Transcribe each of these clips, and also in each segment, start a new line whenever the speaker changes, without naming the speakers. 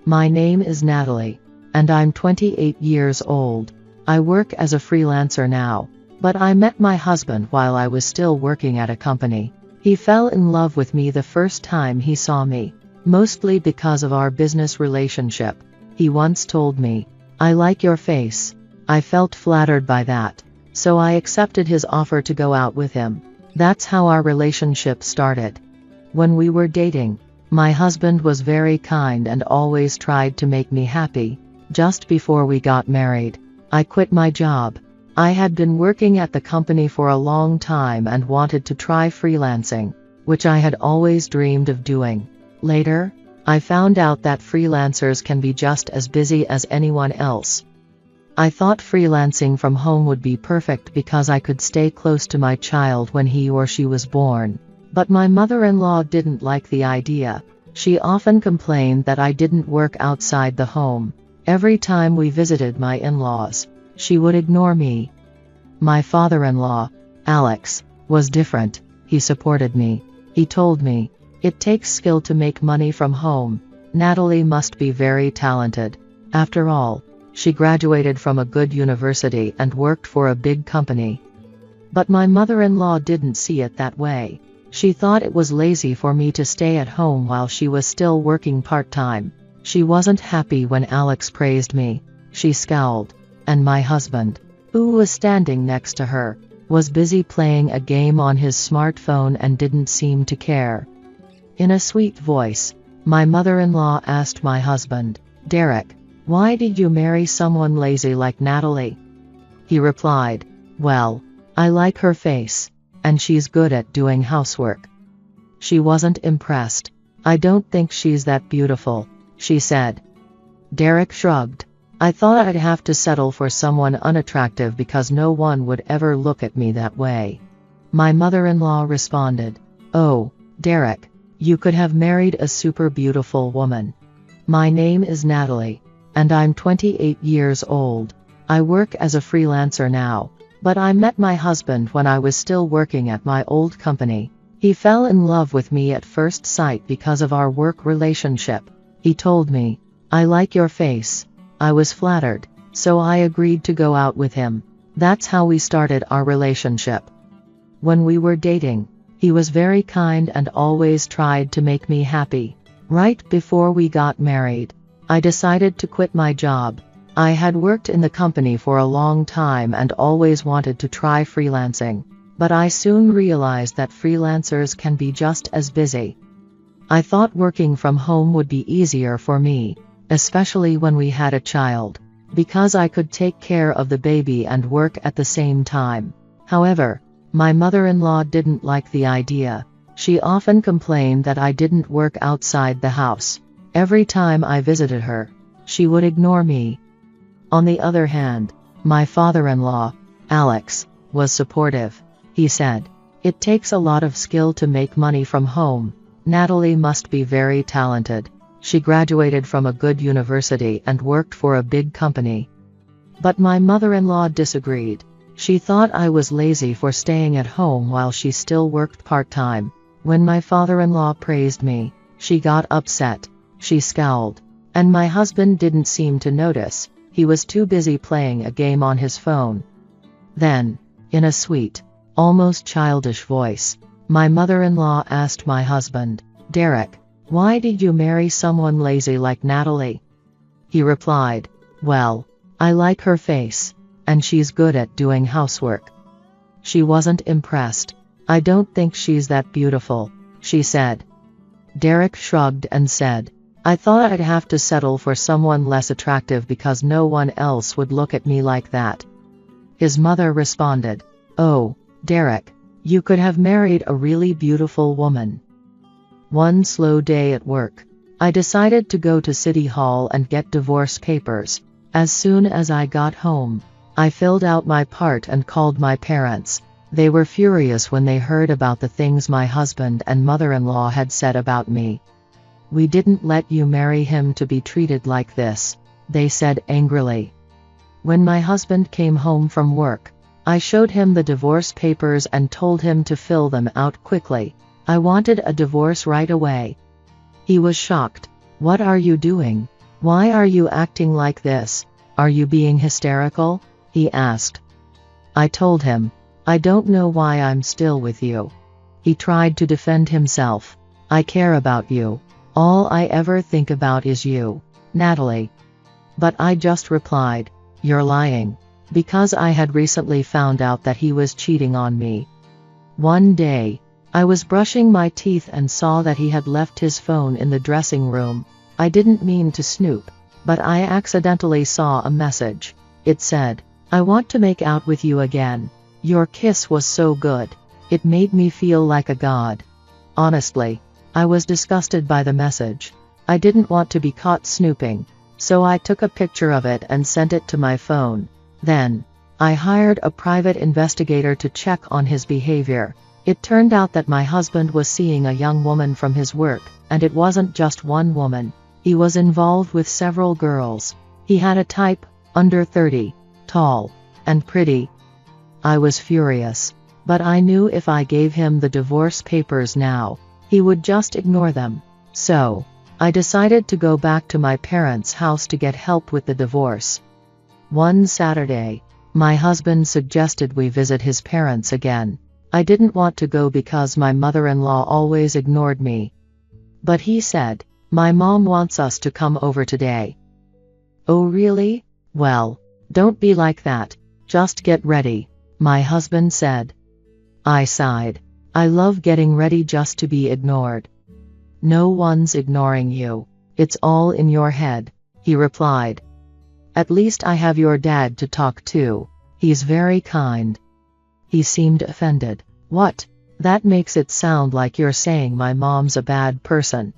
My name is Natalie, and I'm 28 years old. I work as a freelancer now, but I met my husband while I was still working at a company. He fell in love with me the first time he saw me, mostly because of our business relationship. He once told me, "I like your face." I felt flattered by that, so I accepted his offer to go out with him. That's how our relationship started. When we were dating, my husband was very kind and always tried to make me happy. Just before we got married, I quit my job. I had been working at the company for a long time and wanted to try freelancing, which I had always dreamed of doing. Later, I found out that freelancers can be just as busy as anyone else. I thought freelancing from home would be perfect because I could stay close to my child when he or she was born. But my mother-in-law didn't like the idea. She often complained that I didn't work outside the home. Every time we visited my in-laws, she would ignore me. My father-in-law, Alex, was different. He supported me. He told me, "It takes skill to make money from home. Natalie must be very talented. After all, she graduated from a good university and worked for a big company." But my mother-in-law didn't see it that way. She thought it was lazy for me to stay at home while she was still working part-time. She wasn't happy when Alex praised me. She scowled, and my husband, who was standing next to her, was busy playing a game on his smartphone and didn't seem to care. In a sweet voice, my mother-in-law asked my husband, "Derek, why did you marry someone lazy like Natalie?" He replied, "Well, I like her face, and she's good at doing housework." She wasn't impressed. "I don't think she's that beautiful," she said. Derek shrugged. "I thought I'd have to settle for someone unattractive because no one would ever look at me that way." My mother-in-law responded, "Oh, Derek, you could have married a super beautiful woman. My name is Natalie, and I'm 28 years old. I work as a freelancer now, but I met my husband when I was still working at my old company. He fell in love with me at first sight because of our work relationship. He told me, 'I like your face.' I was flattered, so I agreed to go out with him. That's how we started our relationship. When we were dating, he was very kind and always tried to make me happy. Right before we got married, I decided to quit my job. I had worked in the company for a long time and always wanted to try freelancing, but I soon realized that freelancers can be just as busy. I thought working from home would be easier for me, especially when we had a child, because I could take care of the baby and work at the same time. However, my mother-in-law didn't like the idea. She often complained that I didn't work outside the house. Every time I visited her, she would ignore me. On the other hand, my father-in-law, Alex, was supportive. He said, "It takes a lot of skill to make money from home. Natalie must be very talented. She graduated from a good university and worked for a big company." But my mother-in-law disagreed. She thought I was lazy for staying at home while she still worked part-time. When my father-in-law praised me, she got upset. She scowled, and my husband didn't seem to notice. He was too busy playing a game on his phone. Then, in a sweet, almost childish voice, my mother-in-law asked my husband, "Derek, why did you marry someone lazy like Natalie?" He replied, "Well, I like her face, and she's good at doing housework." She wasn't impressed. "I don't think she's that beautiful," she said. Derek shrugged and said, "I thought I'd have to settle for someone less attractive because no one else would look at me like that." His mother responded, "Oh, Derek, you could have married a really beautiful woman." One slow day at work, I decided to go to City Hall and get divorce papers. As soon as I got home, I filled out my part and called my parents. They were furious when they heard about the things my husband and mother-in-law had said about me. "We didn't let you marry him to be treated like this," they said angrily. When my husband came home from work, I showed him the divorce papers and told him to fill them out quickly. I wanted a divorce right away. He was shocked. "What are you doing? "Why are you acting like this? Are you being hysterical?" he asked. I told him, "I don't know why I'm still with you." He tried to defend himself. "I care about you. All I ever think about is you, Natalie." But I just replied, "You're lying," because I had recently found out that he was cheating on me. One day, I was brushing my teeth and saw that he had left his phone in the dressing room. I didn't mean to snoop, but I accidentally saw a message. It said, "I want to make out with you again. Your kiss was so good. It made me feel like a god." Honestly, I was disgusted by the message. I didn't want to be caught snooping, so I took a picture of it and sent it to my phone. Then, I hired a private investigator to check on his behavior. It turned out that my husband was seeing a young woman from his work, and it wasn't just one woman. He was involved with several girls. He had a type, under 30, tall, and pretty. I was furious, but I knew if I gave him the divorce papers now, he would just ignore them. So, I decided to go back to my parents' house to get help with the divorce. One Saturday, my husband suggested we visit his parents again. I didn't want to go because my mother-in-law always ignored me. But he said, "My mom wants us to come over today." "Oh really? Well, don't be like that. Just get ready," my husband said. I sighed. I love getting ready just to be ignored. "No one's ignoring you. It's all in your head," he replied. "At least I have your dad to talk to. He's very kind." He seemed offended. "What? That makes it sound like you're saying my mom's a bad person."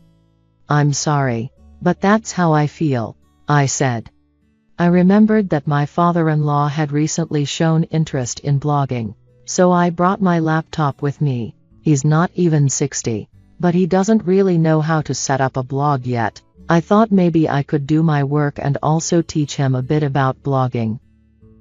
"I'm sorry, but that's how I feel," I said. I remembered that my father-in-law had recently shown interest in blogging, so I brought my laptop with me. He's not even 60, but he doesn't really know how to set up a blog yet. I thought maybe I could do my work and also teach him a bit about blogging.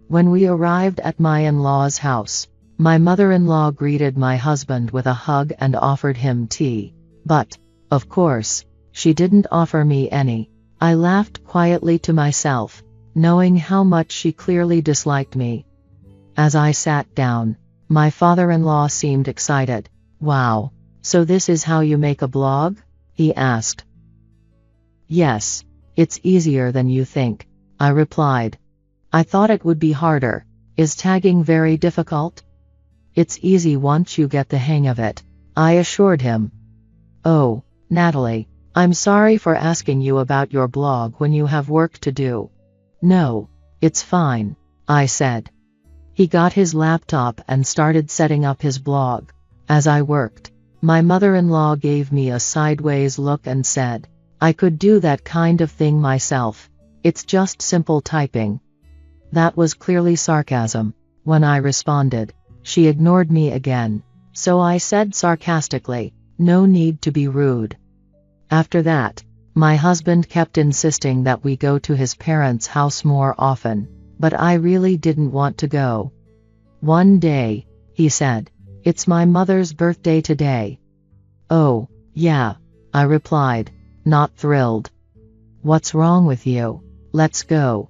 When we arrived at my in-laws' house, my mother-in-law greeted my husband with a hug and offered him tea. But, of course, she didn't offer me any. I laughed quietly to myself, knowing how much she clearly disliked me. As I sat down, my father-in-law seemed excited. "Wow, so this is how you make a blog?" he asked. "Yes, it's easier than you think," I replied. "I thought it would be harder. Is tagging very difficult?" "It's easy once you get the hang of it," I assured him. "Oh, Natalie, I'm sorry for asking you about your blog when you have work to do." "No, it's fine," I said. He got his laptop and started setting up his blog. As I worked, my mother-in-law gave me a sideways look and said, "I could do that kind of thing myself. It's just simple typing." That was clearly sarcasm. When I responded, she ignored me again, so I said sarcastically, "No need to be rude." After that, my husband kept insisting that we go to his parents' house more often, but I really didn't want to go. One day, he said, "It's my mother's birthday today." "Oh, yeah," I replied, not thrilled. "What's wrong with you? Let's go."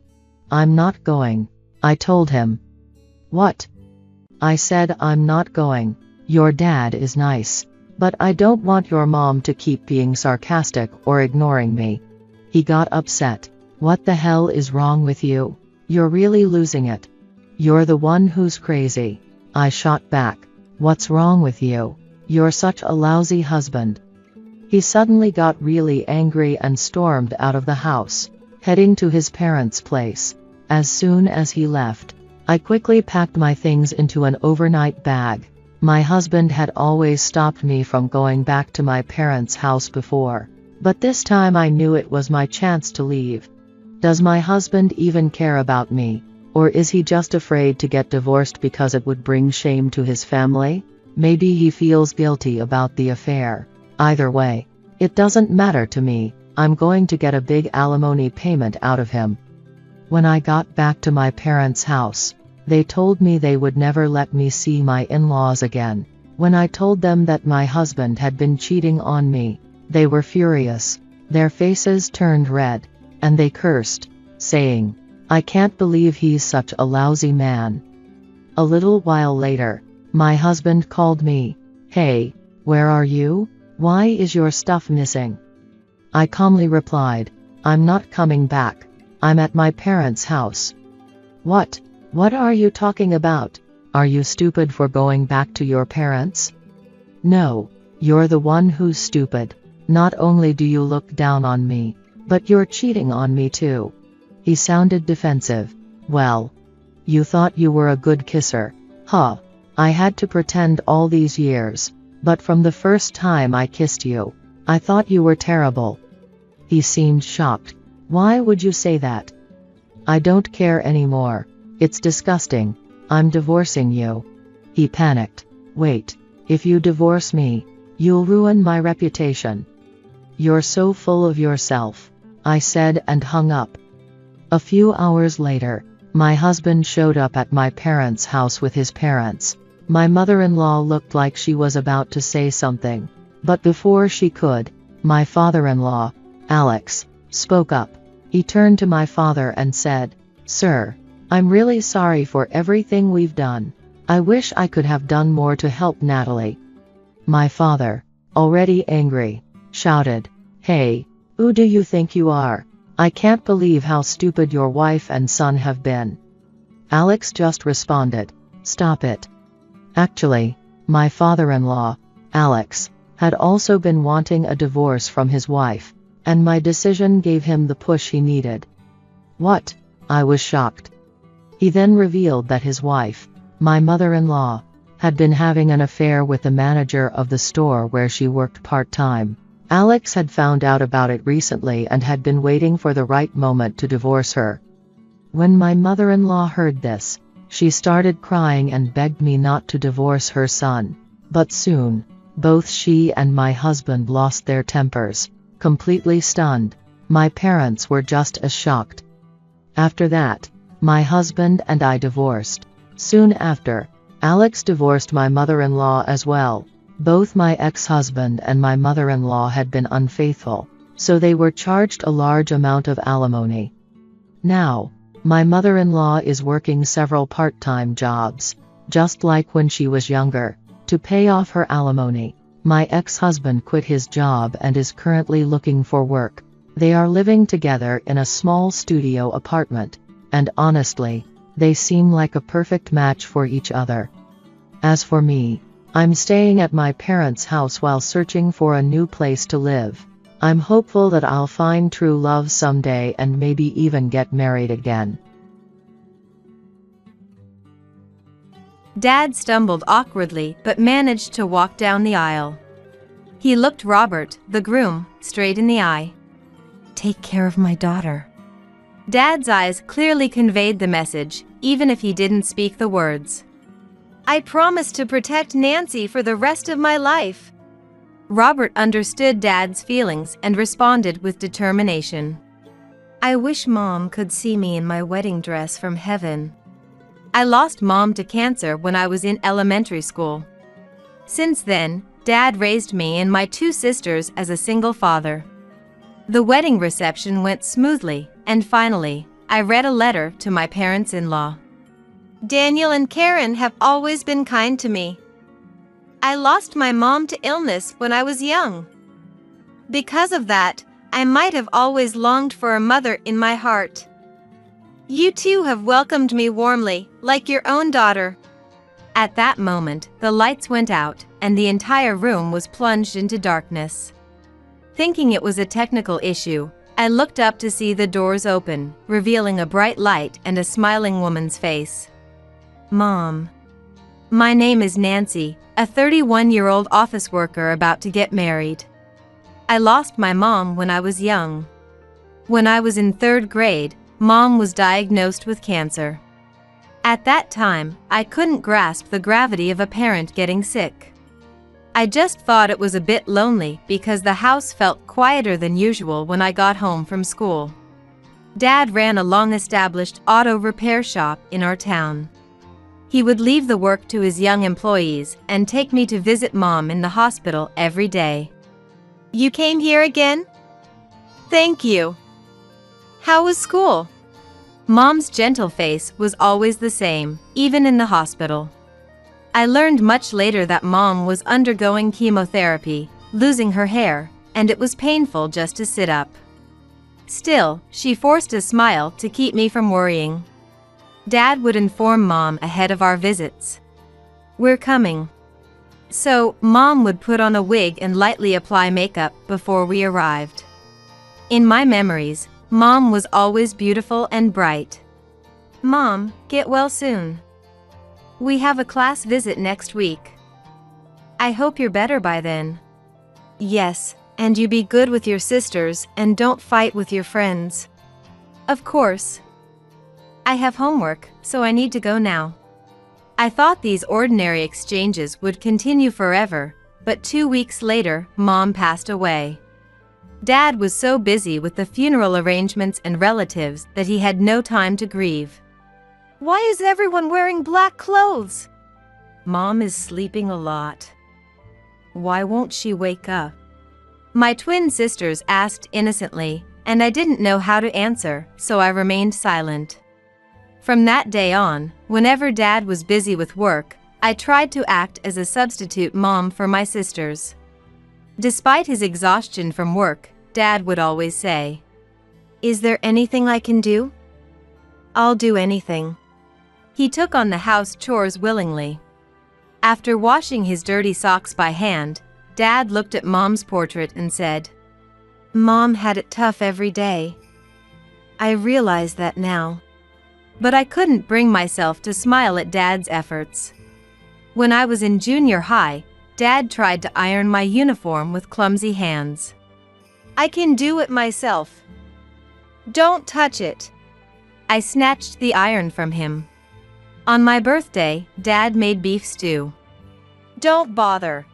"I'm not going," I told him. "What?" I said, "I'm not going. Your dad is nice, but I don't want your mom to keep being sarcastic or ignoring me." He got upset. "What the hell is wrong with you? You're really losing it. You're the one who's crazy," I shot back. "What's wrong with you? You're such a lousy husband." He suddenly got really angry and stormed out of the house, heading to his parents' place. As soon as he left, I quickly packed my things into an overnight bag. My husband had always stopped me from going back to my parents' house before, but this time I knew it was my chance to leave. Does my husband even care about me, or is he just afraid to get divorced because it would bring shame to his family? Maybe he feels guilty about the affair. Either way, it doesn't matter to me. I'm going to get a big alimony payment out of him. When I got back to my parents' house, they told me they would never let me see my in-laws again. When I told them that my husband had been cheating on me, they were furious. Their faces turned red, and they cursed, saying, "I can't believe he's such a lousy man." A little while later, my husband called me. "Hey, where are you? Why is your stuff missing?" I calmly replied, "I'm not coming back. I'm at my parents' house." "What? What are you talking about? Are you stupid for going back to your parents?" "No, you're the one who's stupid. Not only do you look down on me, but you're cheating on me too." He sounded defensive. "Well, you thought you were a good kisser, huh? I had to pretend all these years, but from the first time I kissed you, I thought you were terrible." He seemed shocked. "Why would you say that?" "I don't care anymore. It's disgusting. I'm divorcing you." He panicked. "Wait, if you divorce me, you'll ruin my reputation." "You're so full of yourself," I said and hung up. A few hours later, my husband showed up at my parents' house with his parents. My mother-in-law looked like she was about to say something, but before she could, my father-in-law, Alex, spoke up. He turned to my father and said, "Sir, I'm really sorry for everything we've done. I wish I could have done more to help Natalie." My father, already angry, shouted, "Hey, who do you think you are? I can't believe how stupid your wife and son have been." Alex just responded, "Stop it." Actually, my father-in-law, Alex, had also been wanting a divorce from his wife, and my decision gave him the push he needed. "What?" I was shocked. He then revealed that his wife, my mother-in-law, had been having an affair with the manager of the store where she worked part-time. Alex had found out about it recently and had been waiting for the right moment to divorce her. When my mother-in-law heard this, she started crying and begged me not to divorce her son. But soon, both she and my husband lost their tempers, completely stunned. My parents were just as shocked. After that, my husband and I divorced. Soon after, Alex divorced my mother-in-law as well. Both my ex-husband and my mother-in-law had been unfaithful, so they were charged a large amount of alimony. Now, my mother-in-law is working several part-time jobs, just like when she was younger, to pay off her alimony. My ex-husband quit his job and is currently looking for work. They are living together in a small studio apartment, and honestly, they seem like a perfect match for each other. As for me, I'm staying at my parents' house while searching for a new place to live. I'm hopeful that I'll find true love someday and maybe even get married again.
Dad stumbled awkwardly but managed to walk down the aisle. He looked Robert, the groom, straight in the eye. "Take care of my daughter." Dad's eyes clearly conveyed the message, even if he didn't speak the words. "I promise to protect Nancy for the rest of my life." Robert understood Dad's feelings and responded with determination. "I wish Mom could see me in my wedding dress from heaven. I lost Mom to cancer when I was in elementary school. Since then, Dad raised me and my two sisters as a single father." The wedding reception went smoothly, and finally, I read a letter to my parents-in-law. "Daniel and Karen have always been kind to me. I lost my mom to illness when I was young. Because of that, I might have always longed for a mother in my heart. You two have welcomed me warmly, like your own daughter." At that moment, the lights went out, and the entire room was plunged into darkness. Thinking it was a technical issue, I looked up to see the doors open, revealing a bright light and a smiling woman's face. "Mom. My name is Nancy, a 31-year-old office worker about to get married. I lost my mom when I was young. When I was in 3rd grade, Mom was diagnosed with cancer. At that time, I couldn't grasp the gravity of a parent getting sick. I just thought it was a bit lonely because the house felt quieter than usual when I got home from school. Dad ran a long-established auto repair shop in our town. He would leave the work to his young employees and take me to visit Mom in the hospital every day." "You came here again? Thank you. How was school? Mom's gentle face was always the same, even in the hospital. I learned much later that Mom was undergoing chemotherapy, losing her hair, and it was painful just to sit up. Still, she forced a smile to keep me from worrying. Dad would inform Mom ahead of our visits. "We're coming." So, Mom would put on a wig and lightly apply makeup before we arrived. In my memories, Mom was always beautiful and bright. "Mom, get well soon. We have a class visit next week. I hope you're better by then." "Yes, and you be good with your sisters and don't fight with your friends." "Of course. I have homework, so I need to go now." I thought these ordinary exchanges would continue forever, but 2 weeks later, Mom passed away. Dad was so busy with the funeral arrangements and relatives that he had no time to grieve. "Why is everyone wearing black clothes?" "Mom is sleeping a lot. Why won't she wake up?" My twin sisters asked innocently, and I didn't know how to answer, so I remained silent. From that day on, whenever Dad was busy with work, I tried to act as a substitute mom for my sisters. Despite his exhaustion from work, Dad would always say, "Is there anything I can do?" "I'll do anything." He took on the house chores willingly. After washing his dirty socks by hand, Dad looked at Mom's portrait and said, "Mom had it tough every day. I realize that now." But I couldn't bring myself to smile at Dad's efforts. When I was in junior high, Dad tried to iron my uniform with clumsy hands. "I can do it myself. Don't touch it." I snatched the iron from him. On my birthday, Dad made beef stew. "Don't bother.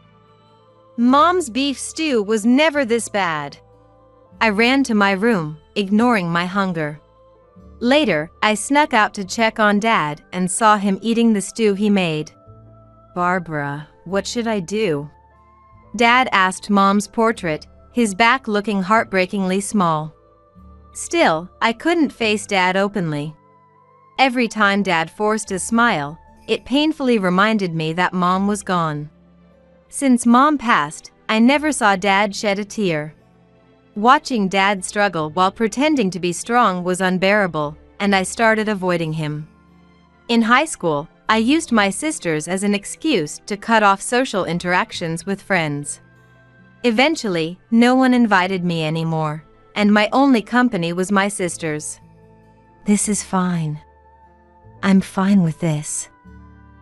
Mom's beef stew was never this bad." I ran to my room, ignoring my hunger. Later, I snuck out to check on Dad and saw him eating the stew he made. "Barbara, what should I do?" Dad asked Mom's portrait, his back looking heartbreakingly small. Still, I couldn't face Dad openly. Every time Dad forced a smile, it painfully reminded me that Mom was gone. Since Mom passed, I never saw Dad shed a tear. Watching Dad struggle while pretending to be strong was unbearable, and I started avoiding him. In high school, I used my sisters as an excuse to cut off social interactions with friends. Eventually, no one invited me anymore, and my only company was my sisters. "This is fine. I'm fine with this."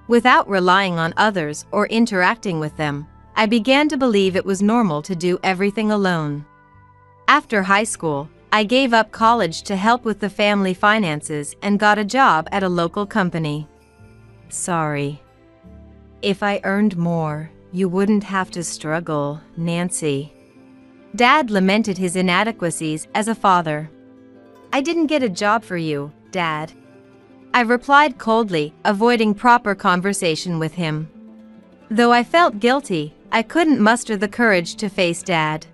Without relying on others or interacting with them, I began to believe it was normal to do everything alone. After high school, I gave up college to help with the family finances and got a job at a local company. "Sorry. If I earned more, you wouldn't have to struggle, Nancy." Dad lamented his inadequacies as a father. "I didn't get a job for you, Dad." I replied coldly, avoiding proper conversation with him. Though I felt guilty, I couldn't muster the courage to face Dad.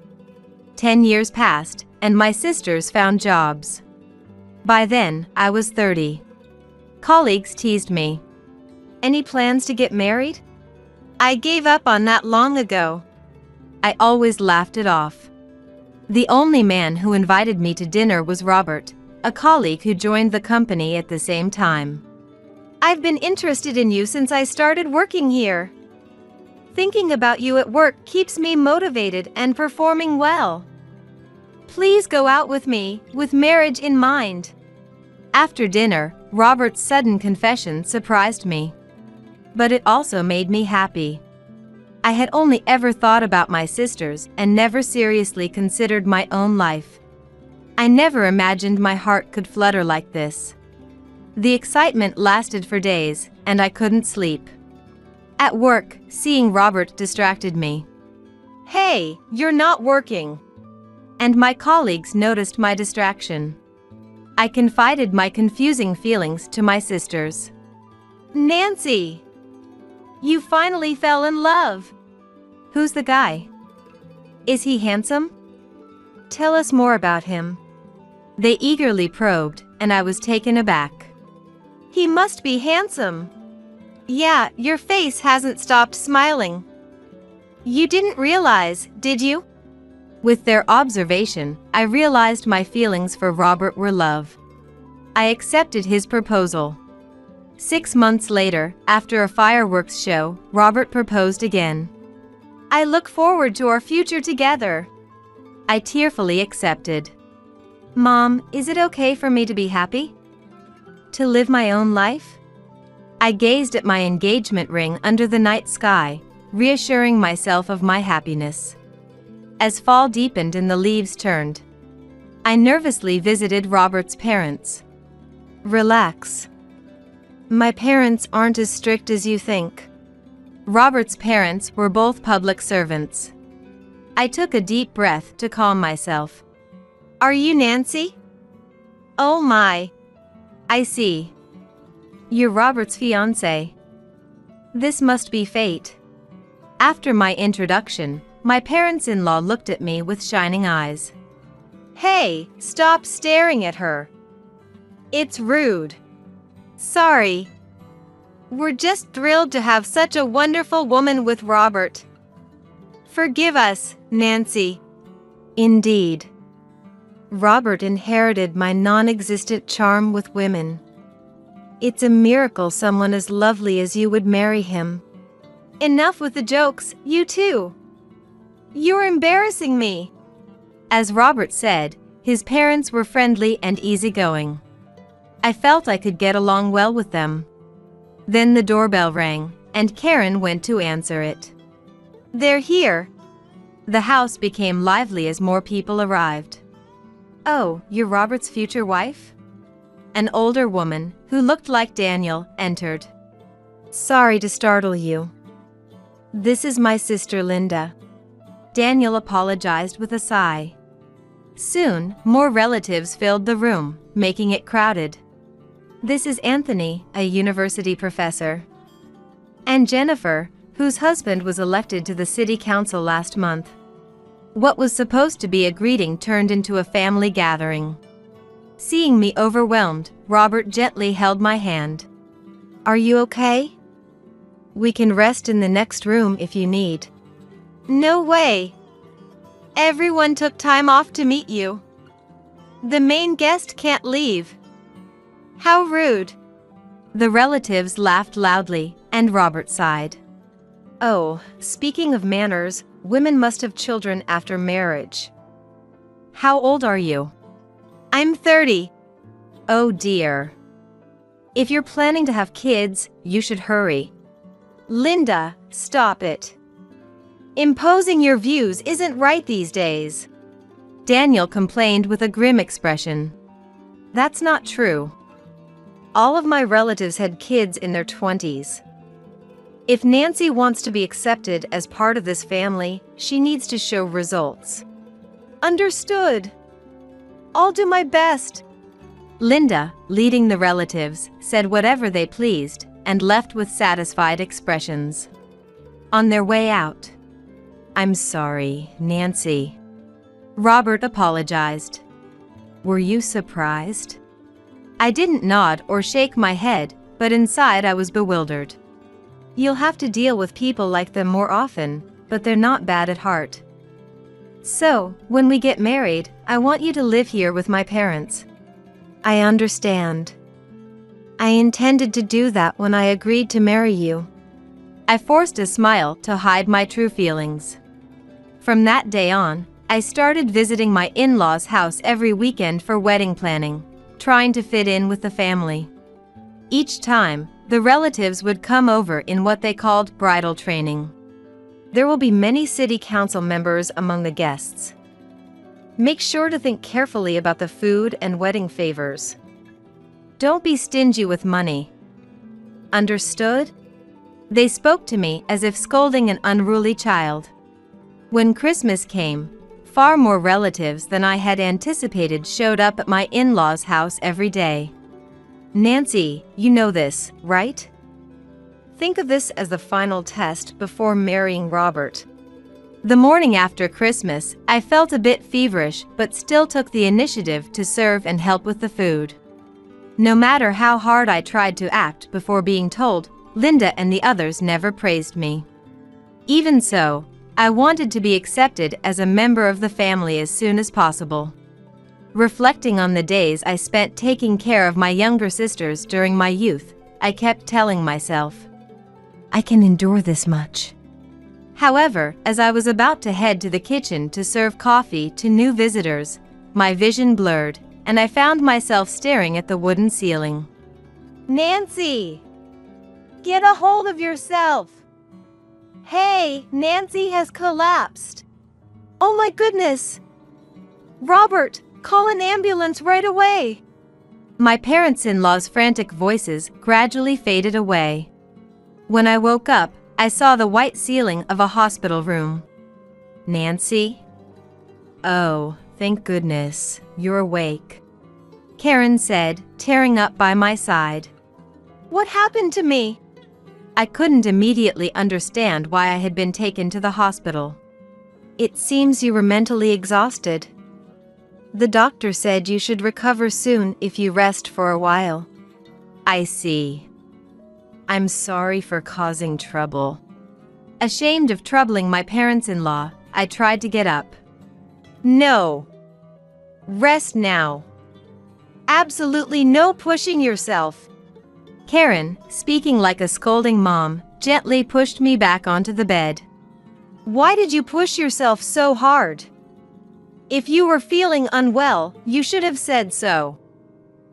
10 years passed, and my sisters found jobs. By then, I was 30. Colleagues teased me. "Any plans to get married?" "I gave up on that long ago." I always laughed it off. The only man who invited me to dinner was Robert, a colleague who joined the company at the same time. "I've been interested in you since I started working here. Thinking about you at work keeps me motivated and performing well. Please go out with me, with marriage in mind." After dinner, Robert's sudden confession surprised me. But it also made me happy. I had only ever thought about my sisters and never seriously considered my own life. I never imagined my heart could flutter like this. The excitement lasted for days, and I couldn't sleep. At work, seeing Robert distracted me. "Hey, you're not working." And my colleagues noticed my distraction. I confided my confusing feelings to my sisters. "Nancy, you finally fell in love." "Who's the guy? Is he handsome? Tell us more about him." They eagerly probed, and I was taken aback. "He must be handsome. Yeah, your face hasn't stopped smiling. You didn't realize, did you?" With their observation, I realized my feelings for Robert were love. I accepted his proposal. 6 months later, after a fireworks show, Robert proposed again. "I look forward to our future together." I tearfully accepted. "Mom, is it okay for me to be happy? To live my own life?" I gazed at my engagement ring under the night sky, reassuring myself of my happiness. As fall deepened and the leaves turned, I nervously visited Robert's parents. "Relax. My parents aren't as strict as you think." Robert's parents were both public servants. I took a deep breath to calm myself. "Are you Nancy? Oh my. I see. You're Robert's fiancé. This must be fate." After my introduction, my parents-in-law looked at me with shining eyes. "Hey, stop staring at her. It's rude." "Sorry. We're just thrilled to have such a wonderful woman with Robert. Forgive us, Nancy." Indeed. Robert inherited my non-existent charm with women. It's a miracle someone as lovely as you would marry him. Enough with the jokes, you two. You're embarrassing me. As Robert said, his parents were friendly and easygoing. I felt I could get along well with them. Then the doorbell rang, and Karen went to answer it. "They're here." The house became lively as more people arrived. "Oh, you're Robert's future wife?" An older woman, who looked like Daniel, entered. "Sorry to startle you. This is my sister Linda." Daniel apologized with a sigh. Soon, more relatives filled the room, making it crowded. "This is Anthony, a university professor. And Jennifer, whose husband was elected to the city council last month." What was supposed to be a greeting turned into a family gathering. Seeing me overwhelmed, Robert gently held my hand. "Are you okay? We can rest in the next room if you need." "No way. Everyone took time off to meet you. The main guest can't leave. How rude." The relatives laughed loudly, and Robert sighed. "Oh, speaking of manners, women must have children after marriage." "How old are you?" "I'm 30. "Oh dear. If you're planning to have kids, you should hurry." "Linda, stop it. Imposing your views isn't right these days." Daniel complained with a grim expression. "That's not true. All of my relatives had kids in their 20s. If Nancy wants to be accepted as part of this family, she needs to show results." "Understood. I'll do my best." Linda, leading the relatives, said whatever they pleased, and left with satisfied expressions. On their way out, "I'm sorry, Nancy." Robert apologized. "Were you surprised?" I didn't nod or shake my head, but inside I was bewildered. "You'll have to deal with people like them more often, but they're not bad at heart. So, when we get married, I want you to live here with my parents." "I understand. I intended to do that when I agreed to marry you." I forced a smile to hide my true feelings. From that day on, I started visiting my in-laws' house every weekend for wedding planning, trying to fit in with the family. Each time, the relatives would come over in what they called bridal training. There will be many city council members among the guests. Make sure to think carefully about the food and wedding favors. Don't be stingy with money. Understood? They spoke to me as if scolding an unruly child. When Christmas came, far more relatives than I had anticipated showed up at my in-laws' house every day. "Nancy, you know this, right? Think of this as the final test before marrying Robert. The morning after Christmas, I felt a bit feverish but still took the initiative to serve and help with the food. No matter how hard I tried to act before being told, Linda and the others never praised me. Even so, I wanted to be accepted as a member of the family as soon as possible. Reflecting on the days I spent taking care of my younger sisters during my youth, I kept telling myself, I can endure this much. However, as I was about to head to the kitchen to serve coffee to new visitors, my vision blurred, and I found myself staring at the wooden ceiling. Nancy! Get a hold of yourself! Hey, Nancy has collapsed! Oh my goodness! Robert, call an ambulance right away! My parents-in-law's frantic voices gradually faded away. When I woke up, I saw the white ceiling of a hospital room. Nancy? Oh, thank goodness, you're awake, Karen said, tearing up by my side. What happened to me? I couldn't immediately understand why I had been taken to the hospital. It seems you were mentally exhausted. The doctor said you should recover soon if you rest for a while. I see. I'm sorry for causing trouble. Ashamed of troubling my parents-in-law, I tried to get up. No. Rest now. Absolutely no pushing yourself. Karen, speaking like a scolding mom, gently pushed me back onto the bed. Why did you push yourself so hard? If you were feeling unwell, you should have said so.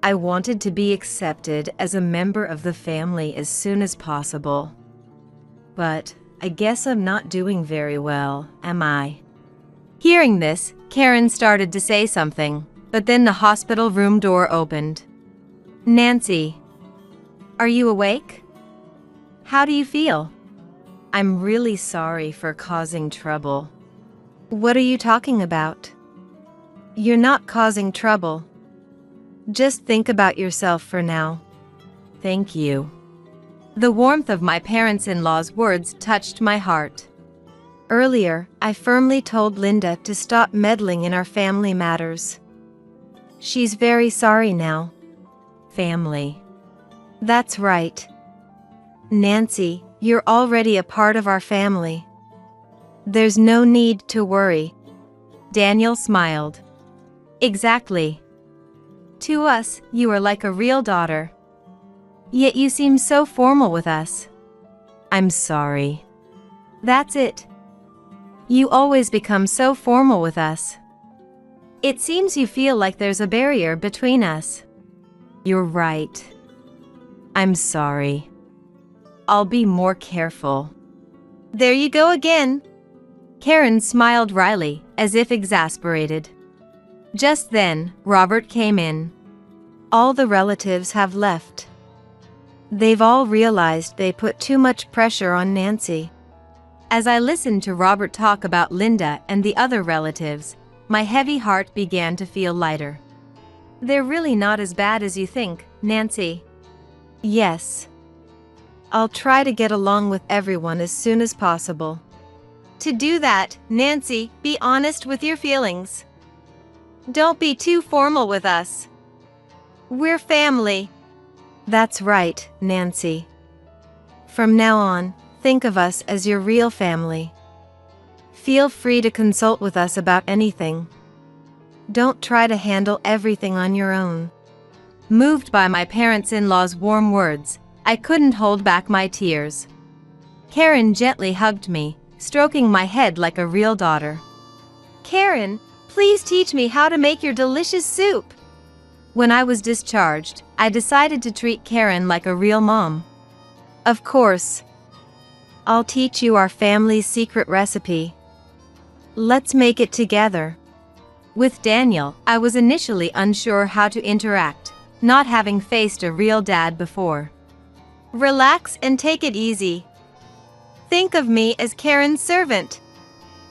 I wanted to be accepted as a member of the family as soon as possible. But I guess I'm not doing very well, am I? Hearing this, Karen started to say something, but then the hospital room door opened. Nancy, are you awake? How do you feel? I'm really sorry for causing trouble. What are you talking about? You're not causing trouble. Just think about yourself for now. Thank you. The warmth of my parents-in-law's words touched my heart. Earlier, I firmly told Linda to stop meddling in our family matters. She's very sorry now. Family. That's right. Nancy, you're already a part of our family. There's no need to worry. Daniel smiled. Exactly. To us, you are like a real daughter. Yet you seem so formal with us. I'm sorry. That's it. You always become so formal with us. It seems you feel like there's a barrier between us. You're right. I'm sorry. I'll be more careful. There you go again. Karen smiled wryly, as if exasperated. Just then, Robert came in. All the relatives have left. They've all realized they put too much pressure on Nancy. As I listened to Robert talk about Linda and the other relatives, my heavy heart began to feel lighter. They're really not as bad as you think, Nancy. Yes. I'll try to get along with everyone as soon as possible. To do that, Nancy, be honest with your feelings. Don't be too formal with us. We're family. That's right, Nancy. From now on, think of us as your real family. Feel free to consult with us about anything. Don't try to handle everything on your own. Moved by my parents-in-law's warm words, I couldn't hold back my tears. Karen gently hugged me, stroking my head like a real daughter. Karen, please teach me how to make your delicious soup. When I was discharged, I decided to treat Karen like a real mom. Of course. I'll teach you our family's secret recipe. Let's make it together. With Daniel, I was initially unsure how to interact, not having faced a real dad before. Relax and take it easy. Think of me as Karen's servant.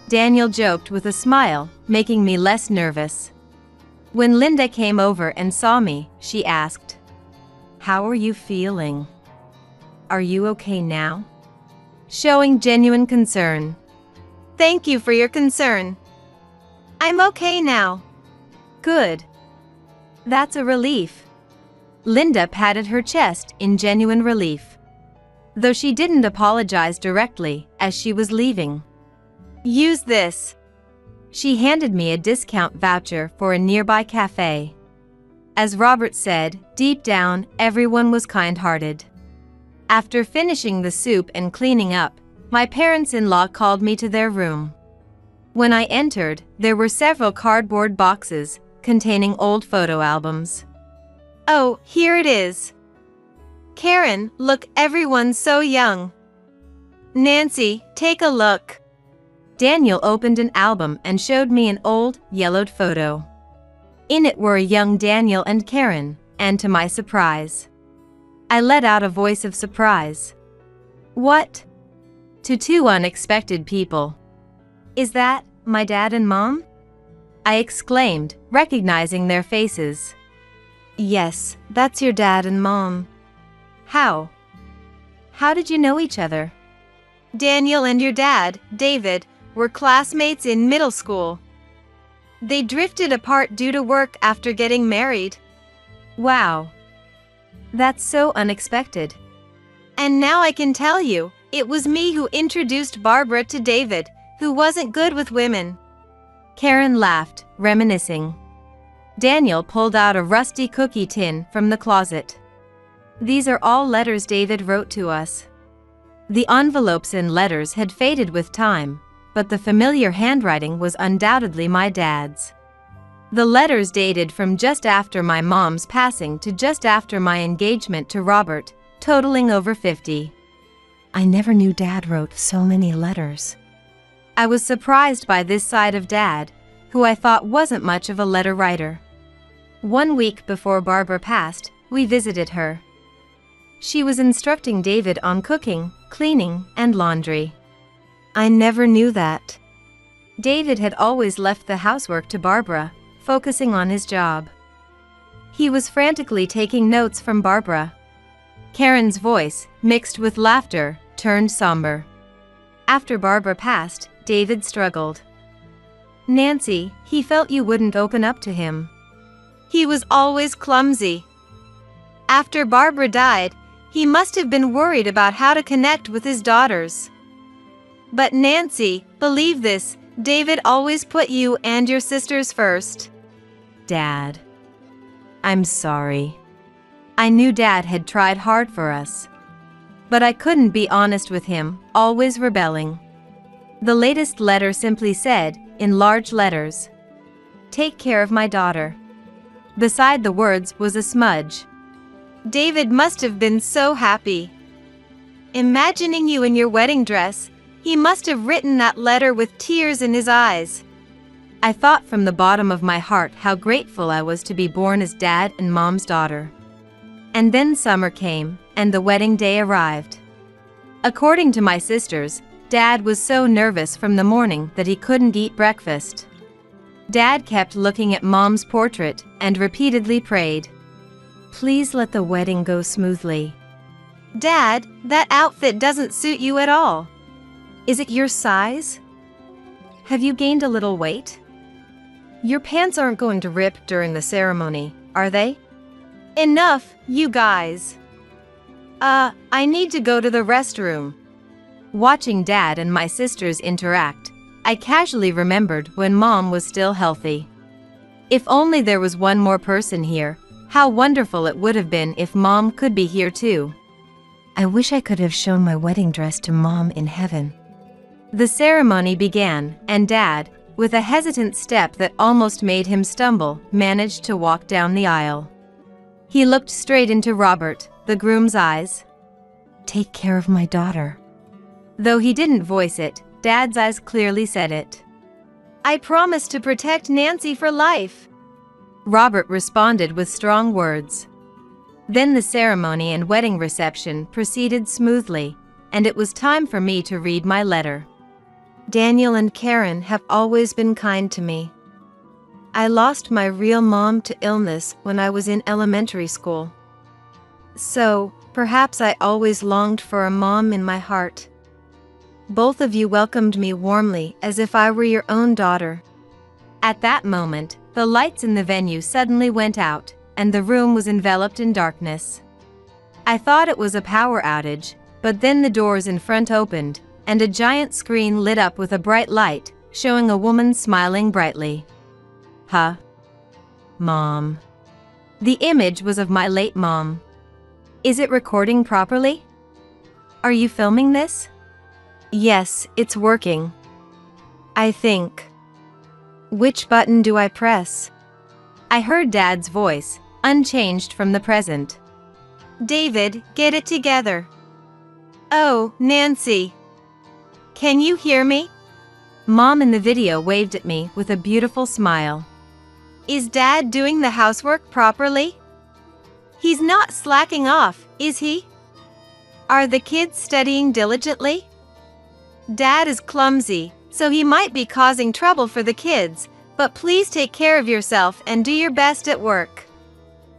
Daniel joked with a smile, making me less nervous. When Linda came over and saw me, she asked, "How are you feeling? Are you okay now?" Showing genuine concern. Thank you for your concern. I'm okay now. Good. That's a relief. Linda patted her chest in genuine relief, though she didn't apologize directly as she was leaving. Use this. She handed me a discount voucher for a nearby cafe. As Robert said, deep down, everyone was kind-hearted. After finishing the soup and cleaning up, my parents-in-law called me to their room. When I entered, there were several cardboard boxes containing old photo albums. Oh, here it is. Karen, look, everyone's so young. Nancy, take a look. Daniel opened an album and showed me an old, yellowed photo. In it were a young Daniel and Karen, and to my surprise, I let out a voice of surprise. What? To two unexpected people. Is that my dad and mom? I exclaimed, recognizing their faces. Yes, that's your dad and mom. How? How did you know each other? Daniel and your dad, David, were classmates in middle school. They drifted apart due to work after getting married. Wow. That's so unexpected. And now I can tell you, it was me who introduced Barbara to David, who wasn't good with women. Karen laughed, reminiscing. Daniel pulled out a rusty cookie tin from the closet. These are all letters David wrote to us. The envelopes and letters had faded with time, but the familiar handwriting was undoubtedly my dad's. The letters dated from just after my mom's passing to just after my engagement to Robert, totaling over 50. I never knew Dad wrote so many letters. I was surprised by this side of Dad, who I thought wasn't much of a letter writer. 1 week before Barbara passed, we visited her. She was instructing David on cooking, cleaning, and laundry. I never knew that. David had always left the housework to Barbara, focusing on his job. He was frantically taking notes from Barbara. Karen's voice, mixed with laughter, turned somber. After Barbara passed, David struggled. Nancy, he felt you wouldn't open up to him. He was always clumsy. After Barbara died, he must have been worried about how to connect with his daughters. But Nancy, believe this, David always put you and your sisters first. Dad. I'm sorry. I knew Dad had tried hard for us. But I couldn't be honest with him, always rebelling. The latest letter simply said, in large letters, "Take care of my daughter." Beside the words was a smudge. David must have been so happy. Imagining you in your wedding dress, he must have written that letter with tears in his eyes. I thought from the bottom of my heart how grateful I was to be born as Dad and Mom's daughter. And then summer came, and the wedding day arrived. According to my sisters, Dad was so nervous from the morning that he couldn't eat breakfast. Dad kept looking at Mom's portrait and repeatedly prayed, "Please let the wedding go smoothly." Dad, that outfit doesn't suit you at all. Is it your size? Have you gained a little weight? Your pants aren't going to rip during the ceremony, are they? Enough, you guys. I need to go to the restroom. Watching Dad and my sisters interact, I casually remembered when Mom was still healthy. If only there was one more person here, how wonderful it would have been if Mom could be here too. I wish I could have shown my wedding dress to Mom in heaven. The ceremony began, and Dad, with a hesitant step that almost made him stumble, managed to walk down the aisle. He looked straight into Robert, the groom's eyes. "Take care of my daughter." Though he didn't voice it, Dad's eyes clearly said it. "I promise to protect Nancy for life." Robert responded with strong words. Then the ceremony and wedding reception proceeded smoothly, and it was time for me to read my letter. Daniel and Karen have always been kind to me. I lost my real mom to illness when I was in elementary school. So, perhaps I always longed for a mom in my heart. Both of you welcomed me warmly as if I were your own daughter. At that moment, the lights in the venue suddenly went out, and the room was enveloped in darkness. I thought it was a power outage, but then the doors in front opened, and a giant screen lit up with a bright light, showing a woman smiling brightly. Huh? Mom. The image was of my late mom. Is it recording properly? Are you filming this? Yes, it's working. I think. Which button do I press? I heard Dad's voice, unchanged from the present. David, get it together. Oh, Nancy. Can you hear me? Mom in the video waved at me with a beautiful smile. Is Dad doing the housework properly? He's not slacking off, is he? Are the kids studying diligently? Dad is clumsy, so he might be causing trouble for the kids, but please take care of yourself and do your best at work.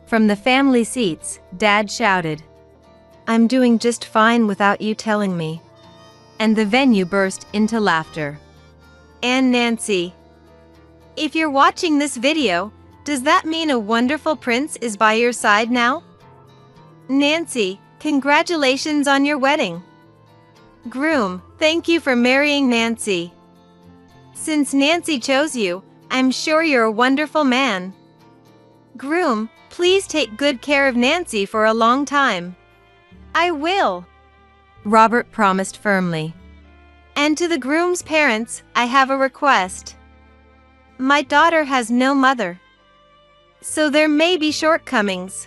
From the family seats, Dad shouted, I'm doing just fine without you telling me. And the venue burst into laughter. And Nancy. If you're watching this video, does that mean a wonderful prince is by your side now? Nancy, congratulations on your wedding. Groom, thank you for marrying Nancy. Since Nancy chose you, I'm sure you're a wonderful man. Groom, please take good care of Nancy for a long time. I will. Robert promised firmly. And to the groom's parents, I have a request. My daughter has no mother, so there may be shortcomings.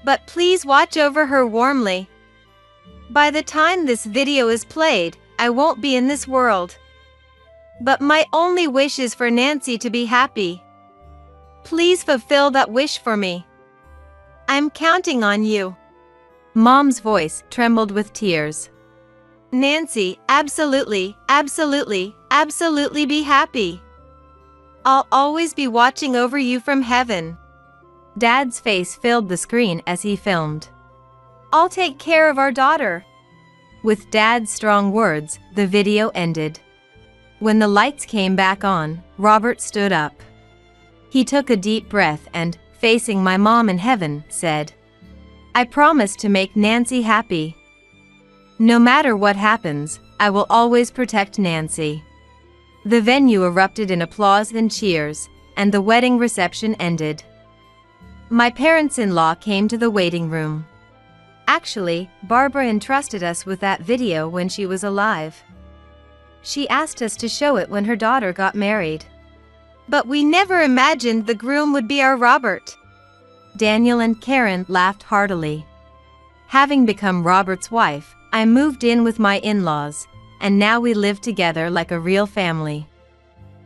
But please watch over her warmly. By the time this video is played, I won't be in this world. But my only wish is for Nancy to be happy. Please fulfill that wish for me. I'm counting on you. Mom's voice trembled with tears. Nancy, absolutely, absolutely, absolutely be happy. I'll always be watching over you from heaven. Dad's face filled the screen as he filmed. I'll take care of our daughter. With Dad's strong words, the video ended. When the lights came back on, Robert stood up. He took a deep breath and, facing my mom in heaven, said, I promise to make Nancy happy. No matter what happens, I will always protect Nancy. The venue erupted in applause and cheers, and the wedding reception ended. My parents-in-law came to the waiting room. Actually, Barbara entrusted us with that video when she was alive. She asked us to show it when her daughter got married. But we never imagined the groom would be our Robert. Daniel and Karen laughed heartily. Having become Robert's wife, I moved in with my in-laws, and now we live together like a real family.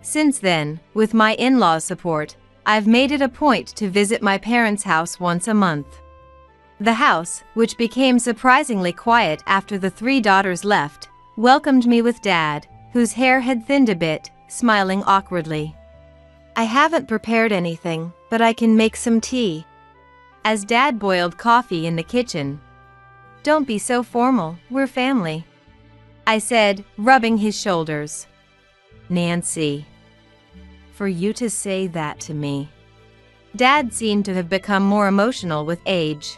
Since then, with my in-laws' support, I've made it a point to visit my parents' house once a month. The house, which became surprisingly quiet after the 3 daughters left, welcomed me with Dad, whose hair had thinned a bit, smiling awkwardly. I haven't prepared anything, but I can make some tea. As Dad boiled coffee in the kitchen. Don't be so formal, we're family. I said, rubbing his shoulders. Nancy. For you to say that to me. Dad seemed to have become more emotional with age.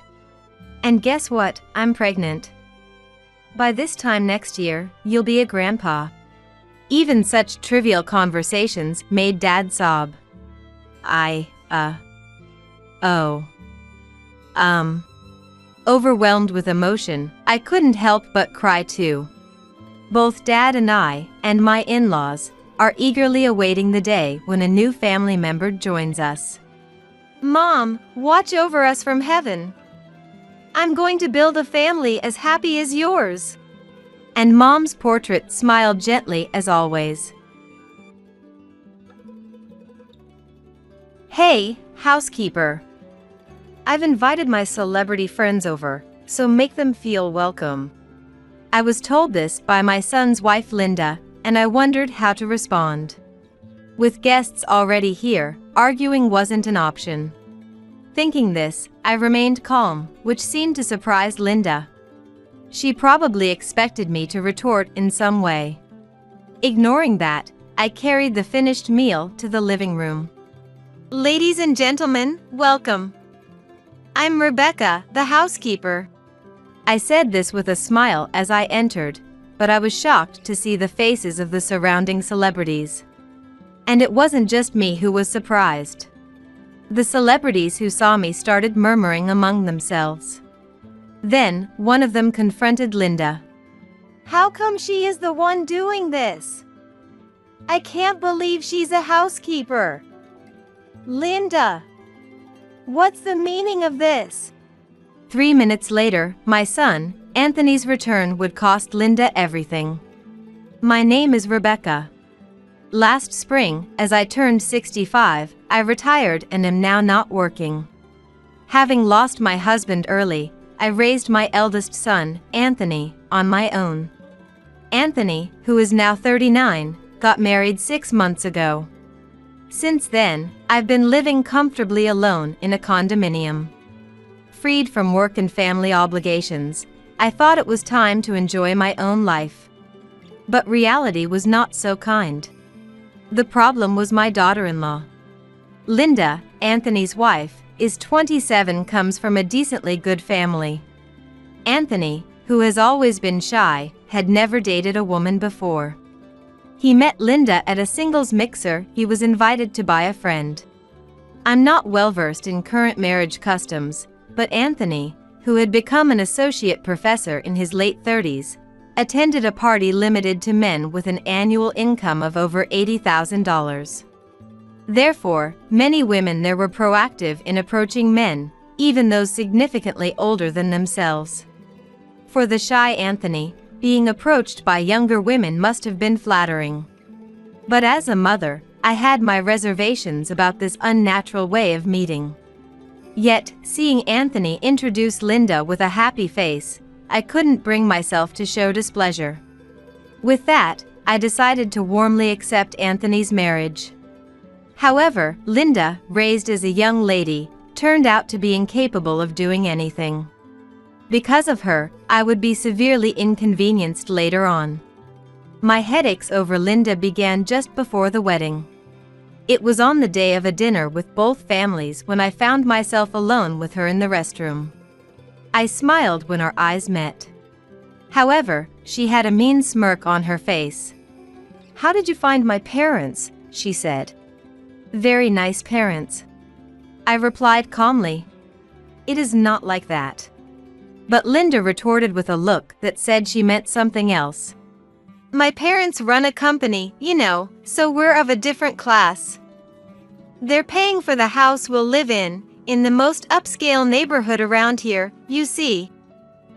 And guess what? I'm pregnant. By this time next year, you'll be a grandpa. Even such trivial conversations made Dad sob. Overwhelmed with emotion, I couldn't help but cry too. Both Dad and I, and my in-laws, are eagerly awaiting the day when a new family member joins us. Mom, watch over us from heaven. I'm going to build a family as happy as yours. And Mom's portrait smiled gently as always. Hey, housekeeper. I've invited my celebrity friends over, so make them feel welcome. I was told this by my son's wife Linda, and I wondered how to respond. With guests already here, arguing wasn't an option. Thinking this, I remained calm, which seemed to surprise Linda. She probably expected me to retort in some way. Ignoring that, I carried the finished meal to the living room. Ladies and gentlemen, welcome. I'm Rebecca, the housekeeper. I said this with a smile as I entered, but I was shocked to see the faces of the surrounding celebrities. And it wasn't just me who was surprised. The celebrities who saw me started murmuring among themselves. Then, one of them confronted Linda. How come she is the one doing this? I can't believe she's a housekeeper. Linda, what's the meaning of this? 3 minutes later, my son, Anthony's return would cost Linda everything. My name is Rebecca. Last spring, as I turned 65, I retired and am now not working. Having lost my husband early, I raised my eldest son, Anthony, on my own. Anthony, who is now 39, got married 6 months ago. Since then, I've been living comfortably alone in a condominium. Freed from work and family obligations, I thought it was time to enjoy my own life. But reality was not so kind. The problem was my daughter-in-law. Linda, Anthony's wife, is 27, comes from a decently good family. Anthony, who has always been shy, had never dated a woman before. He met Linda at a singles mixer he was invited to by a friend. I'm not well versed in current marriage customs, but Anthony, who had become an associate professor in his late 30s, attended a party limited to men with an annual income of over $80,000. Therefore, many women there were proactive in approaching men, even those significantly older than themselves. For the shy Anthony, being approached by younger women must have been flattering. But as a mother, I had my reservations about this unnatural way of meeting. Yet, seeing Anthony introduce Linda with a happy face, I couldn't bring myself to show displeasure. With that, I decided to warmly accept Anthony's marriage. However, Linda, raised as a young lady, turned out to be incapable of doing anything. Because of her, I would be severely inconvenienced later on. My headaches over Linda began just before the wedding. It was on the day of a dinner with both families when I found myself alone with her in the restroom. I smiled when our eyes met. However, she had a mean smirk on her face. "How did you find my parents?" she said. "Very nice parents," I replied calmly. "It is not like that." But Linda retorted with a look that said she meant something else. "My parents run a company, you know, so we're of a different class. They're paying for the house we'll live in the most upscale neighborhood around here, you see,"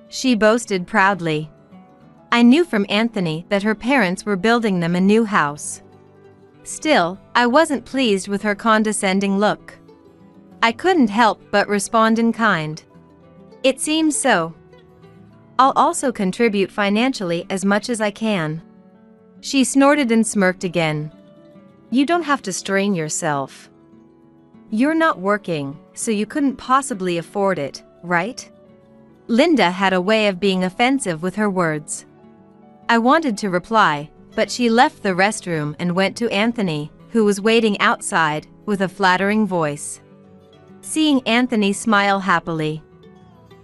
she boasted proudly. I knew from Anthony that her parents were building them a new house. Still, I wasn't pleased with her condescending look. I couldn't help but respond in kind. "It seems so. I'll also contribute financially as much as I can." She snorted and smirked again. "You don't have to strain yourself. You're not working, so you couldn't possibly afford it, right?" Linda had a way of being offensive with her words. I wanted to reply, but she left the restroom and went to Anthony, who was waiting outside, with a flattering voice. Seeing Anthony smile happily,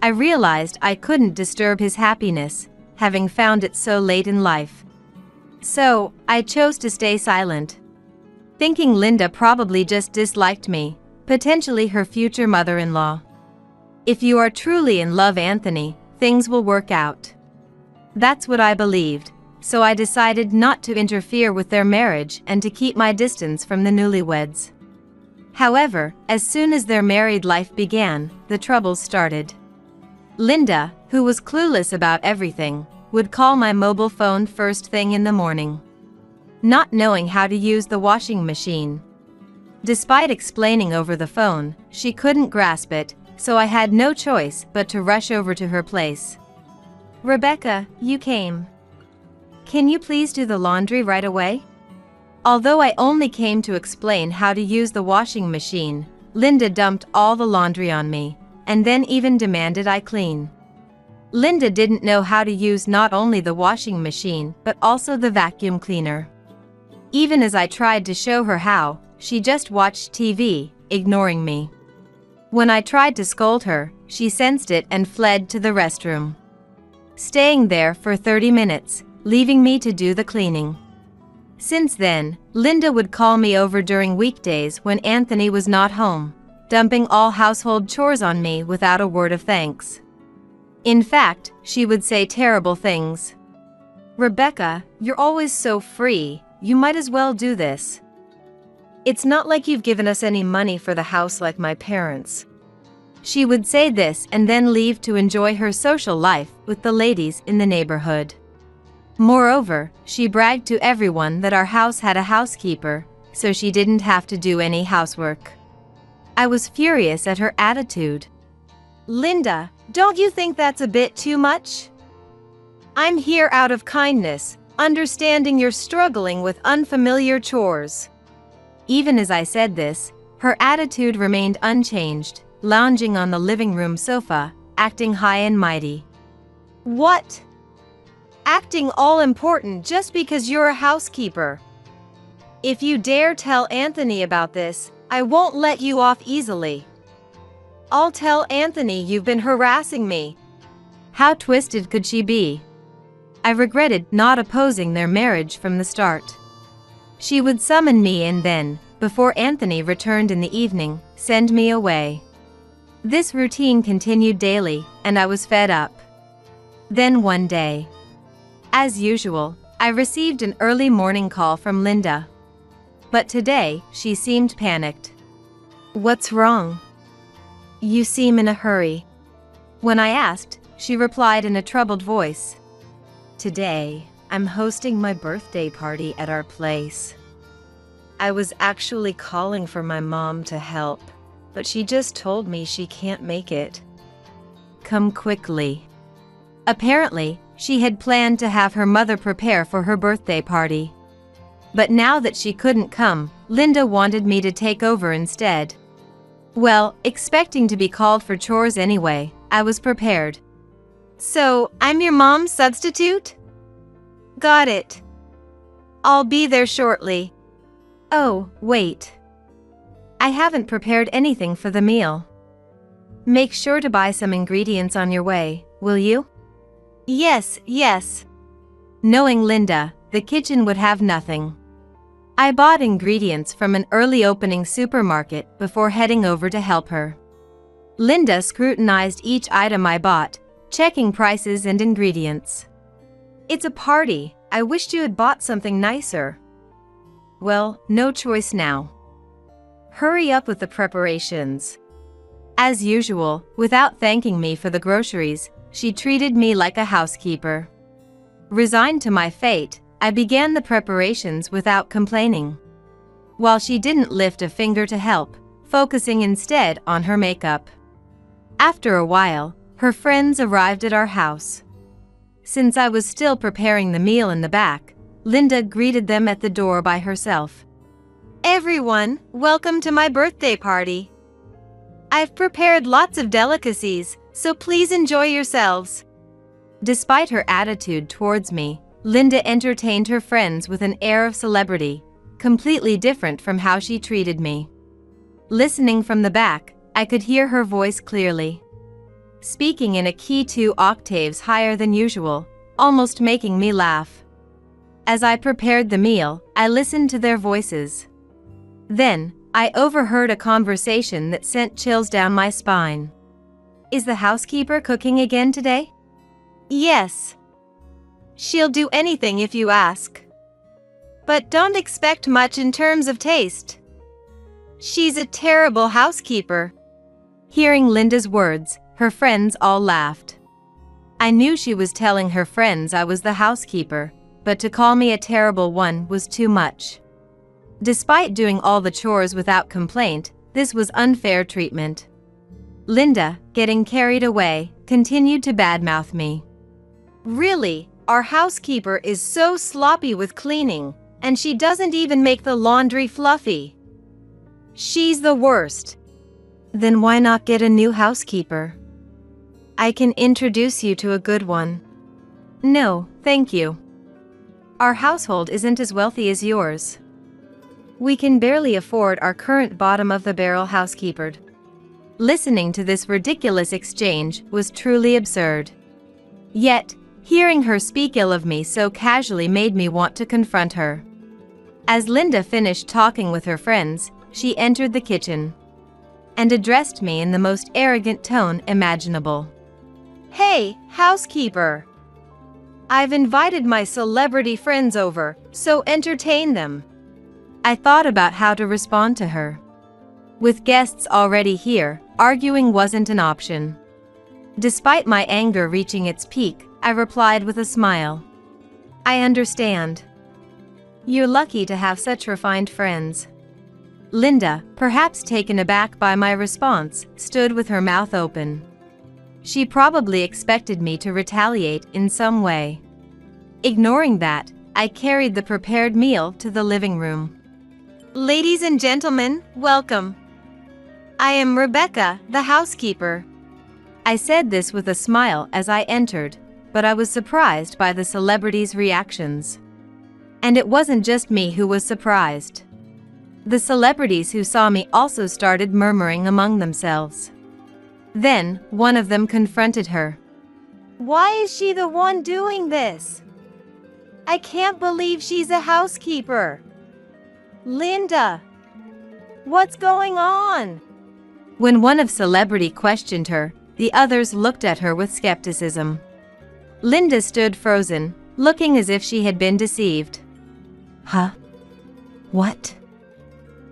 I realized I couldn't disturb his happiness, having found it so late in life. So, I chose to stay silent. Thinking Linda probably just disliked me, potentially her future mother-in-law. If you are truly in love, Anthony, things will work out. That's what I believed, so I decided not to interfere with their marriage and to keep my distance from the newlyweds. However, as soon as their married life began, the troubles started. Linda, who was clueless about everything, would call my mobile phone first thing in the morning, not knowing how to use the washing machine. Despite explaining over the phone, she couldn't grasp it, so I had no choice but to rush over to her place. "Rebecca, you came. Can you please do the laundry right away?" Although I only came to explain how to use the washing machine, Linda dumped all the laundry on me, and then even demanded I clean. Linda didn't know how to use not only the washing machine but also the vacuum cleaner. Even as I tried to show her how, she just watched TV, ignoring me. When I tried to scold her, she sensed it and fled to the restroom, staying there for 30 minutes, leaving me to do the cleaning. Since then, Linda would call me over during weekdays when Anthony was not home, dumping all household chores on me without a word of thanks. In fact, she would say terrible things. "Rebecca, you're always so free, you might as well do this. It's not like you've given us any money for the house like my parents." She would say this and then leave to enjoy her social life with the ladies in the neighborhood. Moreover, she bragged to everyone that our house had a housekeeper, so she didn't have to do any housework. I was furious at her attitude. "Linda, don't you think that's a bit too much? I'm here out of kindness, understanding you're struggling with unfamiliar chores." Even as I said this, her attitude remained unchanged, lounging on the living room sofa, acting high and mighty. "What? Acting all important just because you're a housekeeper? If you dare tell Anthony about this, I won't let you off easily. I'll tell Anthony you've been harassing me." How twisted could she be? I regretted not opposing their marriage from the start. She would summon me and then, before Anthony returned in the evening, send me away. This routine continued daily, and I was fed up. Then one day, as usual, I received an early morning call from Linda. But today, she seemed panicked. "What's wrong? You seem in a hurry." When I asked, she replied in a troubled voice. "Today, I'm hosting my birthday party at our place. I was actually calling for my mom to help, but she just told me she can't make it. Come quickly." Apparently, she had planned to have her mother prepare for her birthday party. But now that she couldn't come, Linda wanted me to take over instead. Well, expecting to be called for chores anyway, I was prepared. "So, I'm your mom's substitute? Got it. I'll be there shortly." "Oh, wait. I haven't prepared anything for the meal. Make sure to buy some ingredients on your way, will you?" Yes. Knowing Linda, the kitchen would have nothing. I bought ingredients from an early opening supermarket before heading over to help her. Linda scrutinized each item I bought, checking prices and ingredients. "It's a party. I wished you had bought something nicer." "Well, no choice now. Hurry up with the preparations." As usual, without thanking me for the groceries, she treated me like a housekeeper. Resigned to my fate, I began the preparations without complaining, while she didn't lift a finger to help, focusing instead on her makeup. After a while, her friends arrived at our house. Since I was still preparing the meal in the back, Linda greeted them at the door by herself. "Everyone, welcome to my birthday party. I've prepared lots of delicacies, so please enjoy yourselves." Despite her attitude towards me, Linda entertained her friends with an air of celebrity, completely different from how she treated me. Listening from the back, I could hear her voice clearly, speaking in a key 2 octaves higher than usual, almost making me laugh. As I prepared the meal, I listened to their voices. Then, I overheard a conversation that sent chills down my spine. "Is the housekeeper cooking again today?" "Yes. She'll do anything if you ask. But don't expect much in terms of taste. She's a terrible housekeeper." Hearing Linda's words, her friends all laughed. I knew she was telling her friends I was the housekeeper, but to call me a terrible one was too much. Despite doing all the chores without complaint, this was unfair treatment. Linda, getting carried away, continued to badmouth me. "Really, our housekeeper is so sloppy with cleaning, and she doesn't even make the laundry fluffy. She's the worst." "Then why not get a new housekeeper?" I can introduce you to a good one. No, thank you. Our household isn't as wealthy as yours. We can barely afford our current bottom-of-the-barrel housekeeper. Listening to this ridiculous exchange was truly absurd. Yet, hearing her speak ill of me so casually made me want to confront her. As Linda finished talking with her friends, she entered the kitchen and addressed me in the most arrogant tone imaginable. Hey, housekeeper! I've invited my celebrity friends over, so entertain them. I thought about how to respond to her. With guests already here, arguing wasn't an option. Despite my anger reaching its peak, I replied with a smile. I understand. You're lucky to have such refined friends. Linda, perhaps taken aback by my response, stood with her mouth open. She probably expected me to retaliate in some way. Ignoring that, I carried the prepared meal to the living room. Ladies and gentlemen, welcome. I am Rebecca, the housekeeper. I said this with a smile as I entered, but I was surprised by the celebrities' reactions. And it wasn't just me who was surprised. The celebrities who saw me also started murmuring among themselves. Then, one of them confronted her. Why is she the one doing this? I can't believe she's a housekeeper. Linda, what's going on? When one of celebrity questioned her, the others looked at her with skepticism. Linda stood frozen, looking as if she had been deceived. Huh? What?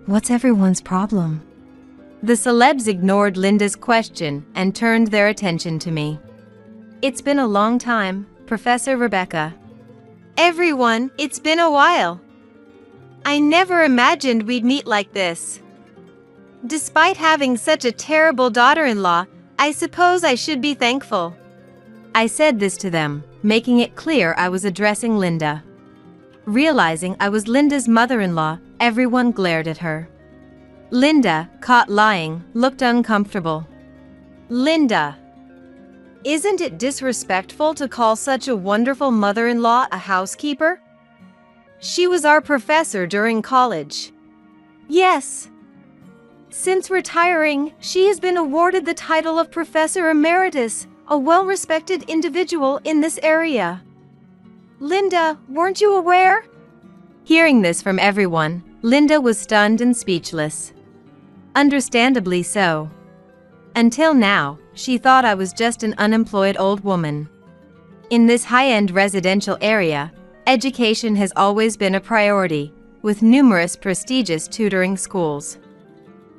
What's everyone's problem? The celebs ignored Linda's question and turned their attention to me. It's been a long time, Professor Rebecca. Everyone, it's been a while. I never imagined we'd meet like this. Despite having such a terrible daughter-in-law, I suppose I should be thankful. I said this to them, making it clear I was addressing Linda. Realizing I was Linda's mother-in-law, everyone glared at her. Linda, caught lying, looked uncomfortable. Linda, isn't it disrespectful to call such a wonderful mother-in-law a housekeeper? She was our professor during college. Yes. Since retiring, she has been awarded the title of Professor Emeritus, a well-respected individual in this area. Linda, weren't you aware? Hearing this from everyone, Linda was stunned and speechless. Understandably so. Until now, she thought I was just an unemployed old woman. In this high-end residential area, education has always been a priority, with numerous prestigious tutoring schools.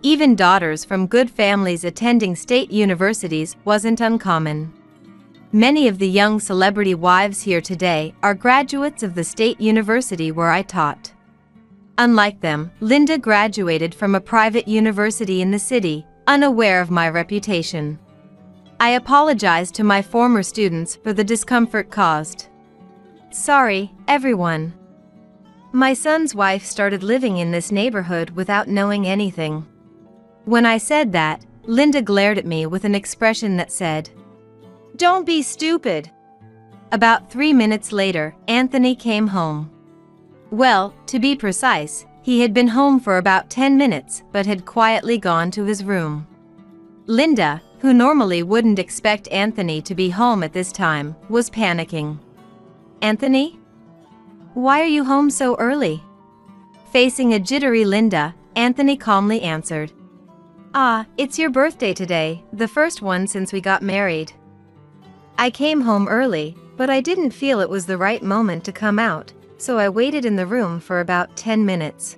Even daughters from good families attending state universities wasn't uncommon. Many of the young celebrity wives here today are graduates of the state university where I taught. Unlike them, Linda graduated from a private university in the city, unaware of my reputation. I apologized to my former students for the discomfort caused. Sorry, everyone. My son's wife started living in this neighborhood without knowing anything. When I said that, Linda glared at me with an expression that said, "Don't be stupid." About 3 minutes later, Anthony came home. Well, to be precise, he had been home for about 10 minutes but had quietly gone to his room. Linda, who normally wouldn't expect Anthony to be home at this time, was panicking. Anthony? Why are you home so early? Facing a jittery Linda, Anthony calmly answered, It's your birthday today, the first one since we got married. I came home early, but I didn't feel it was the right moment to come out, so I waited in the room for about 10 minutes.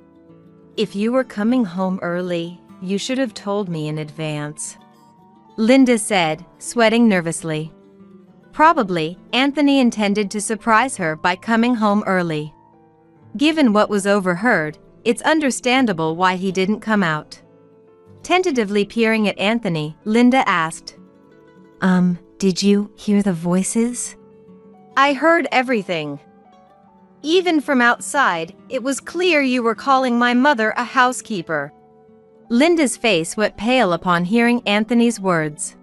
If you were coming home early, you should have told me in advance. Linda said, sweating nervously. Probably, Anthony intended to surprise her by coming home early. Given what was overheard, it's understandable why he didn't come out. Tentatively peering at Anthony, Linda asked, Did you hear the voices? I heard everything. Even from outside, it was clear you were calling my mother a housekeeper. Linda's face went pale upon hearing Anthony's words.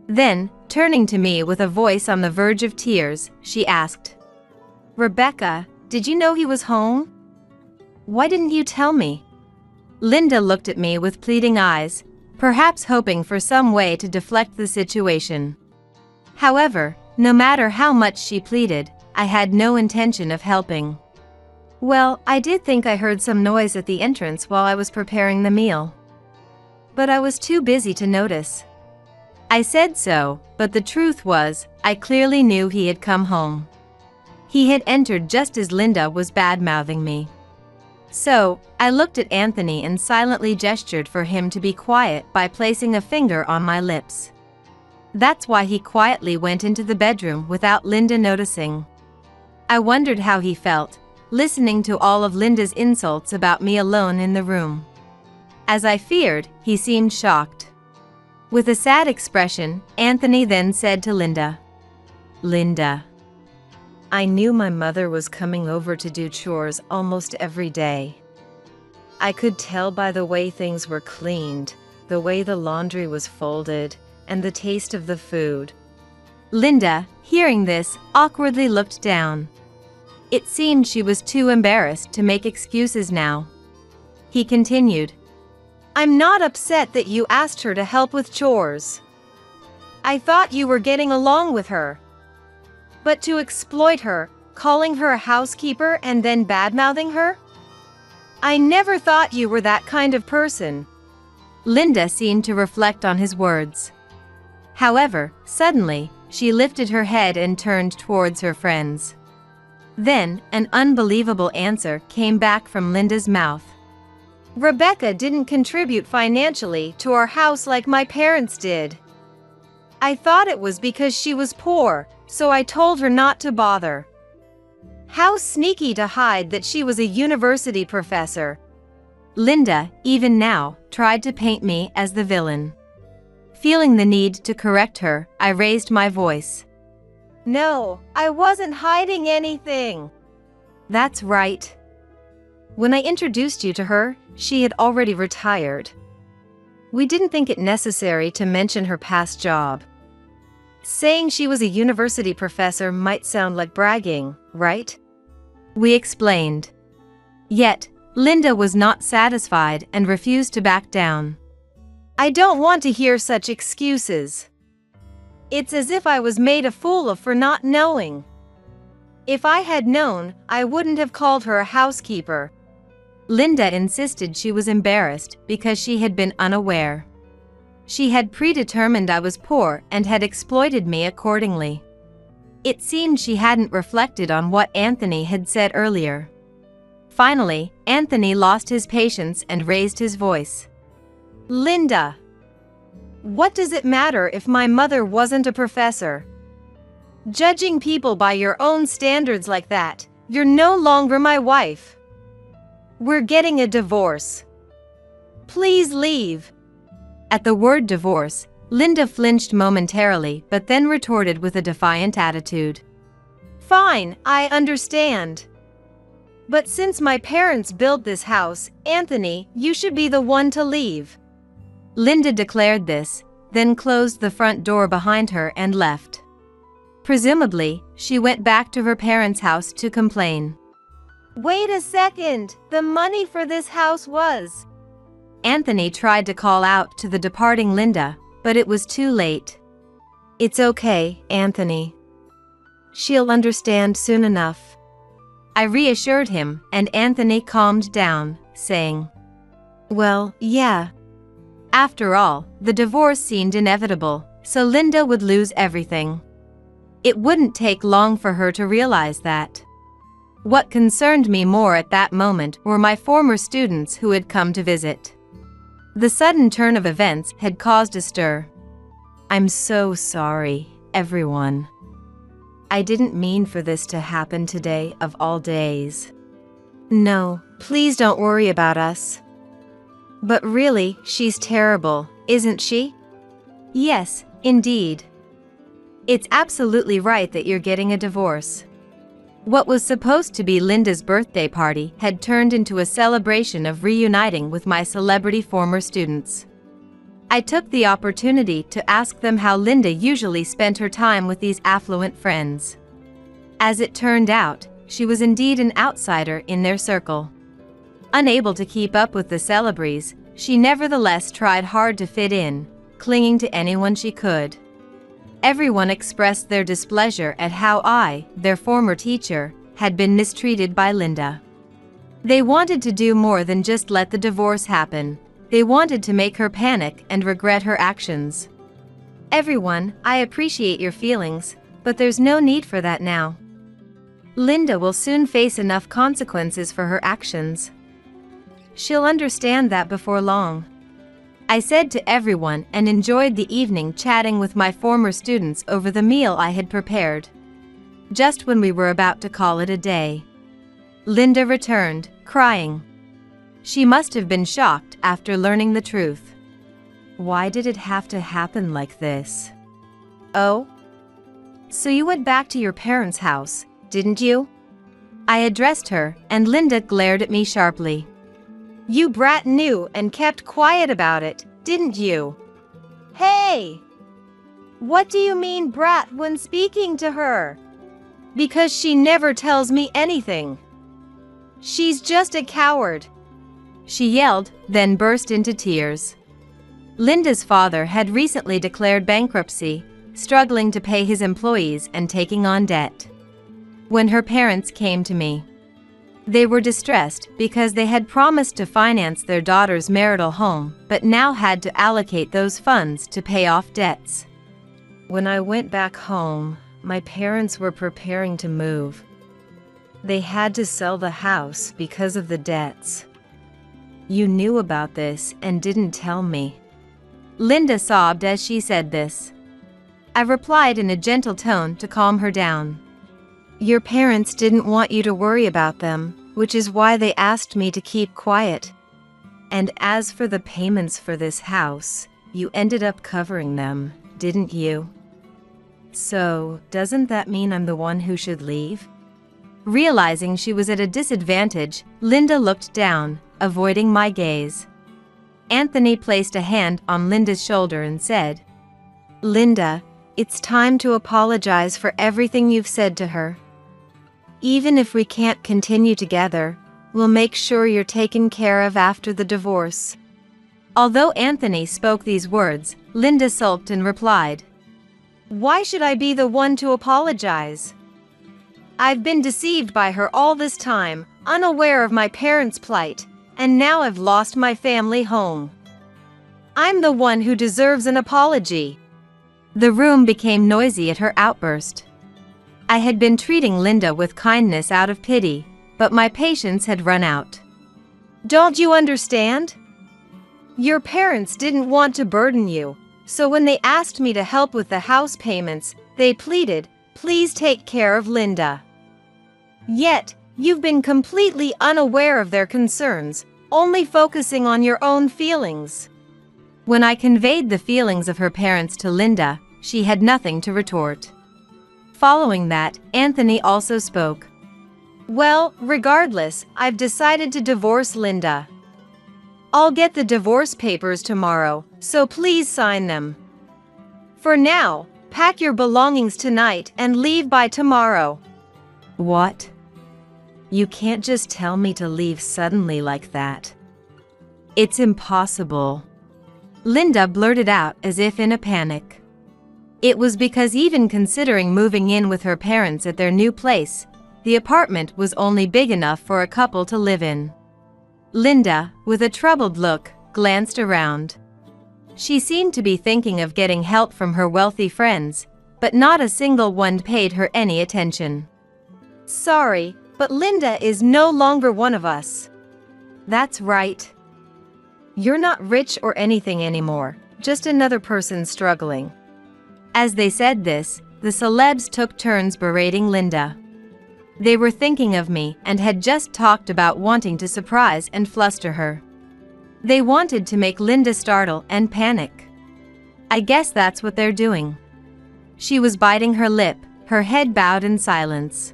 Then, Turning to me with a voice on the verge of tears, she asked, "Rebecca, did you know he was home? Why didn't you tell me?" Linda looked at me with pleading eyes, perhaps hoping for some way to deflect the situation. However, no matter how much she pleaded, I had no intention of helping. "Well, I did think I heard some noise at the entrance while I was preparing the meal. But I was too busy to notice." I said so, but the truth was, I clearly knew he had come home. He had entered just as Linda was bad-mouthing me. So, I looked at Anthony and silently gestured for him to be quiet by placing a finger on my lips. That's why he quietly went into the bedroom without Linda noticing. I wondered how he felt, listening to all of Linda's insults about me alone in the room. As I feared, he seemed shocked. With a sad expression, Anthony then said to Linda, "Linda, I knew my mother was coming over to do chores almost every day. I could tell by the way things were cleaned, the way the laundry was folded, and the taste of the food." Linda, hearing this, awkwardly looked down. It seemed she was too embarrassed to make excuses now. He continued, "I'm not upset that you asked her to help with chores. I thought you were getting along with her. But to exploit her, calling her a housekeeper and then bad-mouthing her? I never thought you were that kind of person." Linda seemed to reflect on his words. However, suddenly, she lifted her head and turned towards her friends. Then, an unbelievable answer came back from Linda's mouth. "Rebecca didn't contribute financially to our house like my parents did. I thought it was because she was poor, so I told her not to bother. How sneaky to hide that she was a university professor." Linda, even now, tried to paint me as the villain. Feeling the need to correct her, I raised my voice. "No, I wasn't hiding anything." "That's right. When I introduced you to her, she had already retired. We didn't think it necessary to mention her past job. Saying she was a university professor might sound like bragging, right?" We explained. Yet, Linda was not satisfied and refused to back down. "I don't want to hear such excuses. It's as if I was made a fool of for not knowing. If I had known, I wouldn't have called her a housekeeper." Linda insisted she was embarrassed because she had been unaware. She had predetermined I was poor and had exploited me accordingly. It seemed she hadn't reflected on what Anthony had said earlier. Finally, Anthony lost his patience and raised his voice. "Linda, what does it matter if my mother wasn't a professor? Judging people by your own standards like that, you're no longer my wife. We're getting a divorce. Please leave." At the word divorce, Linda flinched momentarily but then retorted with a defiant attitude. "Fine, I understand. But since my parents built this house, Anthony, you should be the one to leave." Linda declared this, then closed the front door behind her and left. Presumably, she went back to her parents' house to complain. "Wait a second, the money for this house was..." Anthony tried to call out to the departing Linda, but it was too late. "It's okay, Anthony. She'll understand soon enough." I reassured him, and Anthony calmed down, saying, "Well, yeah. After all, the divorce seemed inevitable, so Linda would lose everything. It wouldn't take long for her to realize that." What concerned me more at that moment were my former students who had come to visit. The sudden turn of events had caused a stir. "I'm so sorry, everyone. I didn't mean for this to happen today of all days." "No, please don't worry about us. But really, she's terrible, isn't she?" "Yes, indeed. It's absolutely right that you're getting a divorce." What was supposed to be Linda's birthday party had turned into a celebration of reuniting with my celebrity former students. I took the opportunity to ask them how Linda usually spent her time with these affluent friends. As it turned out, she was indeed an outsider in their circle. Unable to keep up with the celebrities, she nevertheless tried hard to fit in, clinging to anyone she could. Everyone expressed their displeasure at how I, their former teacher, had been mistreated by Linda. They wanted to do more than just let the divorce happen. They wanted to make her panic and regret her actions. Everyone, I appreciate your feelings, but there's no need for that now. Linda will soon face enough consequences for her actions. She'll understand that before long. I said to everyone and enjoyed the evening chatting with my former students over the meal I had prepared. Just when we were about to call it a day, Linda returned, crying. She must have been shocked after learning the truth. Why did it have to happen like this? Oh? So you went back to your parents' house, didn't you? I addressed her, and Linda glared at me sharply. You brat knew and kept quiet about it, didn't you? Hey! What do you mean brat when speaking to her? Because she never tells me anything. She's just a coward. She yelled, then burst into tears. Linda's father had recently declared bankruptcy, struggling to pay his employees and taking on debt. When her parents came to me, they were distressed because they had promised to finance their daughter's marital home, but now had to allocate those funds to pay off debts. When I went back home, my parents were preparing to move. They had to sell the house because of the debts. You knew about this and didn't tell me. Linda sobbed as she said this. I replied in a gentle tone to calm her down. Your parents didn't want you to worry about them, which is why they asked me to keep quiet. And as for the payments for this house, you ended up covering them, didn't you? So, doesn't that mean I'm the one who should leave? Realizing she was at a disadvantage, Linda looked down, avoiding my gaze. Anthony placed a hand on Linda's shoulder and said, Linda, it's time to apologize for everything you've said to her. Even if we can't continue together, we'll make sure you're taken care of after the divorce. Although Anthony spoke these words, Linda sulked and replied, Why should I be the one to apologize? I've been deceived by her all this time, unaware of my parents' plight, and now I've lost my family home. I'm the one who deserves an apology. The room became noisy at her outburst. I had been treating Linda with kindness out of pity, but my patience had run out. Don't you understand? Your parents didn't want to burden you, so when they asked me to help with the house payments, they pleaded, please take care of Linda. Yet, you've been completely unaware of their concerns, only focusing on your own feelings. When I conveyed the feelings of her parents to Linda, she had nothing to retort. Following that, Anthony also spoke. Well, regardless, I've decided to divorce Linda. I'll get the divorce papers tomorrow, so please sign them. For now, pack your belongings tonight and leave by tomorrow. What? You can't just tell me to leave suddenly like that. It's impossible. Linda blurted out as if in a panic. It was because even considering moving in with her parents at their new place, the apartment was only big enough for a couple to live in. Linda, with a troubled look, glanced around. She seemed to be thinking of getting help from her wealthy friends, but not a single one paid her any attention. Sorry, but Linda is no longer one of us. That's right. You're not rich or anything anymore, just another person struggling. As they said this, the celebs took turns berating Linda. They were thinking of me and had just talked about wanting to surprise and fluster her. They wanted to make Linda startle and panic. I guess that's what they're doing. She was biting her lip, her head bowed in silence.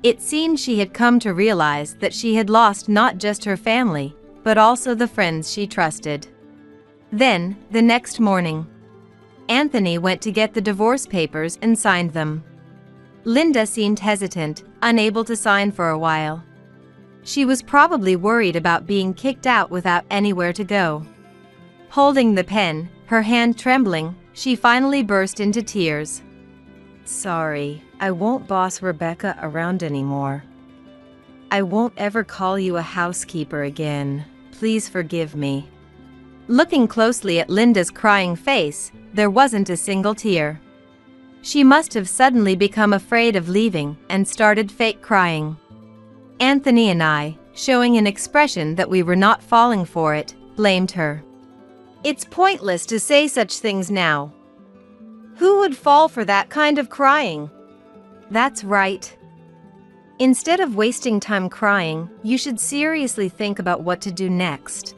It seemed she had come to realize that she had lost not just her family, but also the friends she trusted. Then, the next morning, Anthony went to get the divorce papers and signed them. Linda seemed hesitant, unable to sign for a while. She was probably worried about being kicked out without anywhere to go. Holding the pen, her hand trembling, she finally burst into tears. "Sorry, I won't boss Rebecca around anymore. I won't ever call you a housekeeper again. Please forgive me." Looking closely at Linda's crying face, there wasn't a single tear. She must have suddenly become afraid of leaving and started fake crying. Anthony and I, showing an expression that we were not falling for it, blamed her. "It's pointless to say such things now. Who would fall for that kind of crying?" "That's right. Instead of wasting time crying, you should seriously think about what to do next."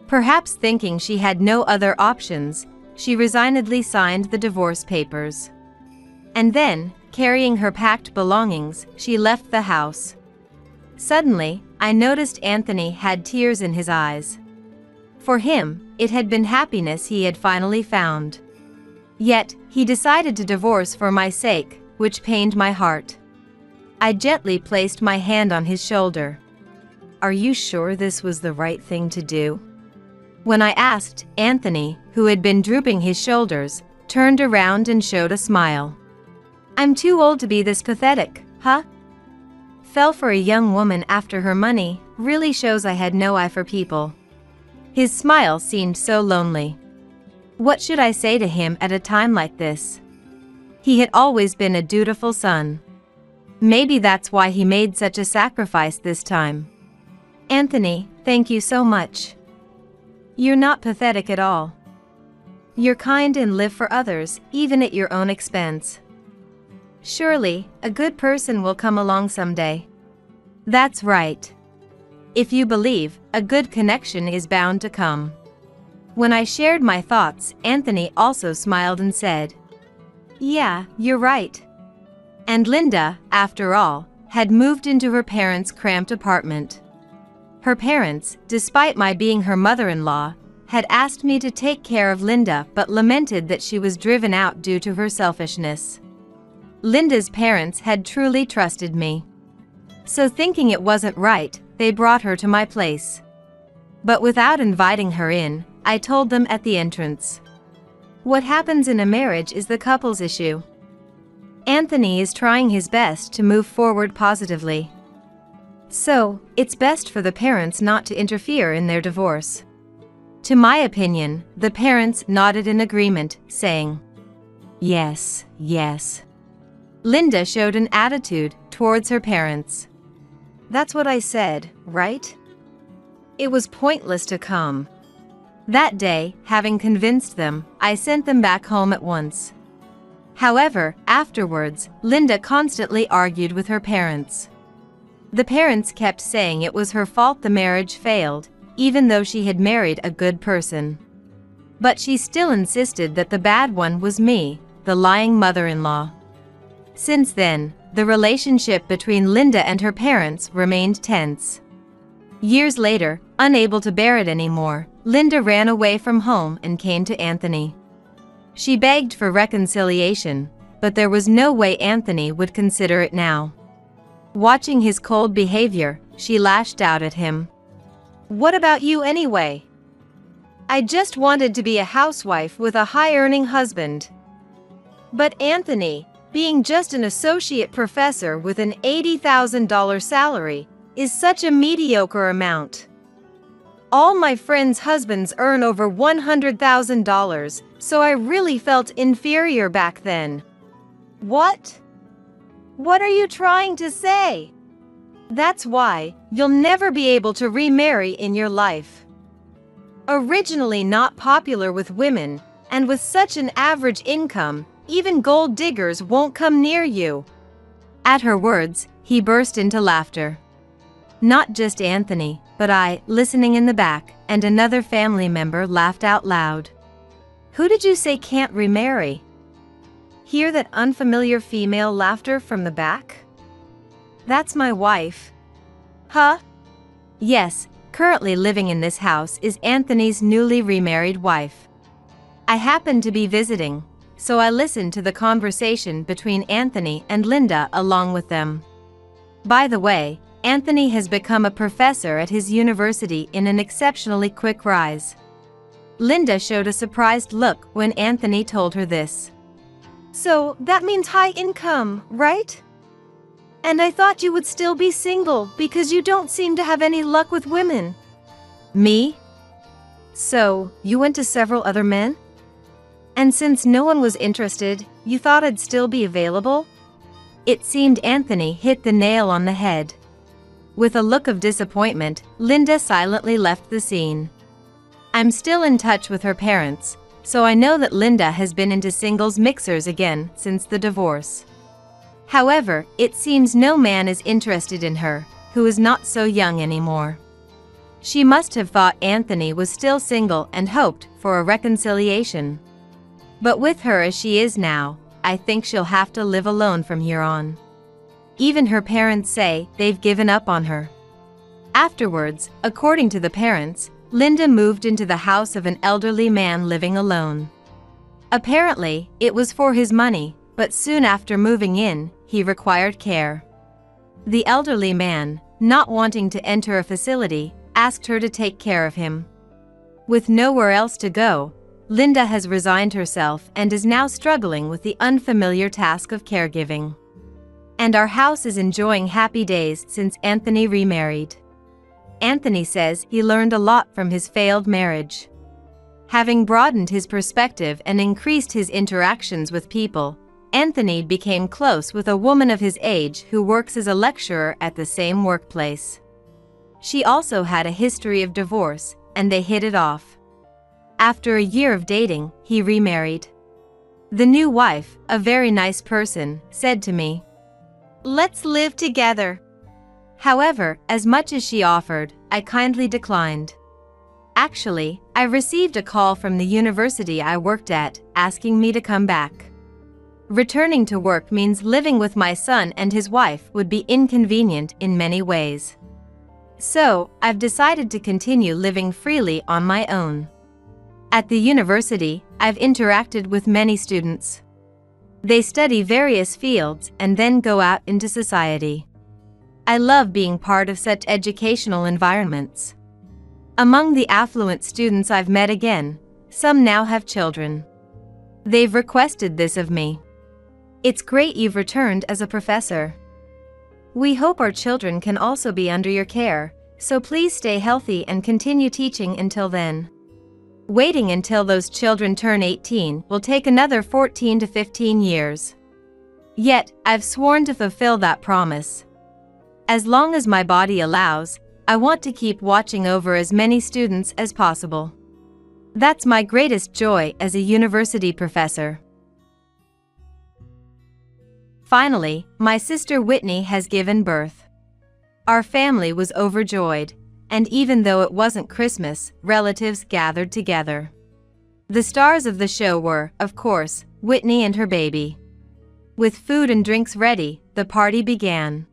Perhaps thinking she had no other options, she resignedly signed the divorce papers. And then, carrying her packed belongings, she left the house. Suddenly, I noticed Anthony had tears in his eyes. For him, it had been happiness he had finally found. Yet, he decided to divorce for my sake, which pained my heart. I gently placed my hand on his shoulder. "Are you sure this was the right thing to do?" When I asked, Anthony, who had been drooping his shoulders, turned around and showed a smile. "I'm too old to be this pathetic, huh? Fell for a young woman after her money, really shows I had no eye for people." His smile seemed so lonely. What should I say to him at a time like this? He had always been a dutiful son. Maybe that's why he made such a sacrifice this time. "Anthony, thank you so much. You're not pathetic at all. You're kind and live for others, even at your own expense. Surely, a good person will come along someday." "That's right. If you believe, a good connection is bound to come." When I shared my thoughts, Anthony also smiled and said, "Yeah, you're right." And Linda, after all, had moved into her parents' cramped apartment. Her parents, despite my being her mother-in-law, had asked me to take care of Linda but lamented that she was driven out due to her selfishness. Linda's parents had truly trusted me. So thinking it wasn't right, they brought her to my place. But without inviting her in, I told them at the entrance. What happens in a marriage is the couple's issue. Anthony is trying his best to move forward positively. So, it's best for the parents not to interfere in their divorce. To my opinion, the parents nodded in agreement, saying, "Yes, yes." Linda showed an attitude towards her parents. "That's what I said, right? It was pointless to come." That day, having convinced them, I sent them back home at once. However, afterwards, Linda constantly argued with her parents. The parents kept saying it was her fault the marriage failed, even though she had married a good person. But she still insisted that the bad one was me, the lying mother-in-law. Since then, the relationship between Linda and her parents remained tense. Years later, unable to bear it anymore, Linda ran away from home and came to Anthony. She begged for reconciliation, but there was no way Anthony would consider it now. Watching his cold behavior, she lashed out at him. "What about you anyway? I just wanted to be a housewife with a high-earning husband. But Anthony, being just an associate professor with an $80,000 salary, is such a mediocre amount. All my friends' husbands earn over $100,000, so I really felt inferior back then." "What? What are you trying to say? That's why you'll never be able to remarry in your life. Originally not popular with women, and with such an average income, even gold diggers won't come near you." At her words, he burst into laughter. Not just Anthony, but I, listening in the back, and another family member laughed out loud. "Who did you say can't remarry?" Hear that unfamiliar female laughter from the back? "That's my wife." "Huh?" "Yes, currently living in this house is Anthony's newly remarried wife. I happened to be visiting, so I listened to the conversation between Anthony and Linda along with them. By the way, Anthony has become a professor at his university in an exceptionally quick rise. Linda showed a surprised look when Anthony told her this.
So, that means high income, right? And I thought you would still be single because you don't seem to have any luck with women.
Me? So, you went to several other men? And since no one was interested, you thought I'd still be available? It seemed Anthony hit the nail on the head. With a look of disappointment, Linda silently left the scene. I'm still in touch with her parents, so I know that Linda has been into singles mixers again since the divorce. However, it seems no man is interested in her, who is not so young anymore. She must have thought Anthony was still single and hoped for a reconciliation. But with her as she is now, I think she'll have to live alone from here on. Even her parents say they've given up on her. Afterwards, according to the parents, Linda moved into the house of an elderly man living alone. Apparently, it was for his money, but soon after moving in, he required care. The elderly man, not wanting to enter a facility, asked her to take care of him. With nowhere else to go, Linda has resigned herself and is now struggling with the unfamiliar task of caregiving. And our house is enjoying happy days since Anthony remarried. Anthony says he learned a lot from his failed marriage. Having broadened his perspective and increased his interactions with people, Anthony became close with a woman of his age who works as a lecturer at the same workplace. She also had a history of divorce, and they hit it off. After a year of dating, he remarried. The new wife, a very nice person, said to me, "Let's live together." However, as much as she offered, I kindly declined. Actually, I received a call from the university I worked at, asking me to come back. Returning to work means living with my son and his wife would be inconvenient in many ways. So, I've decided to continue living freely on my own. At the university, I've interacted with many students. They study various fields and then go out into society. I love being part of such educational environments. Among the affluent students I've met again, some now have children. They've requested this of me. It's great you've returned as a professor. We hope our children can also be under your care, so please stay healthy and continue teaching until then. Waiting until those children turn 18 will take another 14 to 15 years. Yet, I've sworn to fulfill that promise. As long as my body allows, I want to keep watching over as many students as possible. That's my greatest joy as a university professor. Finally, my sister Whitney has given birth. Our family was overjoyed, and even though it wasn't Christmas, relatives gathered together. The stars of the show were, of course, Whitney and her baby. With food and drinks ready, the party began.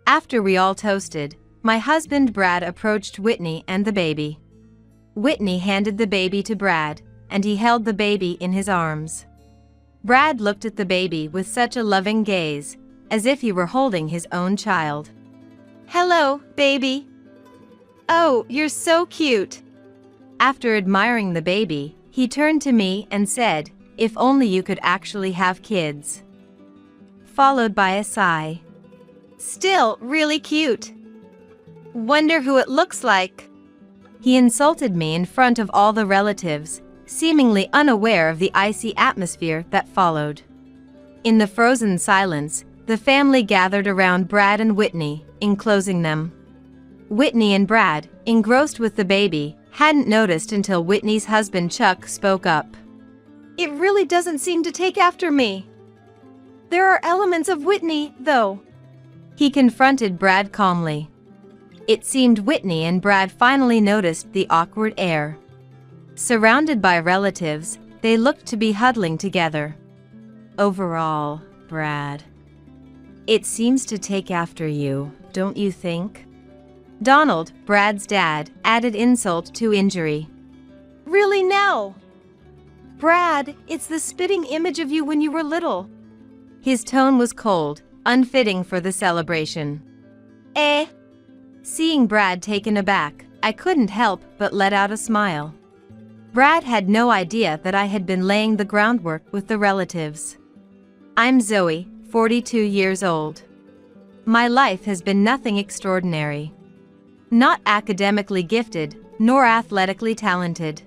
After we all toasted, my husband Brad approached Whitney and the baby. Whitney handed the baby to Brad, and he held the baby in his arms. Brad looked at the baby with such a loving gaze, as if he were holding his own child.
"Hello, baby. Oh, you're so cute."
After admiring the baby, he turned to me and said, "If only you could actually have kids." Followed by a sigh.
"Still really cute. Wonder who it looks like."
He insulted me in front of all the relatives, seemingly unaware of the icy atmosphere that followed. In the frozen silence, the family gathered around Brad and Whitney, enclosing them. Whitney and Brad, engrossed with the baby, hadn't noticed until Whitney's husband Chuck spoke up.
"It really doesn't seem to take after me. There are elements of Whitney, though."
He confronted Brad calmly. It seemed Whitney and Brad finally noticed the awkward air. Surrounded by relatives, they looked to be huddling together. "Overall, Brad, it seems to take after you, don't you think?" Donald, Brad's dad, added insult to injury.
Really now? Brad, it's the spitting image of you when you were little.
His tone was cold, unfitting for the celebration.
Eh?
Seeing Brad taken aback, I couldn't help but let out a smile. Brad had no idea that I had been laying the groundwork with the relatives. I'm Zoe, 42 years old. My life has been nothing extraordinary. Not academically gifted, nor athletically talented.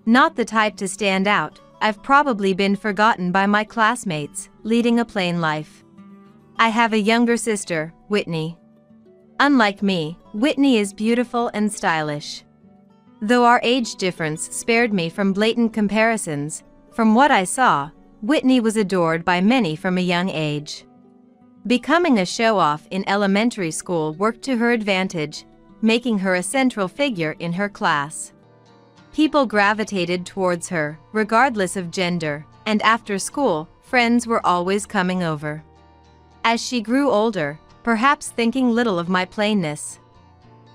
Not the type to stand out. I've probably been forgotten by my classmates, leading a plain life. I have a younger sister, Whitney. Unlike me, Whitney is beautiful and stylish. Though our age difference spared me from blatant comparisons, from what I saw, Whitney was adored by many from a young age. Becoming a show-off in elementary school worked to her advantage, making her a central figure in her class. People gravitated towards her, regardless of gender, and after school, friends were always coming over. As she grew older, perhaps thinking little of my plainness,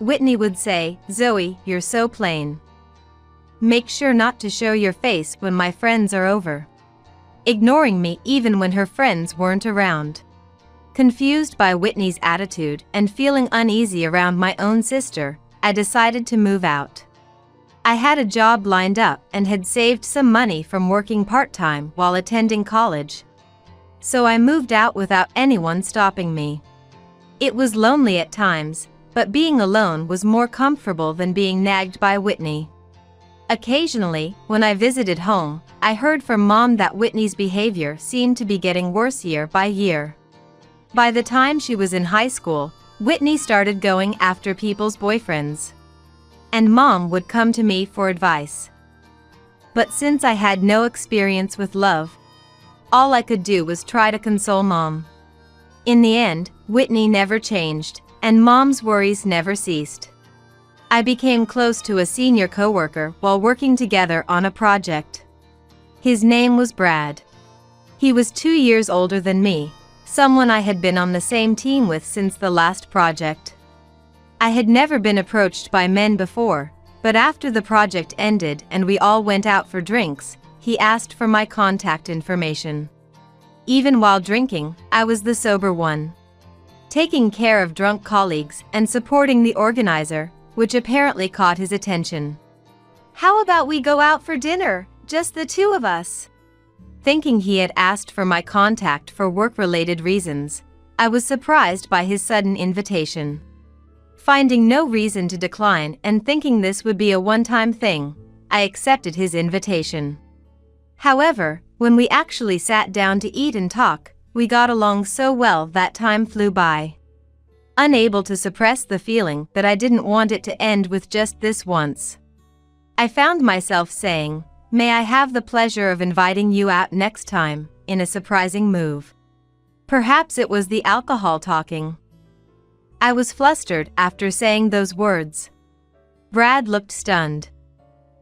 Whitney would say, "Zoe, you're so plain. Make sure not to show your face when my friends are over." Ignoring me even when her friends weren't around. Confused by Whitney's attitude and feeling uneasy around my own sister, I decided to move out. I had a job lined up and had saved some money from working part-time while attending college. So I moved out without anyone stopping me. It was lonely at times, but being alone was more comfortable than being nagged by Whitney. Occasionally, when I visited home, I heard from Mom that Whitney's behavior seemed to be getting worse year by year. By the time she was in high school, Whitney started going after people's boyfriends. And Mom would come to me for advice. But since I had no experience with love, all I could do was try to console Mom. In the end, Whitney never changed, and Mom's worries never ceased. I became close to a senior coworker while working together on a project. His name was Brad. He was 2 years older than me, someone I had been on the same team with since the last project. I had never been approached by men before, but after the project ended and we all went out for drinks, he asked for my contact information. Even while drinking, I was the sober one, taking care of drunk colleagues and supporting the organizer, which apparently caught his attention.
How about we go out for dinner, just the two of us?
Thinking he had asked for my contact for work-related reasons, I was surprised by his sudden invitation. Finding no reason to decline and thinking this would be a one-time thing, I accepted his invitation. However, when we actually sat down to eat and talk, we got along so well that time flew by. Unable to suppress the feeling that I didn't want it to end with just this once, I found myself saying, "May I have the pleasure of inviting you out next time," in a surprising move. Perhaps it was the alcohol talking. I was flustered after saying those words. Brad looked stunned.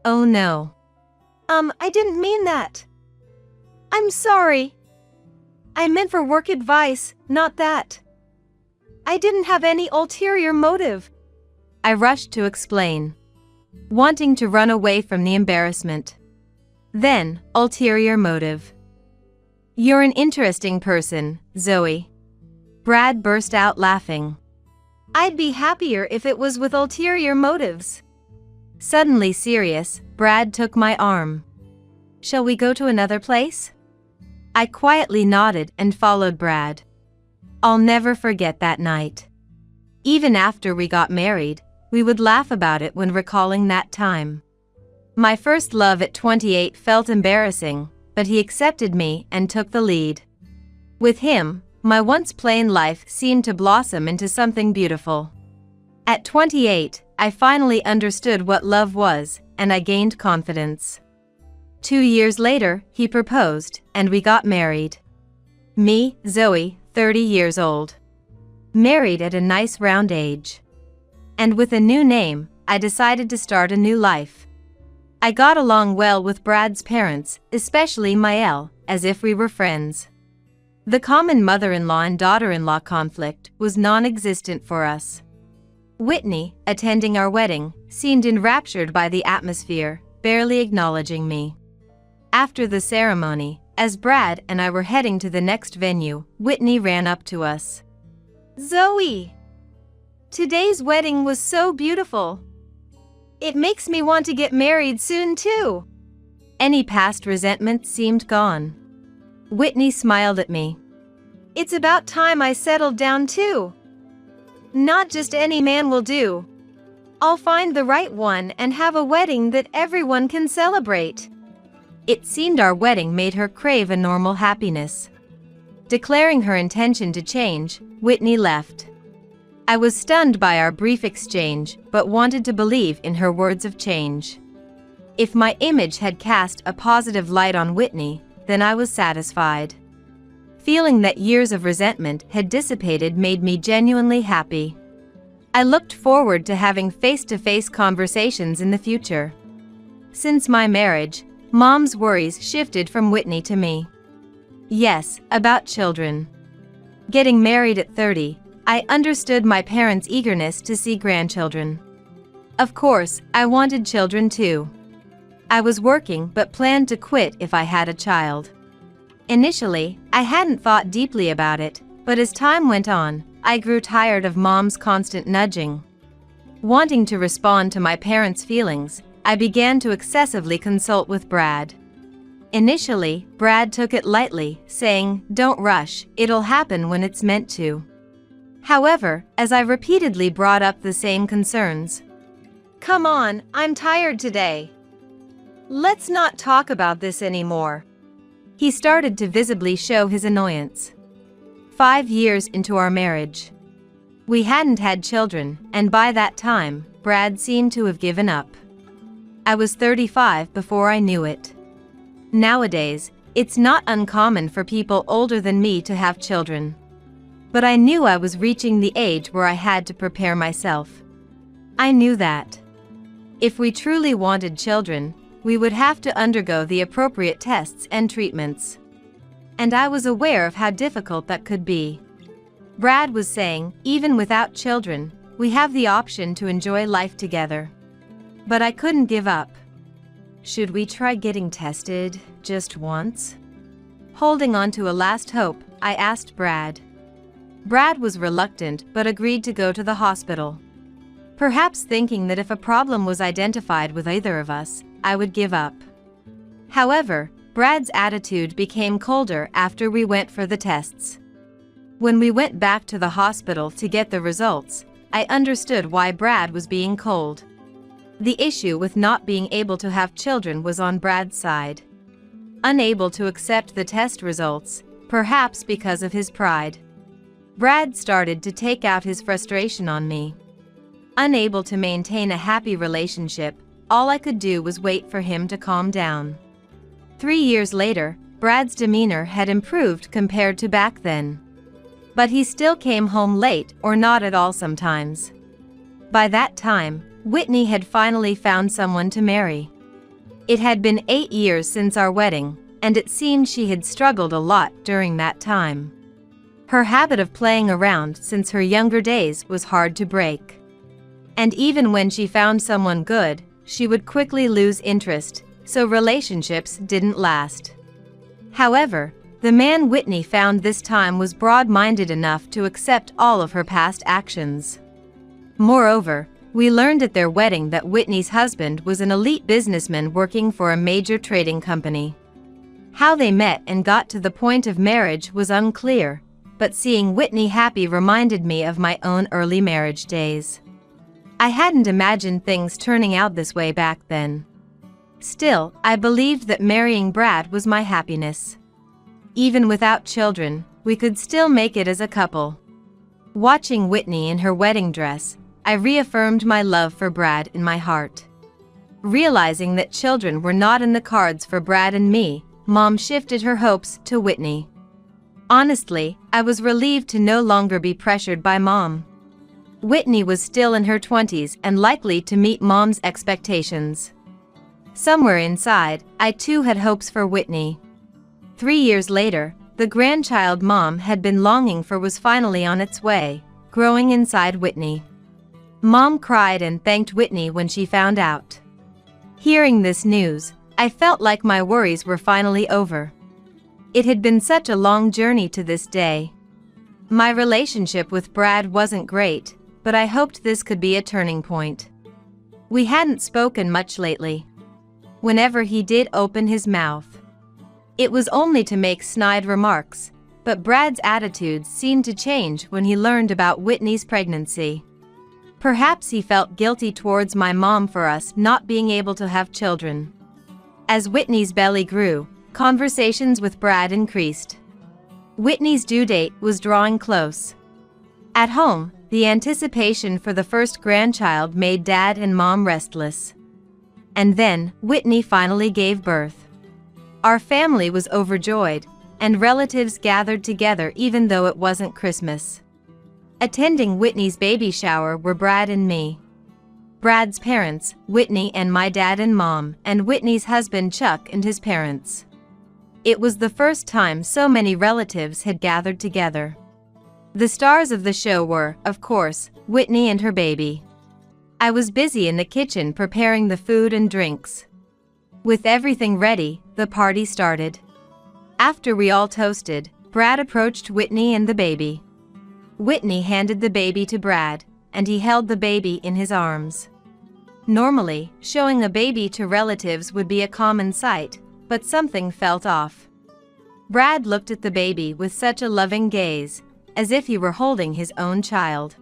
"Oh no."
I didn't mean that. I'm sorry. I meant for work advice, not that. I didn't have any ulterior motive."
I rushed to explain, wanting to run away from the embarrassment. Then, ulterior motive. "You're an interesting person, Zoe." Brad burst out laughing.
I'd be happier if it was with ulterior motives.
Suddenly serious, Brad took my arm. "Shall we go to another place?" I quietly nodded and followed Brad. I'll never forget that night. Even after we got married, we would laugh about it when recalling that time. My first love at 28 felt embarrassing, but he accepted me and took the lead. With him, my once plain life seemed to blossom into something beautiful. At 28, I finally understood what love was, and I gained confidence. 2 years later, he proposed, and we got married. Me, Zoe, 30 years old. Married at a nice round age. And with a new name, I decided to start a new life. I got along well with Brad's parents, especially Mael, as if we were friends. The common mother-in-law and daughter-in-law conflict was non-existent for us. Whitney, attending our wedding, seemed enraptured by the atmosphere, barely acknowledging me. After the ceremony, as Brad and I were heading to the next venue, Whitney ran up to us.
Zoe! Today's wedding was so beautiful. It makes me want to get married soon too.
Any past resentment seemed gone. Whitney smiled at me.
It's about time I settled down too. Not just any man will do. I'll find the right one and have a wedding that everyone can celebrate.
It seemed our wedding made her crave a normal happiness. Declaring her intention to change, Whitney left. I was stunned by our brief exchange, but wanted to believe in her words of change. If my image had cast a positive light on Whitney, then I was satisfied. Feeling that years of resentment had dissipated made me genuinely happy. I looked forward to having face-to-face conversations in the future. Since my marriage, Mom's worries shifted from Whitney to me. Yes, about children. Getting married at 30, I understood my parents' eagerness to see grandchildren. Of course, I wanted children too. I was working but planned to quit if I had a child. Initially, I hadn't thought deeply about it, but as time went on, I grew tired of Mom's constant nudging. Wanting to respond to my parents' feelings, I began to excessively consult with Brad. Initially, Brad took it lightly, saying, "Don't rush, it'll happen when it's meant to." However, as I repeatedly brought up the same concerns,
"Come on, I'm tired today. Let's not talk about this anymore,"
he started to visibly show his annoyance. 5 years into our marriage, we hadn't had children, and by that time, Brad seemed to have given up. I was 35 before I knew it. Nowadays, it's not uncommon for people older than me to have children. But I knew I was reaching the age where I had to prepare myself. I knew that if we truly wanted children, we would have to undergo the appropriate tests and treatments. And I was aware of how difficult that could be. Brad was saying, even without children, we have the option to enjoy life together. But I couldn't give up. Should we try getting tested, just once? Holding on to a last hope, I asked Brad. Brad was reluctant but agreed to go to the hospital. Perhaps thinking that if a problem was identified with either of us, I would give up. However, Brad's attitude became colder after we went for the tests. When we went back to the hospital to get the results, I understood why Brad was being cold. The issue with not being able to have children was on Brad's side. Unable to accept the test results, perhaps because of his pride, Brad started to take out his frustration on me. Unable to maintain a happy relationship, all I could do was wait for him to calm down. 3 years later, Brad's demeanor had improved compared to back then. But he still came home late or not at all sometimes. By that time, Whitney had finally found someone to marry. It had been 8 years since our wedding, and it seemed she had struggled a lot during that time. Her habit of playing around since her younger days was hard to break. And even when she found someone good, she would quickly lose interest, so relationships didn't last. However, the man Whitney found this time was broad-minded enough to accept all of her past actions. Moreover, we learned at their wedding that Whitney's husband was an elite businessman working for a major trading company. How they met and got to the point of marriage was unclear, but seeing Whitney happy reminded me of my own early marriage days. I hadn't imagined things turning out this way back then. Still, I believed that marrying Brad was my happiness. Even without children, we could still make it as a couple. Watching Whitney in her wedding dress, I reaffirmed my love for Brad in my heart. Realizing that children were not in the cards for Brad and me, Mom shifted her hopes to Whitney. Honestly, I was relieved to no longer be pressured by Mom. Whitney was still in her 20s and likely to meet Mom's expectations. Somewhere inside, I too had hopes for Whitney. 3 years later, the grandchild Mom had been longing for was finally on its way, growing inside Whitney. Mom cried and thanked Whitney when she found out. Hearing this news, I felt like my worries were finally over. It had been such a long journey to this day. My relationship with Brad wasn't great, but I hoped this could be a turning point. We hadn't spoken much lately. Whenever he did open his mouth, it was only to make snide remarks, but Brad's attitudes seemed to change when he learned about Whitney's pregnancy. Perhaps he felt guilty towards my mom for us not being able to have children. As Whitney's belly grew, conversations with Brad increased. Whitney's due date was drawing close. At home, the anticipation for the first grandchild made Dad and Mom restless. And then, Whitney finally gave birth. Our family was overjoyed, and relatives gathered together even though it wasn't Christmas. Attending Whitney's baby shower were Brad and me. Brad's parents, Whitney and my dad and mom, and Whitney's husband Chuck and his parents. It was the first time so many relatives had gathered together. The stars of the show were, of course, Whitney and her baby. I was busy in the kitchen preparing the food and drinks. With everything ready, the party started. After we all toasted, Brad approached Whitney and the baby. Whitney handed the baby to Brad, and he held the baby in his arms. Normally, showing a baby to relatives would be a common sight, but something felt off. Brad looked at the baby with such a loving gaze, as if he were holding his own child.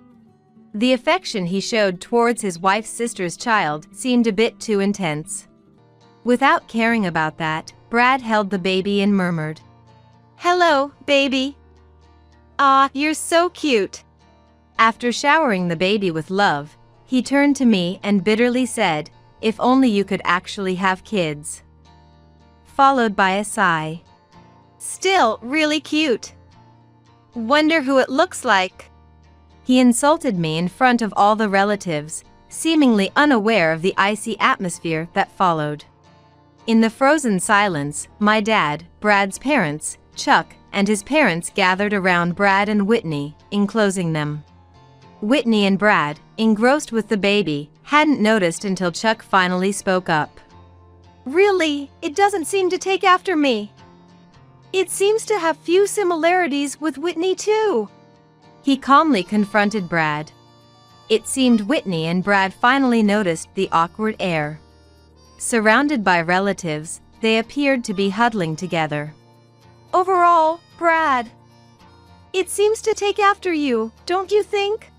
The affection he showed towards his wife's sister's child seemed a bit too intense. Without caring about that, Brad held the baby and murmured,
"Hello, baby. Aw, you're so cute."
After showering the baby with love, he turned to me and bitterly said, "If only you could actually have kids." Followed by a sigh.
"Still really cute. Wonder who it looks like."
He insulted me in front of all the relatives, seemingly unaware of the icy atmosphere that followed. In the frozen silence, my dad, Brad's parents, Chuck, and his parents gathered around Brad and Whitney, enclosing them. Whitney and Brad, engrossed with the baby, hadn't noticed until Chuck finally spoke up.
"Really, it doesn't seem to take after me. It seems to have few similarities with Whitney too."
He calmly confronted Brad. It seemed Whitney and Brad finally noticed the awkward air. Surrounded by relatives, they appeared to be huddling together.
"Overall, Brad, it seems to take after you, don't you think?"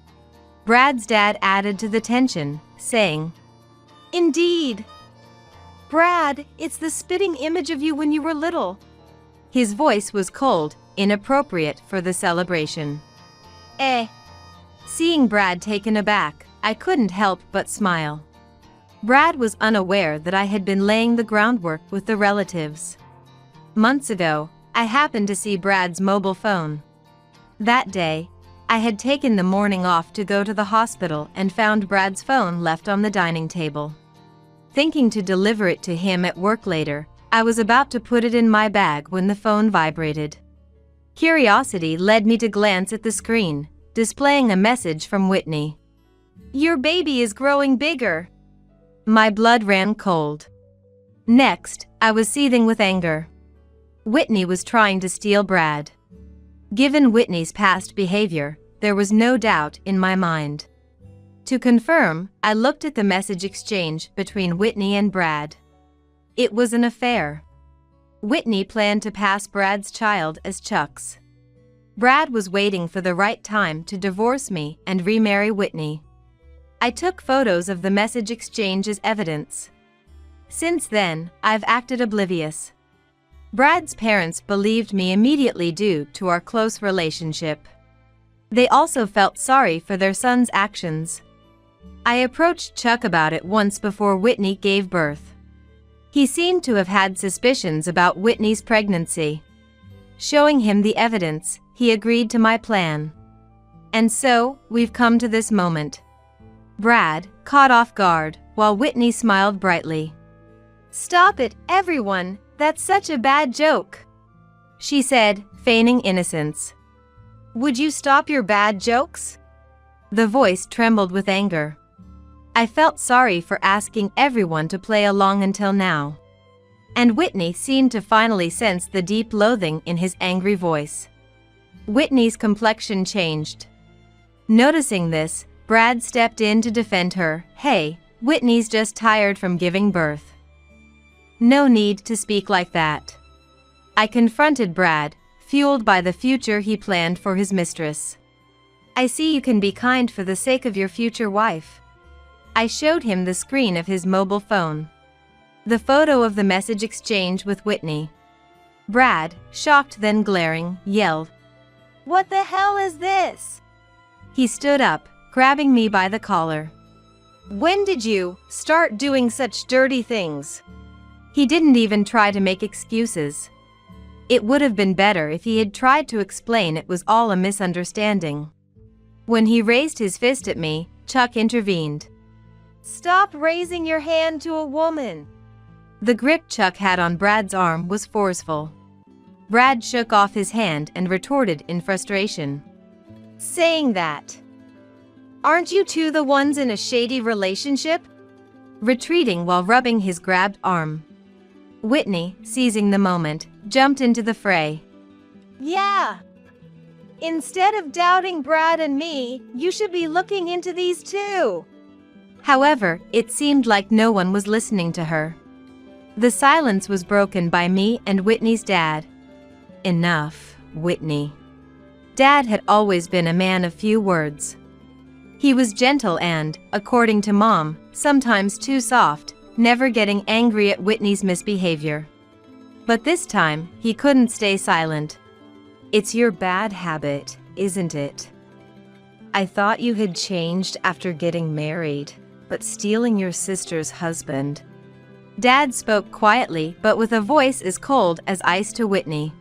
Brad's dad added to the tension, saying,
"Indeed. Brad, it's the spitting image of you when you were little."
His voice was cold, inappropriate for the celebration. Seeing Brad taken aback, I couldn't help but smile. Brad was unaware that I had been laying the groundwork with the relatives. Months ago, I happened to see Brad's mobile phone. That day, I had taken the morning off to go to the hospital and found Brad's phone left on the dining table. Thinking to deliver it to him at work later, I was about to put it in my bag when the phone vibrated. Curiosity led me to glance at the screen, displaying a message from Whitney.
"Your baby is growing bigger."
My blood ran cold. Next, I was seething with anger. Whitney was trying to steal Brad. Given Whitney's past behavior, there was no doubt in my mind. To confirm, I looked at the message exchange between Whitney and Brad. It was an affair. Whitney planned to pass Brad's child as Chuck's. Brad was waiting for the right time to divorce me and remarry Whitney. I took photos of the message exchange as evidence. Since then, I've acted oblivious. Brad's parents believed me immediately due to our close relationship. They also felt sorry for their son's actions. I approached Chuck about it once before Whitney gave birth. He seemed to have had suspicions about Whitney's pregnancy. Showing him the evidence, he agreed to my plan. And so, we've come to this moment. Brad, caught off guard, while Whitney smiled brightly.
"Stop it, everyone, that's such a bad joke,"
she said, feigning innocence.
"Would you stop your bad jokes?"
The voice trembled with anger. I felt sorry for asking everyone to play along until now. And Whitney seemed to finally sense the deep loathing in his angry voice. Whitney's complexion changed. Noticing this, Brad stepped in to defend her. Hey, Whitney's just tired from giving birth. No need to speak like that. I confronted Brad, fueled by the future he planned for his mistress. I see you can be kind for the sake of your future wife. I showed him the screen of his mobile phone. The photo of the message exchange with Whitney. Brad, shocked then glaring, yelled,
"What the hell is this?"
He stood up, grabbing me by the collar.
"When did you start doing such dirty things?"
He didn't even try to make excuses. It would have been better if he had tried to explain it was all a misunderstanding. When he raised his fist at me, Chuck intervened.
"Stop raising your hand to a woman."
The grip Chuck had on Brad's arm was forceful. Brad shook off his hand and retorted in frustration.
"Saying that. Aren't you two the ones in a shady relationship?"
Retreating while rubbing his grabbed arm. Whitney, seizing the moment, jumped into the fray.
"Yeah. Instead of doubting Brad and me, you should be looking into these too."
However, it seemed like no one was listening to her. The silence was broken by me and Whitney's dad. Enough, Whitney. Dad had always been a man of few words. He was gentle and, according to Mom, sometimes too soft, never getting angry at Whitney's misbehavior. But this time, he couldn't stay silent. "It's your bad habit, isn't it? I thought you had changed after getting married, but stealing your sister's husband." Dad spoke quietly but with a voice as cold as ice to Whitney.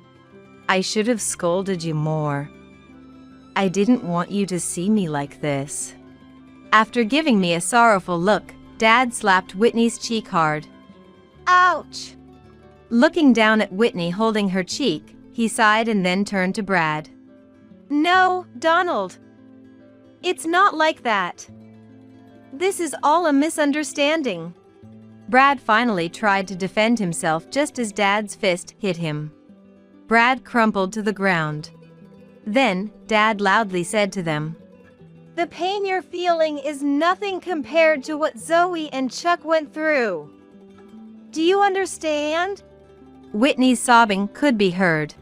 "I should have scolded you more. I didn't want you to see me like this." After giving me a sorrowful look, Dad slapped Whitney's cheek hard.
"Ouch!"
Looking down at Whitney holding her cheek, he sighed and then turned to Brad.
"No, Donald. It's not like that. This is all a misunderstanding."
Brad finally tried to defend himself just as Dad's fist hit him. Brad crumpled to the ground. Then, Dad loudly said to them,
"The pain you're feeling is nothing compared to what Zoe and Chuck went through. Do you understand?"
Whitney's sobbing could be heard,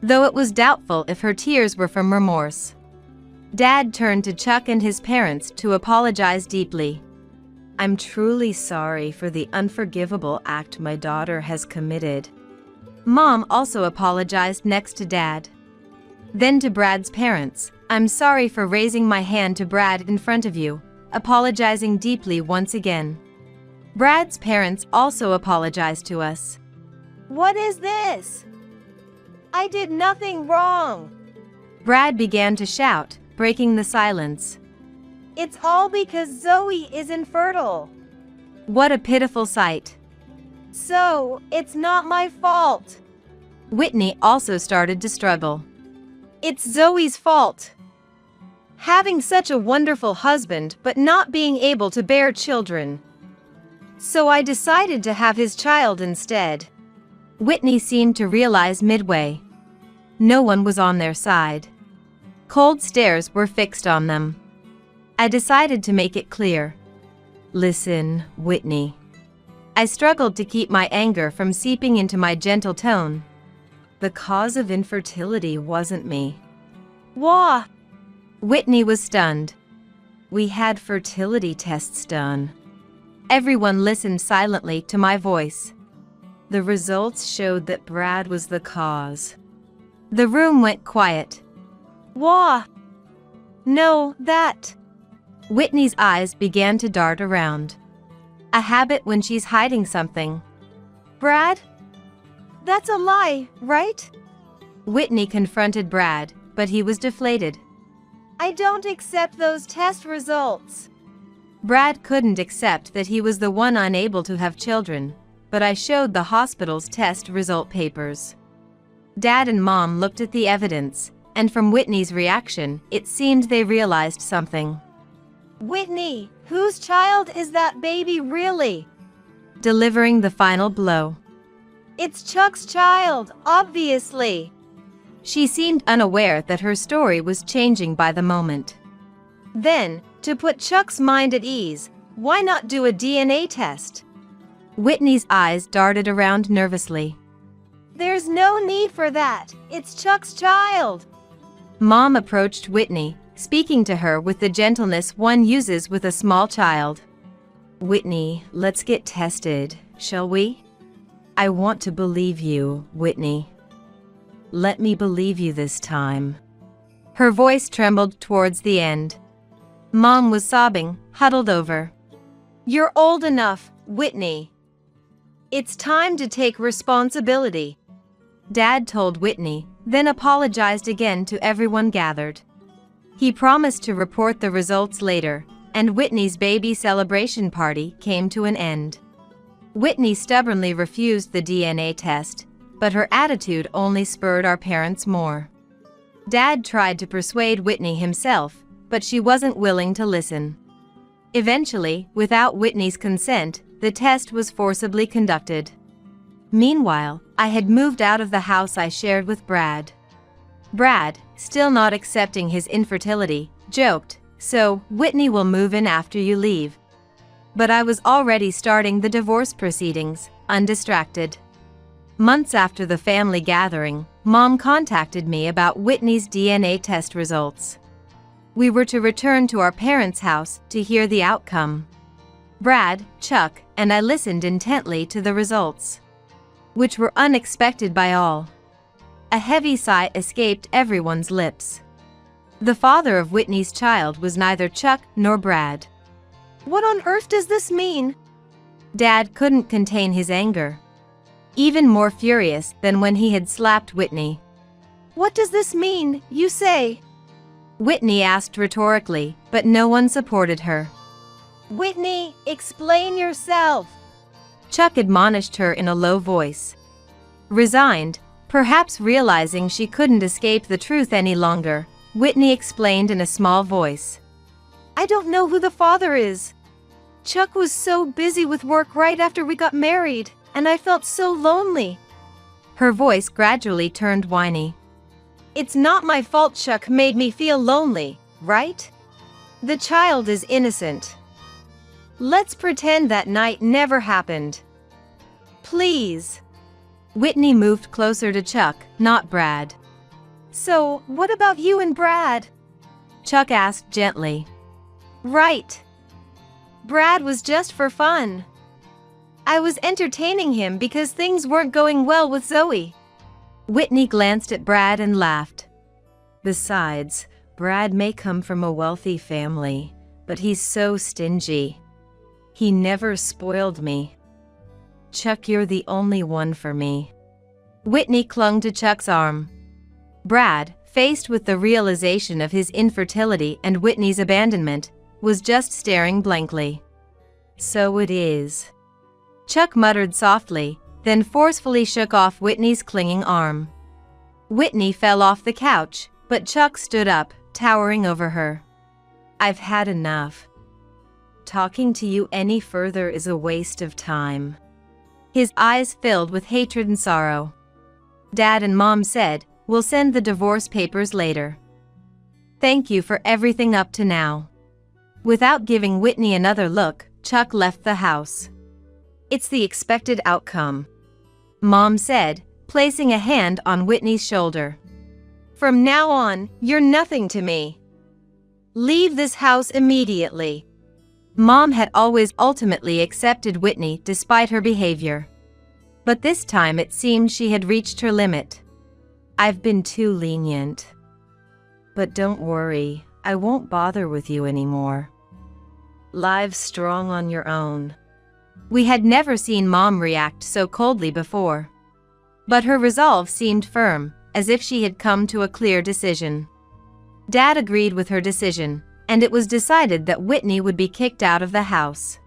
though it was doubtful if her tears were from remorse. Dad turned to Chuck and his parents to apologize deeply. "I'm truly sorry for the unforgivable act my daughter has committed." Mom also apologized next to Dad. Then to Brad's parents, "I'm sorry for raising my hand to Brad in front of you," apologizing deeply once again. Brad's parents also apologized to us.
"What is this? I did nothing wrong."
Brad began to shout, breaking the silence.
"It's all because Zoe is infertile.
What a pitiful sight.
So, it's not my fault."
Whitney also started to struggle.
"It's Zoe's fault. Having such a wonderful husband but not being able to bear children. So I decided to have his child instead."
Whitney seemed to realize midway. No one was on their side. Cold stares were fixed on them. I decided to make it clear. "Listen, Whitney." I struggled to keep my anger from seeping into my gentle tone. "The cause of infertility wasn't me."
"Wah!"
Whitney was stunned. "We had fertility tests done." Everyone listened silently to my voice. "The results showed that Brad was the cause." The room went quiet.
"Wah! No, that."
Whitney's eyes began to dart around. A habit when she's hiding something.
"Brad? That's a lie, right?"
Whitney confronted Brad, but he was deflated.
"I don't accept those test results."
Brad couldn't accept that he was the one unable to have children, but I showed the hospital's test result papers. Dad and Mom looked at the evidence, and from Whitney's reaction, it seemed they realized something.
Whitney, whose child is that baby really?
Delivering the final blow.
It's Chuck's child, obviously.
She seemed unaware that her story was changing by the moment.
Then, to put Chuck's mind at ease, why not do a DNA test?
Whitney's eyes darted around nervously.
There's no need for that. It's Chuck's child.
Mom approached Whitney, speaking to her with the gentleness one uses with a small child. Whitney, let's get tested, shall we? I want to believe you, Whitney. Let me believe you this time. Her voice trembled towards the end. Mom was sobbing, huddled over.
You're old enough, Whitney. It's time to take responsibility.
Dad told Whitney, then apologized again to everyone gathered. He promised to report the results later, and Whitney's baby celebration party came to an end. Whitney stubbornly refused the DNA test, but her attitude only spurred our parents more. Dad tried to persuade Whitney himself, but she wasn't willing to listen. Eventually, without Whitney's consent, the test was forcibly conducted. Meanwhile, I had moved out of the house I shared with Brad. Brad, still not accepting his infertility, joked, "So, Whitney will move in after you leave." But I was already starting the divorce proceedings, undistracted. Months after the family gathering, Mom contacted me about Whitney's DNA test results. We were to return to our parents' house to hear the outcome. Brad, Chuck, and I listened intently to the results, which were unexpected by all. A heavy sigh escaped everyone's lips. The father of Whitney's child was neither Chuck nor Brad.
What on earth does this mean?
Dad couldn't contain his anger, even more furious than when he had slapped Whitney.
What does this mean, you say?
Whitney asked rhetorically, but no one supported her.
Whitney, explain yourself.
Chuck admonished her in a low voice. Resigned, perhaps realizing she couldn't escape the truth any longer, Whitney explained in a small voice.
I don't know who the father is. Chuck was so busy with work right after we got married, and I felt so lonely.
Her voice gradually turned whiny.
It's not my fault Chuck made me feel lonely, right? The child is innocent. Let's pretend that night never happened. Please.
Whitney moved closer to Chuck, not Brad.
So, what about you and Brad?
Chuck asked gently.
Right. Brad was just for fun. I was entertaining him because things weren't going well with Zoe.
Whitney glanced at Brad and laughed. Besides, Brad may come from a wealthy family, but he's so stingy. He never spoiled me. Chuck, you're the only one for me. Whitney clung to Chuck's arm. Brad, faced with the realization of his infertility and Whitney's abandonment, was just staring blankly. So it is. Chuck muttered softly, then forcefully shook off Whitney's clinging arm. Whitney fell off the couch, but Chuck stood up, towering over her. I've had enough. Talking to you any further is a waste of time. His eyes filled with hatred and sorrow. Dad and Mom said, we'll send the divorce papers later. Thank you for everything up to now. Without giving Whitney another look, Chuck left the house. It's the expected outcome, Mom said, placing a hand on Whitney's shoulder.
From now on, you're nothing to me. Leave this house immediately.
Mom had always ultimately accepted Whitney despite her behavior. But this time it seemed she had reached her limit. I've been too lenient. But don't worry, I won't bother with you anymore. Live strong on your own. We had never seen Mom react so coldly before. But her resolve seemed firm, as if she had come to a clear decision. Dad agreed with her decision, and it was decided that Whitney would be kicked out of the house.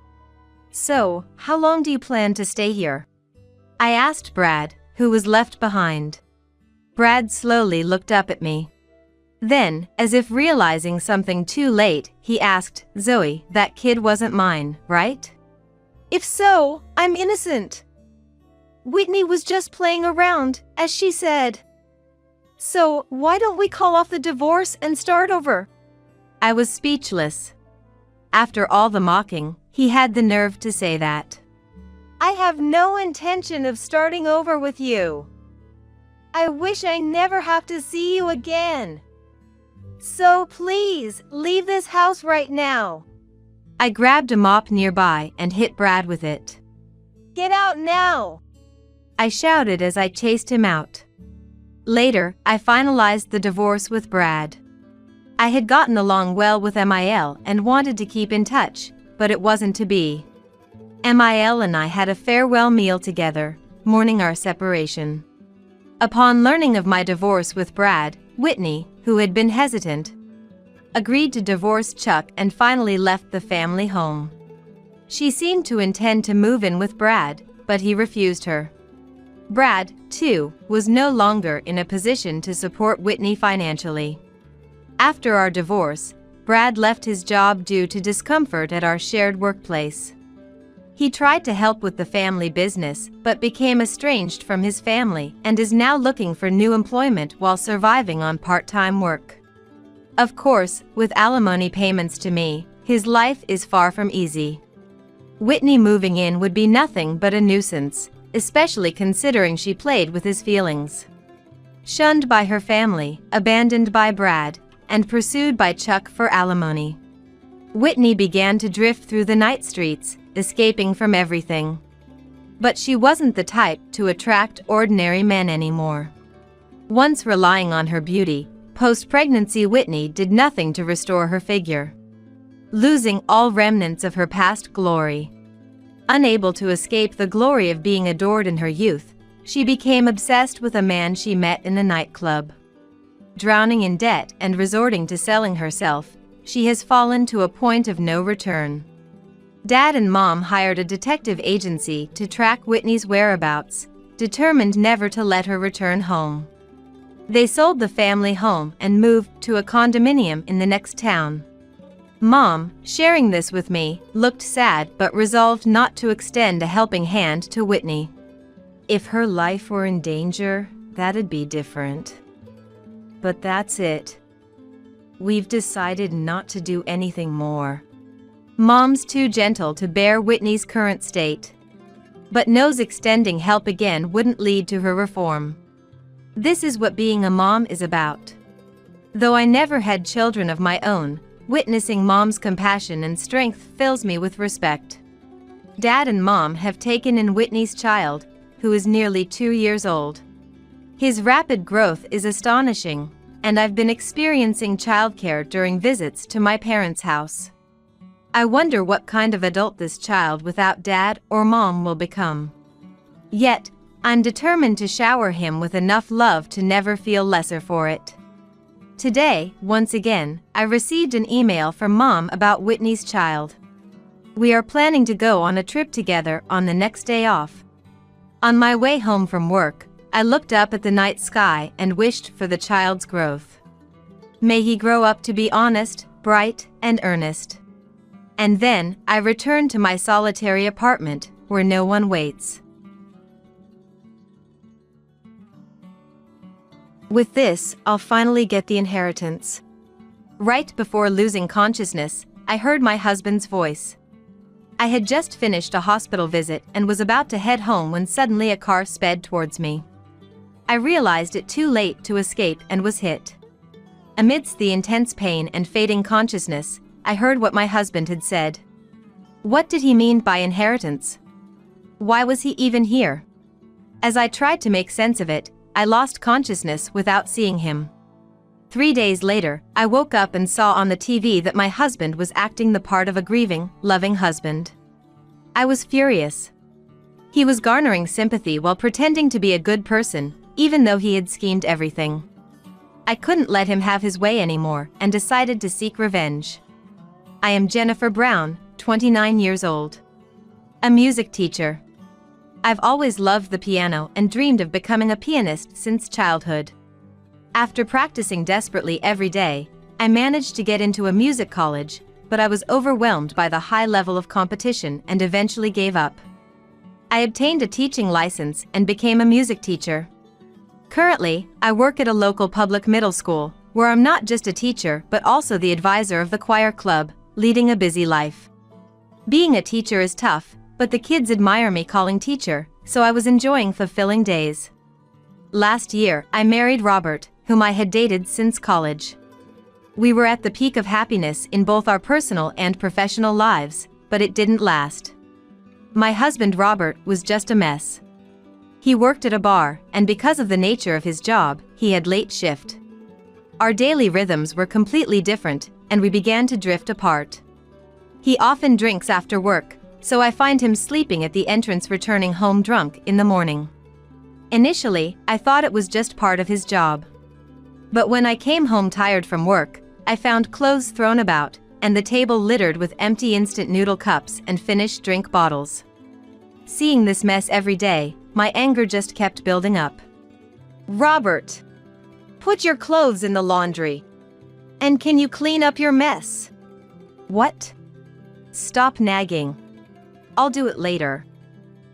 So, how long do you plan to stay here? I asked Brad, who was left behind. Brad slowly looked up at me. Then, as if realizing something too late, he asked, "Zoe, that kid wasn't mine, right?"
If so, I'm innocent. Whitney was just playing around, as she said. So, why don't we call off the divorce and start over?
I was speechless. After all the mocking, he had the nerve to say that.
I have no intention of starting over with you. I wish I never have to see you again. So please, leave this house right now.
I grabbed a mop nearby and hit Brad with it.
Get out now!
I shouted as I chased him out. Later, I finalized the divorce with Brad. I had gotten along well with Mil and wanted to keep in touch, but it wasn't to be. Mil and I had a farewell meal together, mourning our separation. Upon learning of my divorce with Brad, Whitney, who had been hesitant, agreed to divorce Chuck and finally left the family home. She seemed to intend to move in with Brad, but he refused her. Brad, too, was no longer in a position to support Whitney financially. After our divorce, Brad left his job due to discomfort at our shared workplace. He tried to help with the family business but became estranged from his family and is now looking for new employment while surviving on part-time work. Of course, with alimony payments to me, his life is far from easy. Whitney moving in would be nothing but a nuisance, especially considering she played with his feelings. Shunned by her family, abandoned by Brad, and pursued by Chuck for alimony. Whitney began to drift through the night streets, escaping from everything. But she wasn't the type to attract ordinary men anymore. Once relying on her beauty, post-pregnancy Whitney did nothing to restore her figure. Losing all remnants of her past glory. Unable to escape the glory of being adored in her youth, she became obsessed with a man she met in a nightclub. Drowning in debt and resorting to selling herself, she has fallen to a point of no return. Dad and Mom hired a detective agency to track Whitney's whereabouts, determined never to let her return home. They sold the family home and moved to a condominium in the next town. Mom, sharing this with me, looked sad but resolved not to extend a helping hand to Whitney. If her life were in danger, that'd be different. But that's it. We've decided not to do anything more. Mom's too gentle to bear Whitney's current state, but knows extending help again wouldn't lead to her reform. This is what being a mom is about. Though I never had children of my own, witnessing Mom's compassion and strength fills me with respect. Dad and Mom have taken in Whitney's child, who is nearly 2 years old. His rapid growth is astonishing, and I've been experiencing childcare during visits to my parents' house. I wonder what kind of adult this child without Dad or Mom will become. Yet, I'm determined to shower him with enough love to never feel lesser for it. Today, once again, I received an email from Mom about Whitney's child. We are planning to go on a trip together on the next day off. On my way home from work, I looked up at the night sky and wished for the child's growth. May he grow up to be honest, bright, and earnest. And then, I returned to my solitary apartment, where no one waits. With this, I'll finally get the inheritance. Right before losing consciousness, I heard my husband's voice. I had just finished a hospital visit and was about to head home when suddenly a car sped towards me. I realized it too late to escape and was hit. Amidst the intense pain and fading consciousness, I heard what my husband had said. What did he mean by inheritance? Why was he even here? As I tried to make sense of it, I lost consciousness without seeing him. 3 days later, I woke up and saw on the TV that my husband was acting the part of a grieving, loving husband. I was furious. He was garnering sympathy while pretending to be a good person, even though he had schemed everything. I couldn't let him have his way anymore and decided to seek revenge. I am Jennifer Brown, 29 years old. A music teacher. I've always loved the piano and dreamed of becoming a pianist since childhood. After practicing desperately every day, I managed to get into a music college, but I was overwhelmed by the high level of competition and eventually gave up. I obtained a teaching license and became a music teacher. Currently, I work at a local public middle school, where I'm not just a teacher but also the advisor of the choir club, leading a busy life. Being a teacher is tough, but the kids admire me calling teacher, so I was enjoying fulfilling days. Last year, I married Robert, whom I had dated since college. We were at the peak of happiness in both our personal and professional lives, but it didn't last. My husband Robert was just a mess. He worked at a bar, and because of the nature of his job, he had late shift. Our daily rhythms were completely different, and we began to drift apart. He often drinks after work, so I find him sleeping at the entrance returning home drunk in the morning. Initially, I thought it was just part of his job. But when I came home tired from work, I found clothes thrown about, and the table littered with empty instant noodle cups and finished drink bottles. Seeing this mess every day, my anger just kept building up.
Robert, put your clothes in the laundry. And can you clean up your mess?
What? Stop nagging. I'll do it later.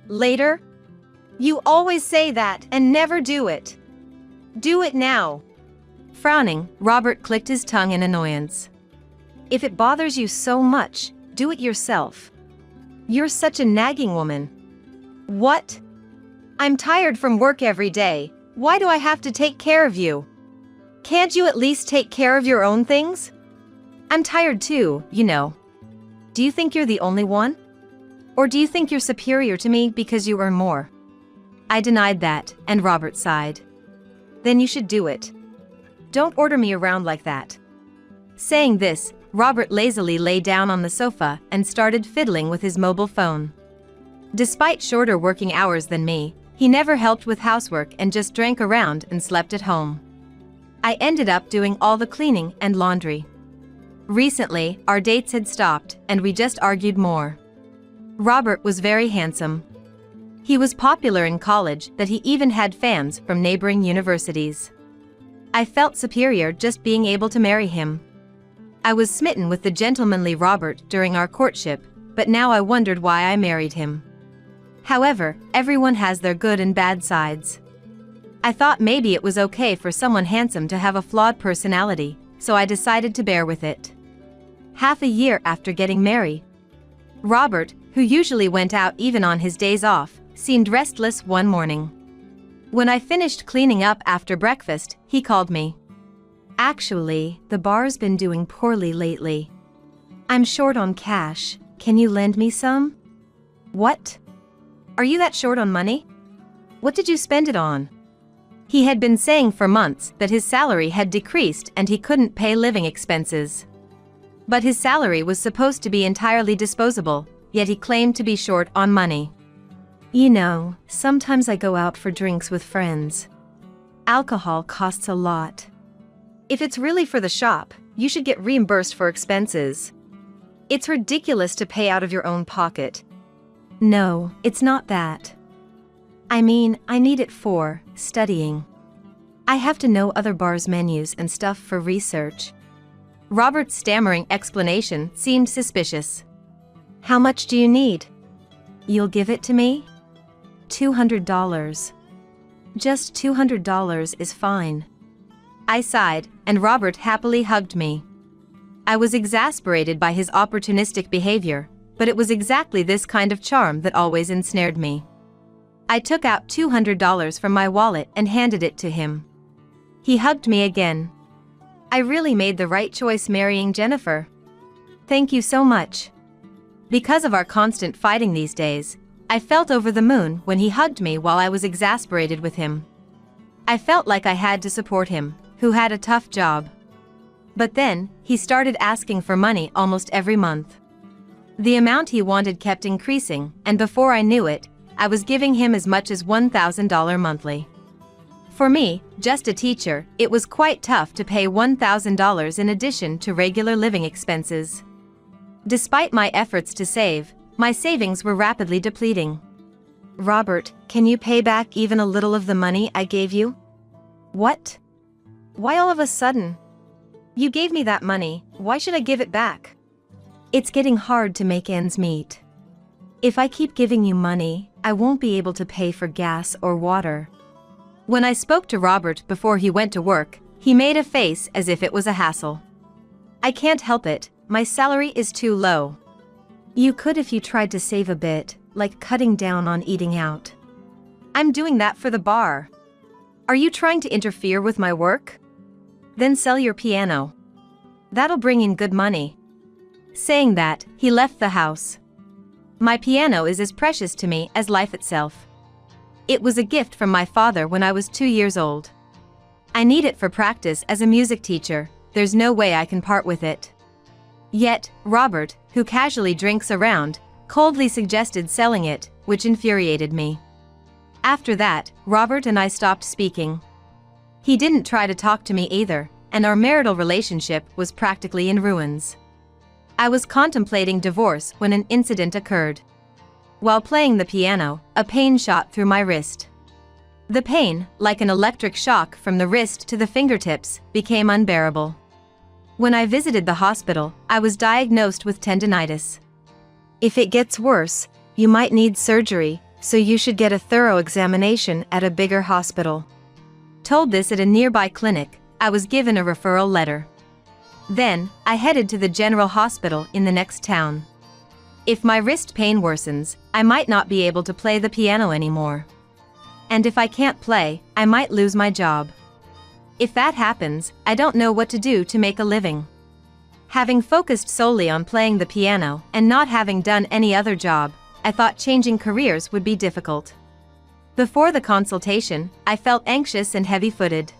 Later? You always say that and never do it. Do it now.
Frowning, Robert clicked his tongue in annoyance.
If it bothers you so much, do it yourself. You're such a nagging woman. What? I'm tired from work every day. Why do I have to take care of you? Can't you at least take care of your own things?
I'm tired too, you know. Do you think you're the only one? Or do you think you're superior to me because you earn more? I denied that, and Robert sighed.
Then you should do it. Don't order me around like that.
Saying this, Robert lazily lay down on the sofa and started fiddling with his mobile phone. Despite shorter working hours than me, he never helped with housework and just drank around and slept at home. I ended up doing all the cleaning and laundry. Recently, our dates had stopped, and we just argued more. Robert was very handsome. He was popular in college that he even had fans from neighboring universities. I felt superior just being able to marry him. I was smitten with the gentlemanly Robert during our courtship, but now I wondered why I married him. However, everyone has their good and bad sides. I thought maybe it was okay for someone handsome to have a flawed personality, so I decided to bear with it. Half a year after getting married, Robert, who usually went out even on his days off, seemed restless one morning. When I finished cleaning up after breakfast, he called me. Actually, the bar's been doing poorly lately. I'm short on cash. Can you lend me some?
What? Are you that short on money? What did you spend it on?
He had been saying for months that his salary had decreased and he couldn't pay living expenses. But his salary was supposed to be entirely disposable, yet he claimed to be short on money. You know, sometimes I go out for drinks with friends. Alcohol costs a lot.
If it's really for the shop, you should get reimbursed for expenses. It's ridiculous to pay out of your own pocket.
No, it's not that. I mean, I need it for studying. I have to know other bars' menus and stuff for research. Robert's stammering explanation seemed suspicious.
How much do you need?
You'll give it to me? $200. Just $200 is fine. I sighed, and Robert happily hugged me. I was exasperated by his opportunistic behavior, but it was exactly this kind of charm that always ensnared me. I took out $200 from my wallet and handed it to him. He hugged me again. I really made the right choice marrying Jennifer. Thank you so much. Because of our constant fighting these days, I felt over the moon when he hugged me while I was exasperated with him. I felt like I had to support him, who had a tough job. But then, he started asking for money almost every month. The amount he wanted kept increasing, and before I knew it, I was giving him as much as $1,000 monthly. For me, just a teacher, it was quite tough to pay $1,000 in addition to regular living expenses. Despite my efforts to save, my savings were rapidly depleting.
Robert, can you pay back even a little of the money I gave you?
What?
Why all of a sudden? You gave me that money, why should I give it back?
It's getting hard to make ends meet. If I keep giving you money, I won't be able to pay for gas or water. When I spoke to Robert before he went to work, he made a face as if it was a hassle. I can't help it, my salary is too low. You could if you tried to save a bit, like cutting down on eating out.
I'm doing that for the bar. Are you trying to interfere with my work?
Then sell your piano. That'll bring in good money. Saying that, he left the house. My piano is as precious to me as life itself. It was a gift from my father when I was 2 years old. I need it for practice as a music teacher, there's no way I can part with it. Yet, Robert, who casually drinks around, coldly suggested selling it, which infuriated me. After that, Robert and I stopped speaking. He didn't try to talk to me either, and our marital relationship was practically in ruins. I was contemplating divorce when an incident occurred. While playing the piano, a pain shot through my wrist. The pain, like an electric shock from the wrist to the fingertips, became unbearable. When I visited the hospital, I was diagnosed with tendinitis.
If it gets worse, you might need surgery, so you should get a thorough examination at a bigger hospital.
Told this at a nearby clinic, I was given a referral letter. Then, I headed to the general hospital in the next town. If my wrist pain worsens, I might not be able to play the piano anymore. And if I can't play, I might lose my job. If that happens, I don't know what to do to make a living. Having focused solely on playing the piano and not having done any other job, I thought changing careers would be difficult. Before the consultation, I felt anxious and heavy-footed.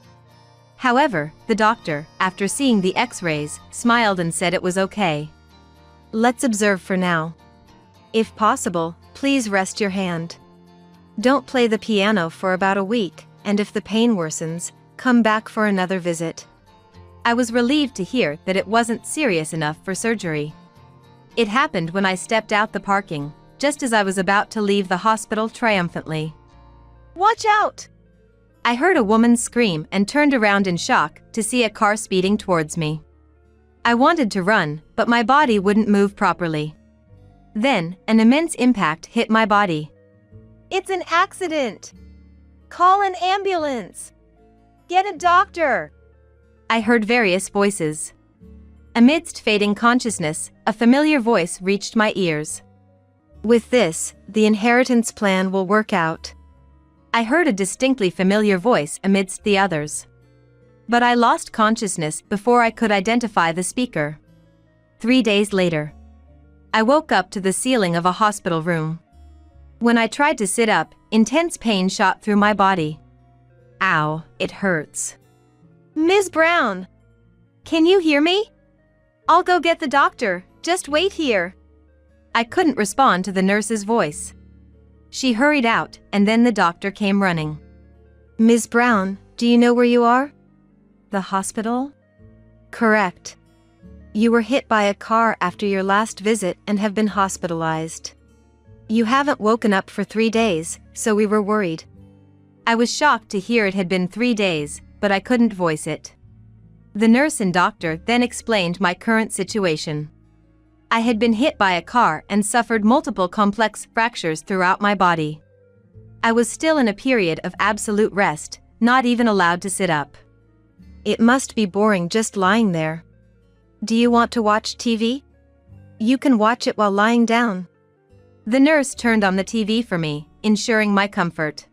However, the doctor, after seeing the X-rays, smiled and said it was okay.
Let's observe for now. If possible, please rest your hand. Don't play the piano for about a week, and if the pain worsens, come back for another visit.
I was relieved to hear that it wasn't serious enough for surgery. It happened when I stepped out the parking, just as I was about to leave the hospital triumphantly.
Watch out!
I heard a woman scream and turned around in shock to see a car speeding towards me. I wanted to run, but my body wouldn't move properly. Then, an immense impact hit my body.
It's an accident! Call an ambulance! Get a doctor!
I heard various voices. Amidst fading consciousness, a familiar voice reached my ears.
With this, the inheritance plan will work out.
I heard a distinctly familiar voice amidst the others. But I lost consciousness before I could identify the speaker. 3 days later, I woke up to the ceiling of a hospital room. When I tried to sit up, intense pain shot through my body. Ow, it hurts.
Ms. Brown! Can you hear me? I'll go get the doctor, just wait here.
I couldn't respond to the nurse's voice. She hurried out, and then the doctor came running.
Ms. Brown, do you know where you are?
The hospital?
Correct. You were hit by a car after your last visit and have been hospitalized. You haven't woken up for 3 days, so we were worried.
I was shocked to hear it had been 3 days, but I couldn't voice it. The nurse and doctor then explained my current situation. I had been hit by a car and suffered multiple complex fractures throughout my body. I was still in a period of absolute rest, not even allowed to sit up.
It must be boring just lying there. Do you want to watch TV? You can watch it while lying down.
The nurse turned on the TV for me, ensuring my comfort.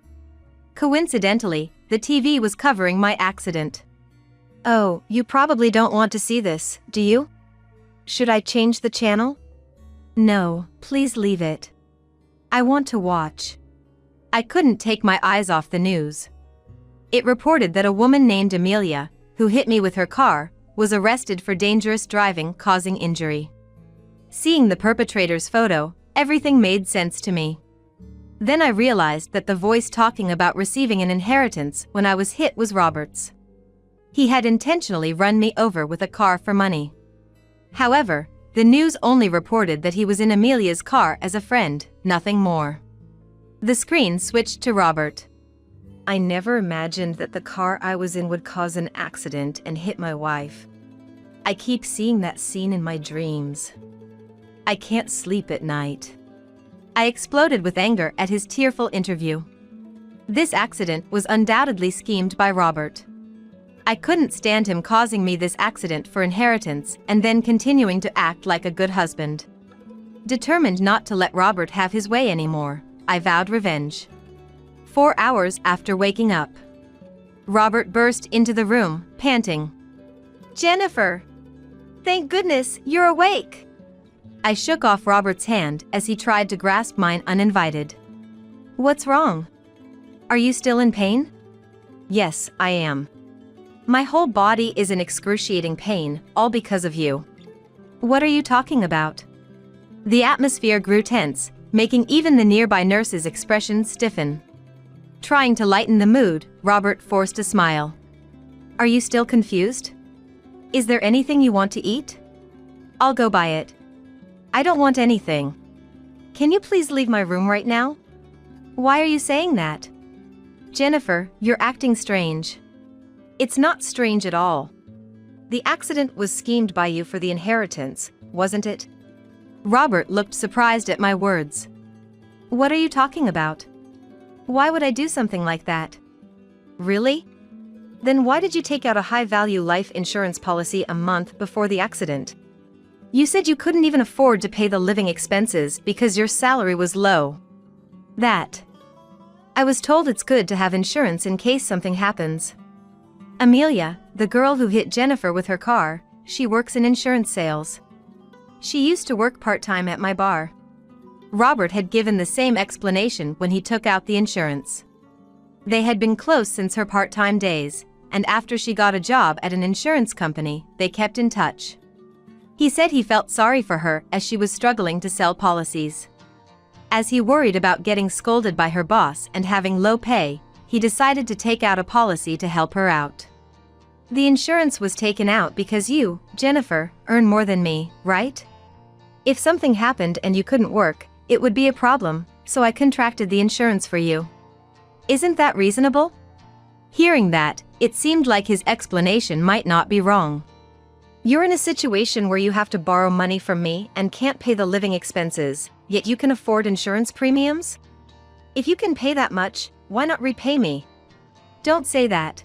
Coincidentally, the TV was covering my accident.
Oh, you probably don't want to see this, do you? Should I change the channel?
No, please leave it. I want to watch. I couldn't take my eyes off the news. It reported that a woman named Amelia, who hit me with her car, was arrested for dangerous driving causing injury. Seeing the perpetrator's photo, everything made sense to me. Then I realized that the voice talking about receiving an inheritance when I was hit was Robert's. He had intentionally run me over with a car for money. However, the news only reported that he was in Amelia's car as a friend, nothing more. The screen switched to Robert.
I never imagined that the car I was in would cause an accident and hit my wife. I keep seeing that scene in my dreams. I can't sleep at night."
I exploded with anger at his tearful interview. This accident was undoubtedly schemed by Robert. I couldn't stand him causing me this accident for inheritance and then continuing to act like a good husband. Determined not to let Robert have his way anymore, I vowed revenge. 4 hours after waking up, Robert burst into the room, panting.
"Jennifer! Thank goodness you're awake!"
I shook off Robert's hand as he tried to grasp mine uninvited. "What's wrong? Are you still in pain?"
"Yes, I am. My whole body is in excruciating pain, all because of you."
"What are you talking about?" The atmosphere grew tense, making even the nearby nurse's expression stiffen. Trying to lighten the mood, Robert forced a smile. "Are you still confused? Is there anything you want to eat? I'll go buy it."
"I don't want anything. Can you please leave my room right now?"
"Why are you saying that?"
"Jennifer, you're acting strange." "It's not strange at all. The accident was schemed by you for the inheritance, wasn't it?"
Robert looked surprised at my words. "What are you talking about? Why would I do something like that?"
"Really? Then why did you take out a high-value life insurance policy a month before the accident? You said you couldn't even afford to pay the living expenses because your salary was low."
I was told it's good to have insurance in case something happens. Amelia, the girl who hit Jennifer with her car, she works in insurance sales. She used to work part-time at my bar." Robert had given the same explanation when he took out the insurance. They had been close since her part-time days, and after she got a job at an insurance company, they kept in touch. He said he felt sorry for her as she was struggling to sell policies. As he worried about getting scolded by her boss and having low pay, he decided to take out a policy to help her out. "The insurance was taken out because you, Jennifer, earn more than me, right? If something happened and you couldn't work, it would be a problem, so I contracted the insurance for you. Isn't that reasonable?" Hearing that, it seemed like his explanation might not be wrong.
"You're in a situation where you have to borrow money from me and can't pay the living expenses, yet you can afford insurance premiums? If you can pay that much, why not repay me?"
"Don't say that.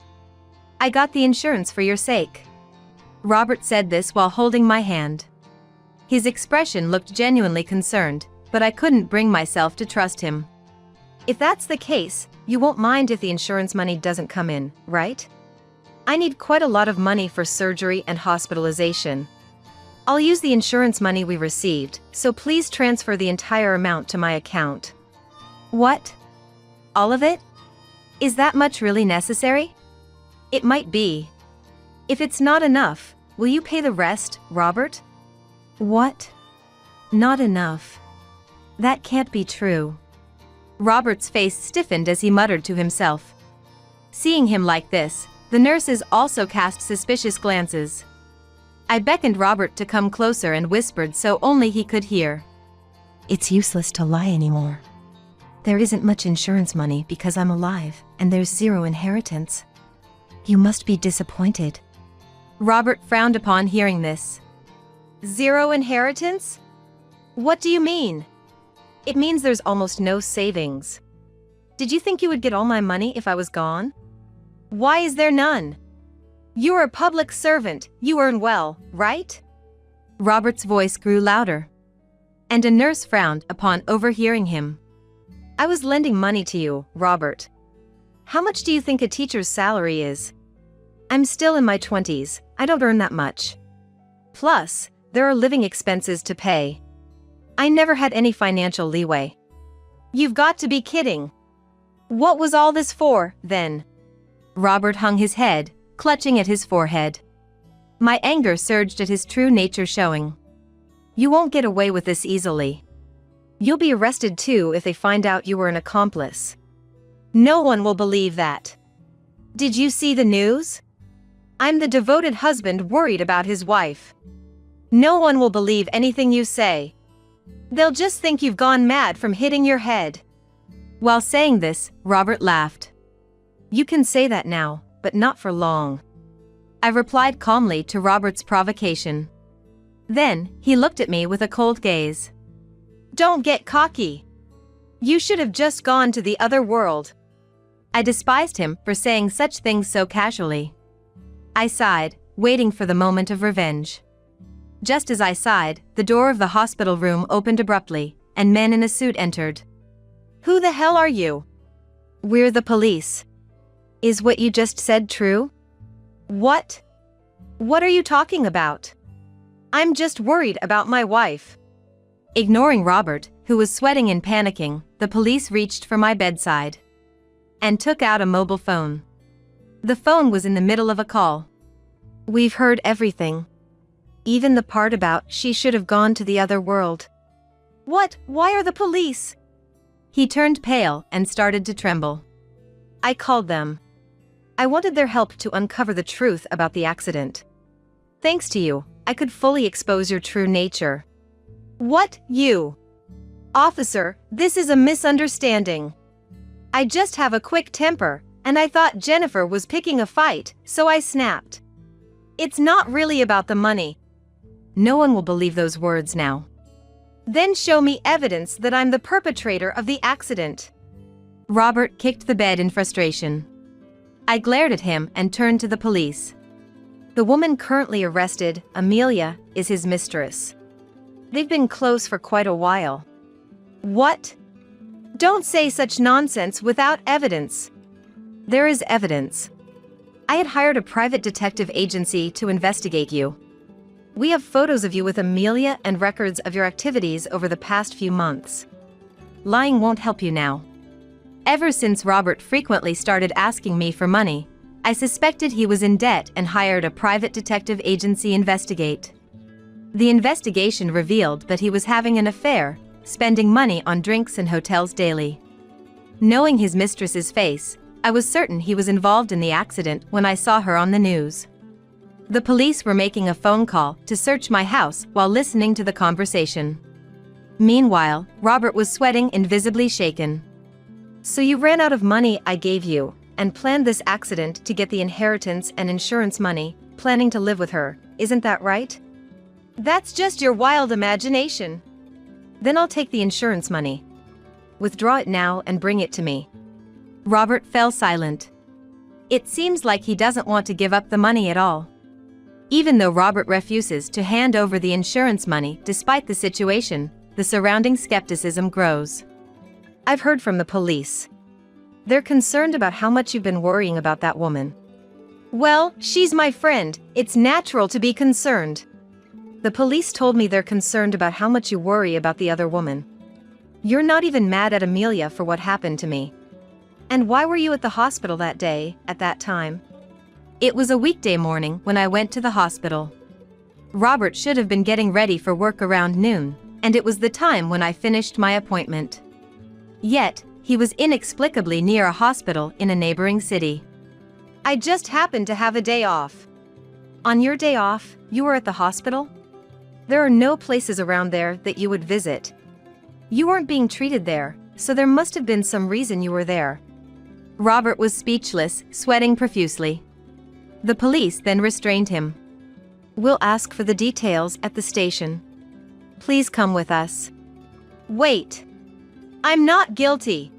I got the insurance for your sake." Robert said this while holding my hand. His expression looked genuinely concerned, but I couldn't bring myself to trust him.
"If that's the case, you won't mind if the insurance money doesn't come in, right? I need quite a lot of money for surgery and hospitalization. I'll use the insurance money we received, so please transfer the entire amount to my account."
"What? All of it? Is that much really necessary?"
"It might be. If it's not enough, will you pay the rest, Robert?"
"What? Not enough? That can't be true." Robert's face stiffened as he muttered to himself. Seeing him like this, the nurses also cast suspicious glances. I beckoned Robert to come closer and whispered so only he could hear.
"It's useless to lie anymore. There isn't much insurance money because I'm alive, and there's zero inheritance. You must be disappointed."
Robert frowned upon hearing this.
"Zero inheritance? What do you mean?" "It means there's almost no savings. Did you think you would get all my money if I was gone? Why is there none? You're a public servant, you earn well, right?"
Robert's voice grew louder, and a nurse frowned upon overhearing him.
"I was lending money to you, Robert. How much do you think a teacher's salary is? I'm still in my 20s, I don't earn that much. Plus, there are living expenses to pay. I never had any financial leeway." "You've got to be kidding. What was all this for, then?"
Robert hung his head, clutching at his forehead. My anger surged at his true nature showing.
"You won't get away with this easily. You'll be arrested too if they find out you were an accomplice. No one will believe that. Did you see the news? I'm the devoted husband worried about his wife. No one will believe anything you say. They'll just think you've gone mad from hitting your head."
While saying this, Robert laughed.
You can say that now, but not for long.
I replied calmly to Robert's provocation. Then, he looked at me with a cold gaze.
Don't get cocky. You should have just gone to the other world.
I despised him for saying such things so casually. I sighed, waiting for the moment of revenge. Just as I sighed, the door of the hospital room opened abruptly, and men in a suit entered.
Who the hell are you?
We're the police.
Is what you just said true? What? What are you talking about? I'm just worried about my wife.
Ignoring Robert, who was sweating and panicking, the police reached for my bedside and took out a mobile phone. The phone was in the middle of a call.
We've heard everything. Even the part about she should have gone to the other world. What? Why are the police?
He turned pale and started to tremble.
I called them. I wanted their help to uncover the truth about the accident. Thanks to you, I could fully expose your true nature. What? You? Officer, this is a misunderstanding. I just have a quick temper, and I thought Jennifer was picking a fight, so I snapped. It's not really about the money.
No one will believe those words now.
Then show me evidence that I'm the perpetrator of the accident.
Robert kicked the bed in frustration. I glared at him and turned to the police.
The woman currently arrested, Amelia, is his mistress. They've been close for quite a while. What? Don't say such nonsense without evidence.
There is evidence. I had hired a private detective agency to investigate you.
We have photos of you with Amelia and records of your activities over the past few months.
Lying won't help you now. Ever since Robert frequently started asking me for money, I suspected he was in debt and hired a private detective agency investigate. The investigation revealed that he was having an affair, spending money on drinks and hotels daily. Knowing his mistress's face, I was certain he was involved in the accident when I saw her on the news. The police were making a phone call to search my house while listening to the conversation. Meanwhile, Robert was sweating and visibly shaken.
So you ran out of money I gave you, and planned this accident to get the inheritance and insurance money, planning to live with her, isn't that right? That's just your wild imagination. Then I'll take the insurance money. Withdraw it now and bring it to me.
Robert fell silent. It seems like he doesn't want to give up the money at all. Even though Robert refuses to hand over the insurance money despite the situation, the surrounding skepticism grows.
I've heard from the police. They're concerned about how much you've been worrying about that woman. Well, she's my friend, it's natural to be concerned. The police told me they're concerned about how much you worry about the other woman. You're not even mad at Amelia for what happened to me. And why were you at the hospital that day, at that time?
It was a weekday morning when I went to the hospital. Robert should have been getting ready for work around noon, and it was the time when I finished my appointment. Yet, he was inexplicably near a hospital in a neighboring city.
I just happened to have a day off. On your day off, you were at the hospital? There are no places around there that you would visit. You weren't being treated there, so there must have been some reason you were there.
Robert was speechless, sweating profusely. The police then restrained him.
We'll ask for the details at the station. Please come with us. Wait. I'm not guilty.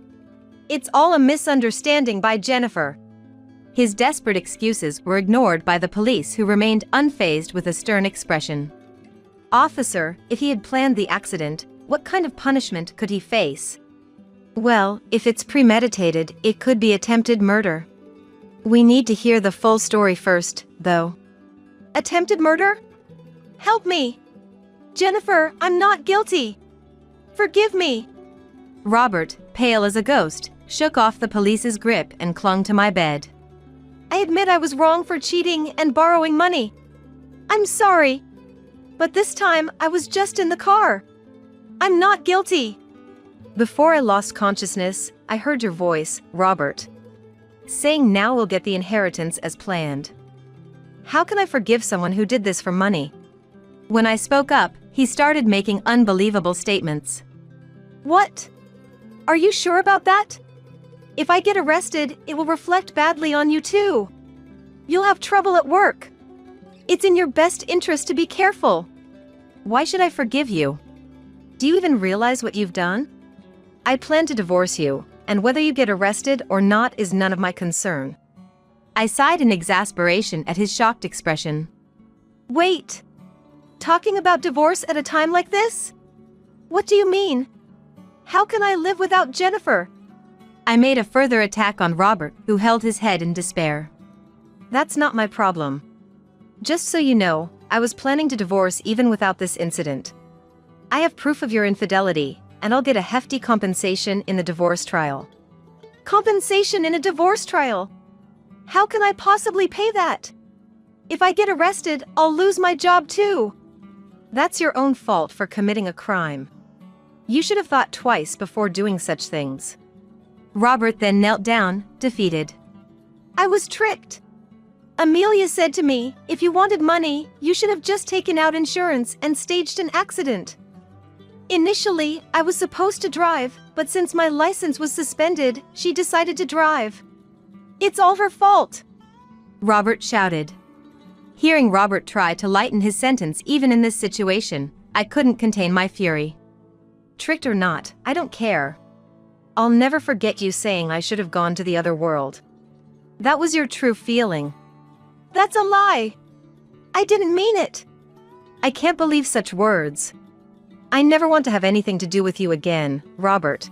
It's all a misunderstanding by Jennifer.
His desperate excuses were ignored by the police, who remained unfazed with a stern expression.
Officer, if he had planned the accident, what kind of punishment could he face? Well, if it's premeditated, it could be attempted murder. We need to hear the full story first, though. Attempted murder? Help me! Jennifer, I'm not guilty! Forgive me!
Robert, pale as a ghost, shook off the police's grip and clung to my bed.
I admit I was wrong for cheating and borrowing money. I'm sorry. But this time, I was just in the car. I'm not guilty. Before I lost consciousness, I heard your voice, Robert, saying now we'll get the inheritance as planned. How can I forgive someone who did this for money?
When I spoke up, he started making unbelievable statements.
What? Are you sure about that? If I get arrested, it will reflect badly on you too. You'll have trouble at work. It's in your best interest to be careful.
Why should I forgive you?
Do you even realize what you've done? I plan to divorce you, and whether you get arrested or not is none of my concern.
I sighed in exasperation at his shocked expression.
Wait! Talking about divorce at a time like this? What do you mean? How can I live without Jennifer?
I made a further attack on Robert, who held his head in despair.
That's not my problem. Just so you know, I was planning to divorce even without this incident. I have proof of your infidelity, and I'll get a hefty compensation in the divorce trial. Compensation in a divorce trial? How can I possibly pay that? If I get arrested, I'll lose my job too. That's your own fault for committing a crime. You should have thought twice before doing such things.
Robert then knelt down, defeated.
I was tricked. Amelia said to me, if you wanted money, you should have just taken out insurance and staged an accident. Initially, I was supposed to drive, but since my license was suspended, she decided to drive. It's all her fault.
Robert shouted. Hearing Robert try to lighten his sentence even in this situation, I couldn't contain my fury.
Tricked or not, I don't care. I'll never forget you saying I should have gone to the other world. That was your true feeling. That's a lie. I didn't mean it. I can't believe such words. I never want to have anything to do with you again, Robert.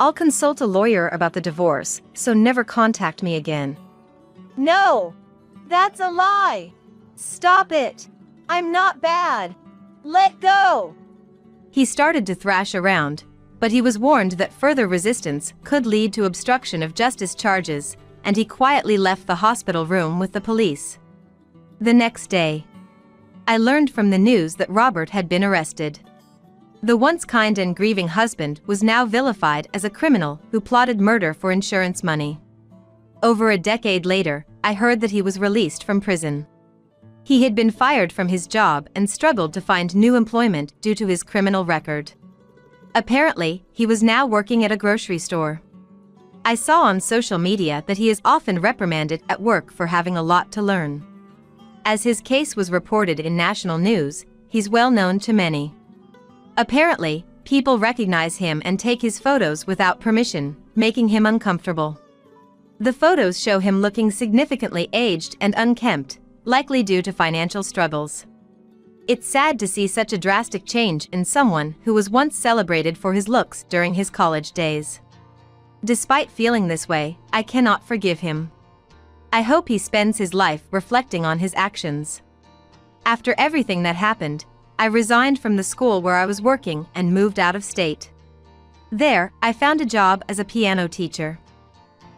I'll consult a lawyer about the divorce, so never contact me again. No! That's a lie! Stop it! I'm not bad! Let go!
He started to thrash around, but he was warned that further resistance could lead to obstruction of justice charges, and he quietly left the hospital room with the police. The next day, I learned from the news that Robert had been arrested. The once kind and grieving husband was now vilified as a criminal who plotted murder for insurance money. Over a decade later, I heard that he was released from prison. He had been fired from his job and struggled to find new employment due to his criminal record. Apparently, he was now working at a grocery store. I saw on social media that he is often reprimanded at work for having a lot to learn. As his case was reported in national news, he's well known to many. Apparently, people recognize him and take his photos without permission, making him uncomfortable. The photos show him looking significantly aged and unkempt, likely due to financial struggles. It's sad to see such a drastic change in someone who was once celebrated for his looks during his college days. Despite feeling this way, I cannot forgive him. I hope he spends his life reflecting on his actions. After everything that happened, I resigned from the school where I was working and moved out of state. There, I found a job as a piano teacher.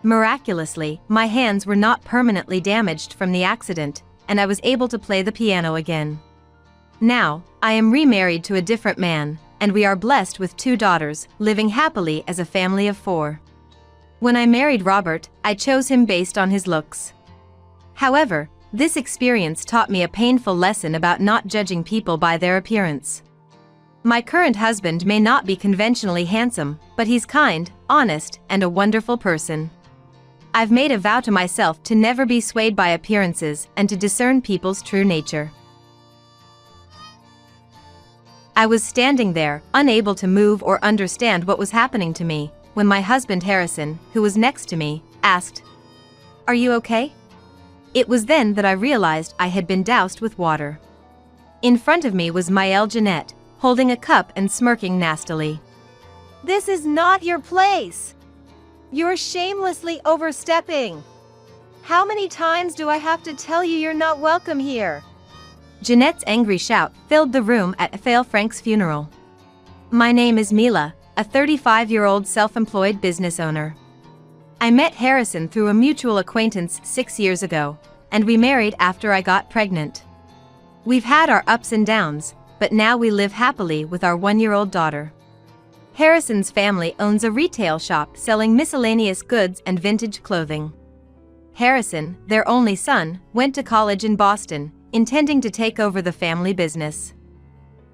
Miraculously, my hands were not permanently damaged from the accident, and I was able to play the piano again. Now, I am remarried to a different man, and we are blessed with 2 daughters, living happily as a family of 4. When I married Robert, I chose him based on his looks. However, this experience taught me a painful lesson about not judging people by their appearance. My current husband may not be conventionally handsome, but he's kind, honest, and a wonderful person. I've made a vow to myself to never be swayed by appearances and to discern people's true nature. I was standing there, unable to move or understand what was happening to me, when my husband Harrison, who was next to me, asked, "Are you okay?" It was then that I realized I had been doused with water. In front of me was Maëlle Jeanette, holding a cup and smirking nastily.
This is not your place. You're shamelessly overstepping. How many times do I have to tell you you're not welcome here?
Jeanette's angry shout filled the room at Raphael Frank's funeral. My name is Mila, a 35-year-old self-employed business owner. I met Harrison through a mutual acquaintance 6 years ago, and we married after I got pregnant. We've had our ups and downs, but now we live happily with our 1-year-old daughter. Harrison's family owns a retail shop selling miscellaneous goods and vintage clothing. Harrison, their only son, went to college in Boston, intending to take over the family business.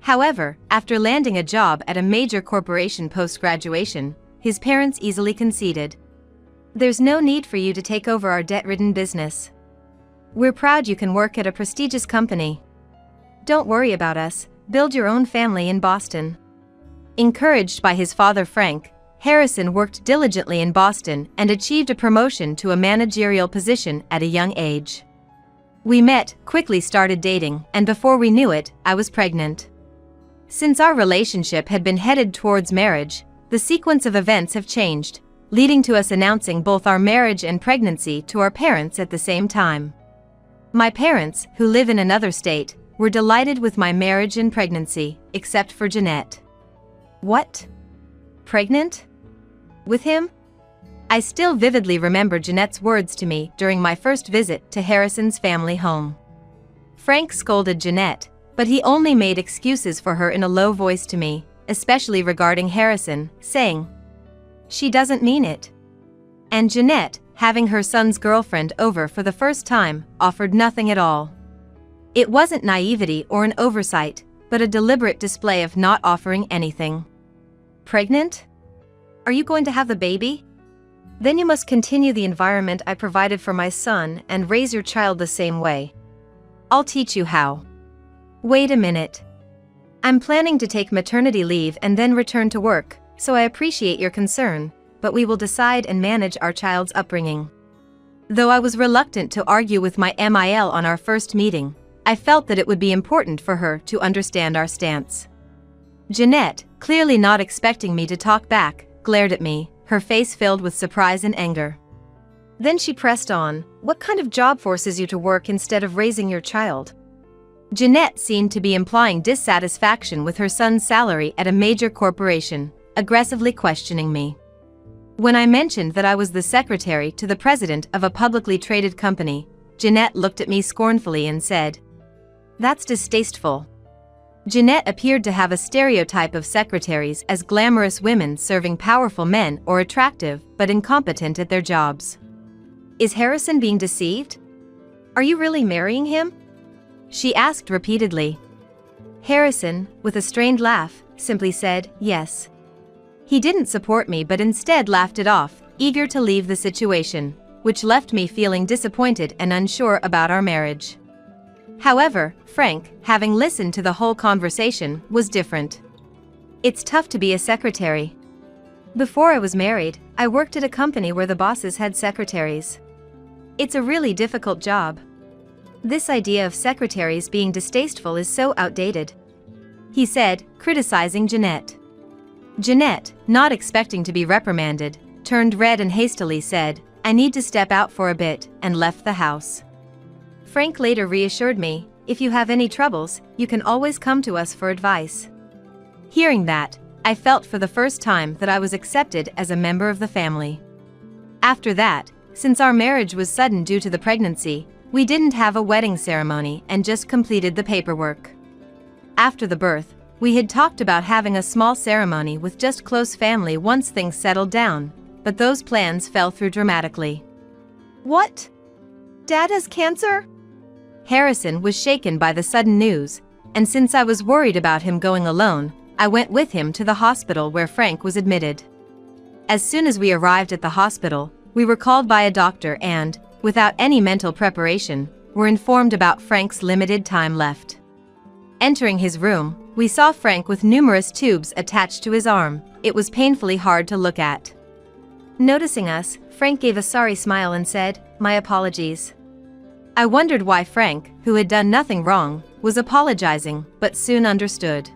However, after landing a job at a major corporation post-graduation, his parents easily conceded. There's no need for you to take over our debt-ridden business. We're proud you can work at a prestigious company. Don't worry about us, build your own family in Boston." Encouraged by his father Frank, Harrison worked diligently in Boston and achieved a promotion to a managerial position at a young age. We met, quickly started dating, and before we knew it, I was pregnant. Since our relationship had been headed towards marriage, the sequence of events have changed, leading to us announcing both our marriage and pregnancy to our parents at the same time. My parents, who live in another state, were delighted with my marriage and pregnancy, except for Jeanette. "What? Pregnant? With him?" I still vividly remember Jeanette's words to me during my first visit to Harrison's family home. Frank scolded Jeanette, but he only made excuses for her in a low voice to me, especially regarding Harrison, saying, "She doesn't mean it." And Jeanette, having her son's girlfriend over for the first time, offered nothing at all. It wasn't naivety or an oversight, but a deliberate display of not offering anything. "Pregnant? Are you going to have the baby? Then you must continue the environment I provided for my son and raise your child the same way. I'll teach you how." "Wait a minute. I'm planning to take maternity leave and then return to work, so I appreciate your concern, but we will decide and manage our child's upbringing." Though I was reluctant to argue with my MIL on our first meeting, I felt that it would be important for her to understand our stance. Jeanette, clearly not expecting me to talk back, glared at me, her face filled with surprise and anger. Then she pressed on, "What kind of job forces you to work instead of raising your child?" Jeanette seemed to be implying dissatisfaction with her son's salary at a major corporation, aggressively questioning me. When I mentioned that I was the secretary to the president of a publicly traded company, Jeanette looked at me scornfully and said, "That's distasteful." Jeanette appeared to have a stereotype of secretaries as glamorous women serving powerful men or attractive but incompetent at their jobs. "Is Harrison being deceived? Are you really marrying him?" she asked repeatedly. Harrison, with a strained laugh, simply said, "Yes." He didn't support me but instead laughed it off, eager to leave the situation, which left me feeling disappointed and unsure about our marriage. However, Frank, having listened to the whole conversation, was different. "It's tough to be a secretary. Before I was married, I worked at a company where the bosses had secretaries. It's a really difficult job. This idea of secretaries being distasteful is so outdated," he said, criticizing Jeanette. Jeanette, not expecting to be reprimanded, turned red and hastily said, "I need to step out for a bit," and left the house. Frank later reassured me, "If you have any troubles, you can always come to us for advice." Hearing that, I felt for the first time that I was accepted as a member of the family. After that, since our marriage was sudden due to the pregnancy, we didn't have a wedding ceremony and just completed the paperwork. After the birth, we had talked about having a small ceremony with just close family once things settled down, but those plans fell through dramatically.
"What? Dad has cancer?"
Harrison was shaken by the sudden news, and since I was worried about him going alone, I went with him to the hospital where Frank was admitted. As soon as we arrived at the hospital, we were called by a doctor and, without any mental preparation, were informed about Frank's limited time left. Entering his room, we saw Frank with numerous tubes attached to his arm. It was painfully hard to look at. Noticing us, Frank gave a sorry smile and said, "My apologies." I wondered why Frank, who had done nothing wrong, was apologizing, but soon understood.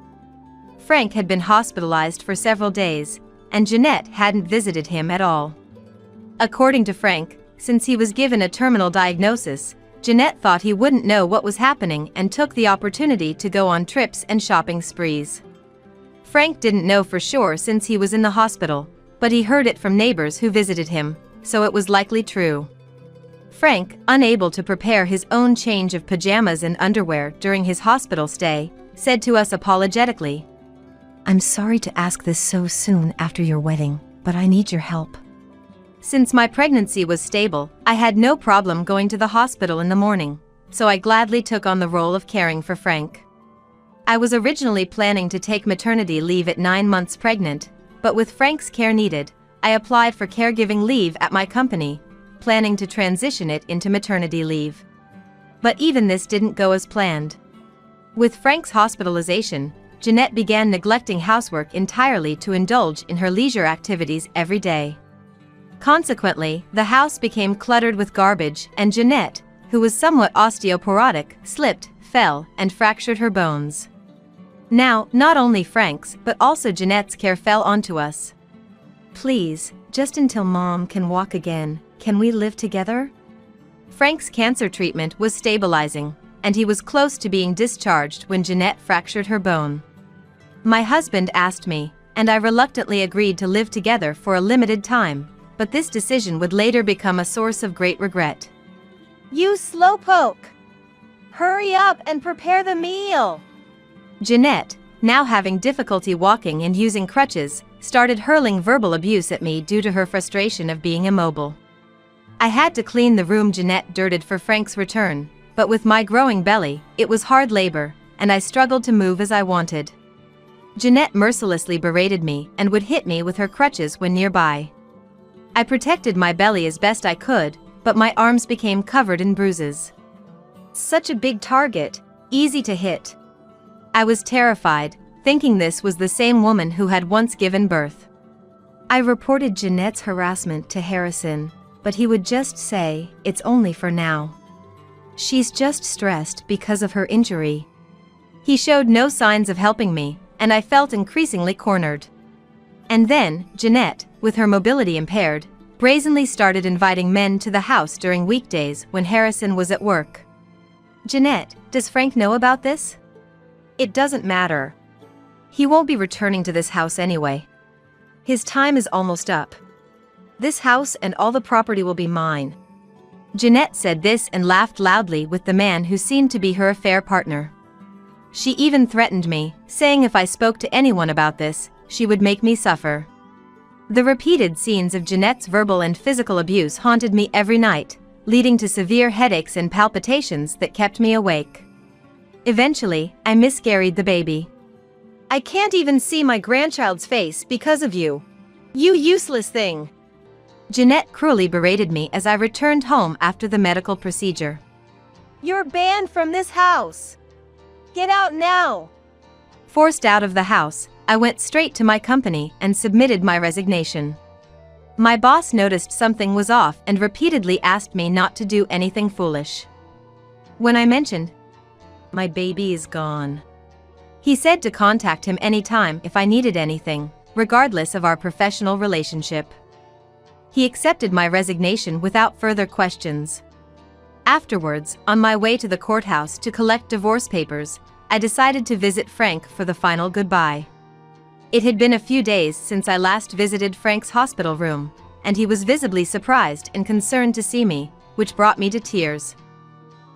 Frank had been hospitalized for several days, and Jeanette hadn't visited him at all. According to Frank, since he was given a terminal diagnosis, Jeanette thought he wouldn't know what was happening and took the opportunity to go on trips and shopping sprees. Frank didn't know for sure since he was in the hospital, but he heard it from neighbors who visited him, so it was likely true. Frank, unable to prepare his own change of pajamas and underwear during his hospital stay, said to us apologetically,
"I'm sorry to ask this so soon after your wedding, but I need your help."
Since my pregnancy was stable, I had no problem going to the hospital in the morning, so I gladly took on the role of caring for Frank. I was originally planning to take maternity leave at 9 months pregnant, but with Frank's care needed, I applied for caregiving leave at my company, planning to transition it into maternity leave. But even this didn't go as planned. With Frank's hospitalization, Jeanette began neglecting housework entirely to indulge in her leisure activities every day. Consequently, the house became cluttered with garbage, and Jeanette, who was somewhat osteoporotic, slipped, fell, and fractured her bones. Now, not only Frank's, but also Jeanette's care fell onto us.
Please, just until Mom can walk again, can we live together?
Frank's cancer treatment was stabilizing, and he was close to being discharged when Jeanette fractured her bone. My husband asked me, and I reluctantly agreed to live together for a limited time, but this decision would later become a source of great regret.
You slowpoke! Hurry up and prepare the meal!
Jeanette, now having difficulty walking and using crutches, started hurling verbal abuse at me due to her frustration of being immobile. I had to clean the room Jeanette dirtied for Frank's return, but with my growing belly, it was hard labor, and I struggled to move as I wanted. Jeanette mercilessly berated me and would hit me with her crutches when nearby. I protected my belly as best I could, but my arms became covered in bruises.
Such a big target, easy to hit.
I was terrified, thinking this was the same woman who had once given birth.
I reported Jeanette's harassment to Harrison, but he would just say, "It's only for now. She's just stressed because of her injury."
He showed no signs of helping me, and I felt increasingly cornered. And then, Jeanette, with her mobility impaired, brazenly started inviting men to the house during weekdays when Harrison was at work.
Jeanette, does Frank know about this? It doesn't matter. He won't be returning to this house anyway. His time is almost up. This house and all the property will be mine.
Jeanette said this and laughed loudly with the man who seemed to be her affair partner. She even threatened me, saying if I spoke to anyone about this, she would make me suffer. The repeated scenes of Jeanette's verbal and physical abuse haunted me every night, leading to severe headaches and palpitations that kept me awake. Eventually, I miscarried the baby.
I can't even see my grandchild's face because of you. You useless thing!
Jeanette cruelly berated me as I returned home after the medical procedure.
You're banned from this house! Get out now!
Forced out of the house, I went straight to my company and submitted my resignation. My boss noticed something was off and repeatedly asked me not to do anything foolish. When I mentioned, "My baby is gone," he said to contact him anytime if I needed anything, regardless of our professional relationship. He accepted my resignation without further questions. Afterwards, on my way to the courthouse to collect divorce papers, I decided to visit Frank for the final goodbye. It had been a few days since I last visited Frank's hospital room, and he was visibly surprised and concerned to see me, which brought me to tears.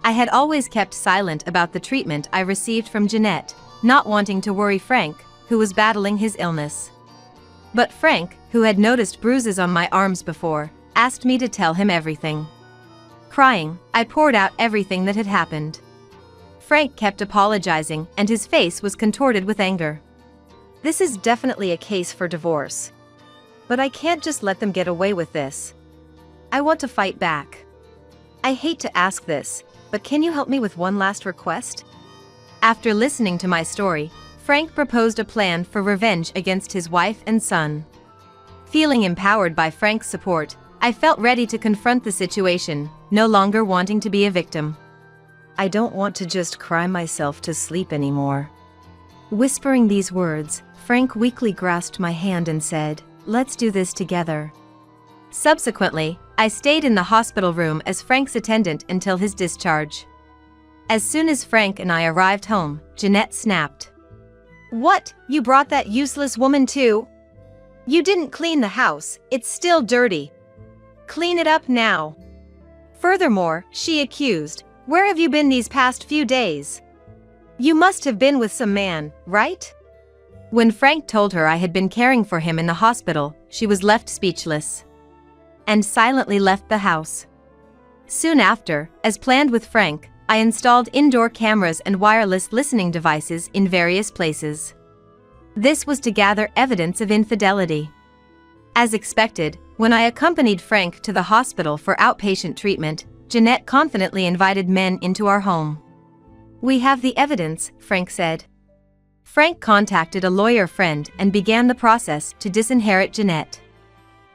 I had always kept silent about the treatment I received from Jeanette, not wanting to worry Frank, who was battling his illness. But Frank, who had noticed bruises on my arms before, asked me to tell him everything. Crying, I poured out everything that had happened. Frank kept apologizing, and his face was contorted with anger.
This is definitely a case for divorce. But I can't just let them get away with this. I want to fight back. I hate to ask this, but can you help me with one last request?
After listening to my story, Frank proposed a plan for revenge against his wife and son. Feeling empowered by Frank's support, I felt ready to confront the situation, no longer wanting to be a victim.
I don't want to just cry myself to sleep anymore. Whispering these words, Frank weakly grasped my hand and said, "Let's do this together."
Subsequently, I stayed in the hospital room as Frank's attendant until his discharge. As soon as Frank and I arrived home, Jeanette snapped.
What? You brought that useless woman too? You didn't clean the house, it's still dirty. Clean it up now. Furthermore, she accused, where have you been these past few days? You must have been with some man, right?
When Frank told her I had been caring for him in the hospital, she was left speechless and silently left the house. Soon after, as planned with Frank, I installed indoor cameras and wireless listening devices in various places. This was to gather evidence of infidelity. As expected, when I accompanied Frank to the hospital for outpatient treatment, Jeanette confidently invited men into our home. "We have the evidence," Frank said. Frank contacted a lawyer friend and began the process to disinherit Jeanette.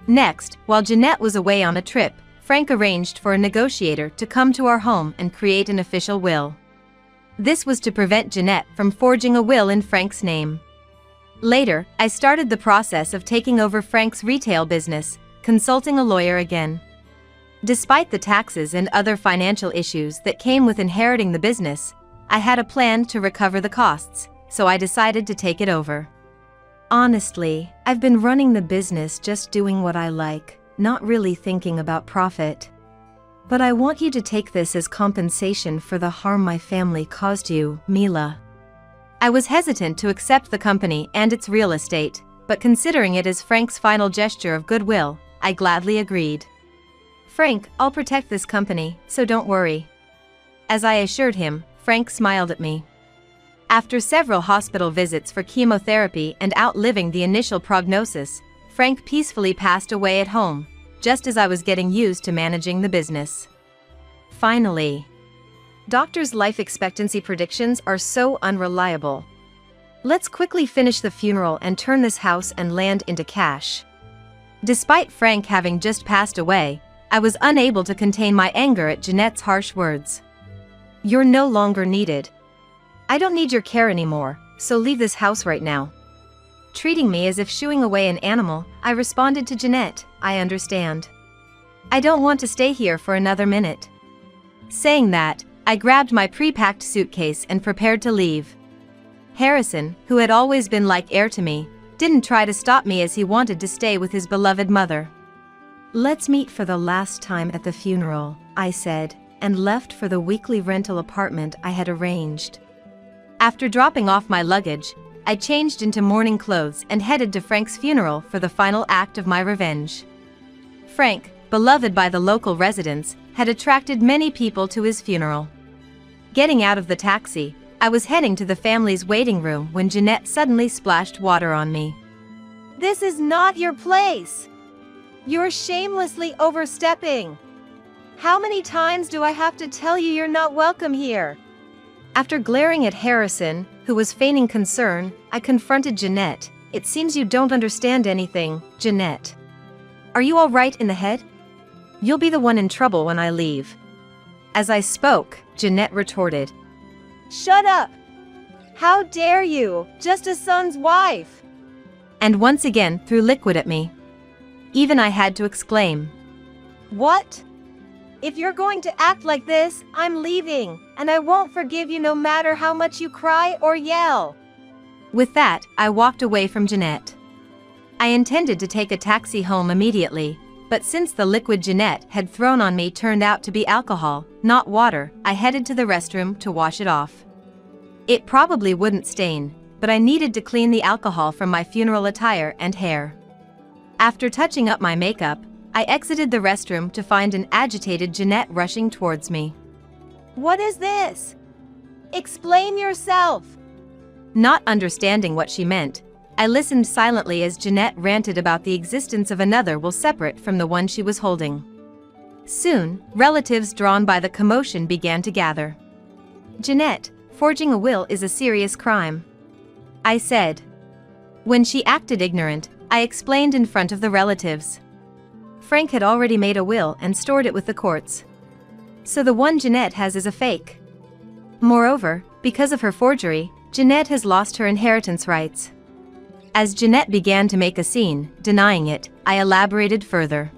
Next, while Jeanette was away on a trip, Frank arranged for a negotiator to come to our home and create an official will. This was to prevent Jeanette from forging a will in Frank's name. Later, I started the process of taking over Frank's retail business, consulting a lawyer again. Despite the taxes and other financial issues that came with inheriting the business, I had a plan to recover the costs, so I decided to take it over. Honestly, I've been running the business just doing what I like, not really thinking about profit. But I want you to take this as compensation for the harm my family caused you, Mila. I was hesitant to accept the company and its real estate, but considering it as Frank's final gesture of goodwill, I gladly agreed. "Frank, I'll protect this company, so don't worry." As I assured him, Frank smiled at me. After several hospital visits for chemotherapy and outliving the initial prognosis, Frank peacefully passed away at home, just as I was getting used to managing the business. Finally, doctors' life expectancy predictions are so unreliable. Let's quickly finish the funeral and turn this house and land into cash. Despite Frank having just passed away, I was unable to contain my anger at Jeanette's harsh words. "You're no longer needed. I don't need your care anymore, so leave this house right now." Treating me as if shooing away an animal, I responded to Jeanette, "I understand. I don't want to stay here for another minute." Saying that, I grabbed my pre-packed suitcase and prepared to leave. Harrison, who had always been like heir to me, didn't try to stop me as he wanted to stay with his beloved mother. "Let's meet for the last time at the funeral," I said, and left for the weekly rental apartment I had arranged. After dropping off my luggage, I changed into morning clothes and headed to Frank's funeral for the final act of my revenge. Frank, beloved by the local residents, had attracted many people to his funeral. Getting out of the taxi, I was heading to the family's waiting room when Jeanette suddenly splashed water on me.
This is not your place. You're shamelessly overstepping. How many times do I have to tell you you're not welcome here? After glaring at Harrison, who was feigning concern, I confronted Jeanette. "It seems you don't understand anything, Jeanette. Are you all right in the head? You'll be the one in trouble when I leave." As I spoke, Jeanette retorted, "Shut up! How dare you, just a son's wife!" And once again threw liquid at me. Even I had to exclaim, "What? If you're going to act like this, I'm leaving, and I won't forgive you no matter how much you cry or yell." With that, I walked away from Jeanette. I intended to take a taxi home immediately, but since the liquid Jeanette had thrown on me turned out to be alcohol, not water, I headed to the restroom to wash it off. It probably wouldn't stain, but I needed to clean the alcohol from my funeral attire and hair. After touching up my makeup, I exited the restroom to find an agitated Jeanette rushing towards me. "What is this? Explain yourself." Not understanding what she meant, I listened silently as Jeanette ranted about the existence of another will separate from the one she was holding. Soon, relatives drawn by the commotion began to gather. "Jeanette, forging a will is a serious crime," I said. When she acted ignorant, I explained in front of the relatives. Frank had already made a will and stored it with the courts. So the one Jeanette has is a fake. Moreover, because of her forgery, Jeanette has lost her inheritance rights. As Jeanette began to make a scene, denying it, I elaborated further.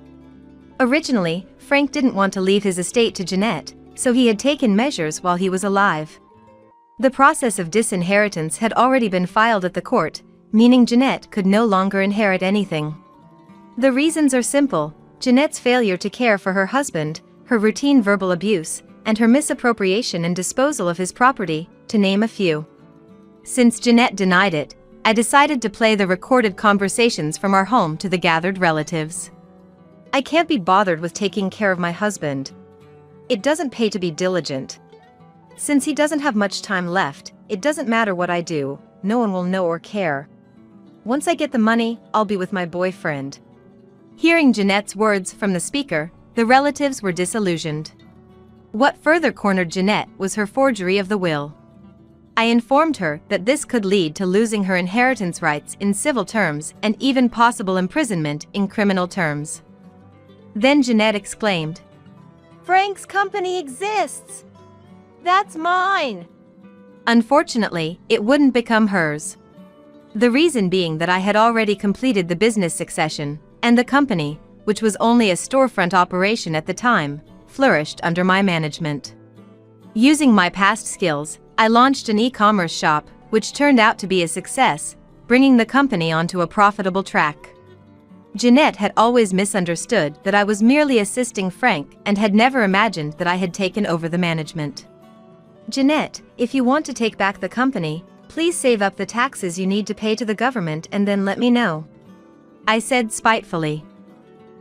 Originally, Frank didn't want to leave his estate to Jeanette, so he had taken measures while he was alive. The process of disinheritance had already been filed at the court, meaning Jeanette could no longer inherit anything. The reasons are simple: Jeanette's failure to care for her husband, her routine verbal abuse, and her misappropriation and disposal of his property, to name a few. Since Jeanette denied it, I decided to play the recorded conversations from our home to the gathered relatives. "I can't be bothered with taking care of my husband. It doesn't pay to be diligent. Since he doesn't have much time left, it doesn't matter what I do, no one will know or care. Once I get the money, I'll be with my boyfriend.
Hearing Jeanette's words from the speaker, the relatives were disillusioned. What further cornered Jeanette was her forgery of the will. I informed her that this could lead to losing her inheritance rights in civil terms and even possible imprisonment in criminal terms. Then Jeanette exclaimed,
"Frank's company exists! That's mine!"
Unfortunately, it wouldn't become hers. The reason being that I had already completed the business succession, and the company, which was only a storefront operation at the time, flourished under my management. Using my past skills, I launched an e-commerce shop, which turned out to be a success, bringing the company onto a profitable track. Jeanette had always misunderstood that I was merely assisting Frank and had never imagined that I had taken over the management.
"Jeanette, if you want to take back the company, please save up the taxes you need to pay to the government and then let me know,"
I said spitefully.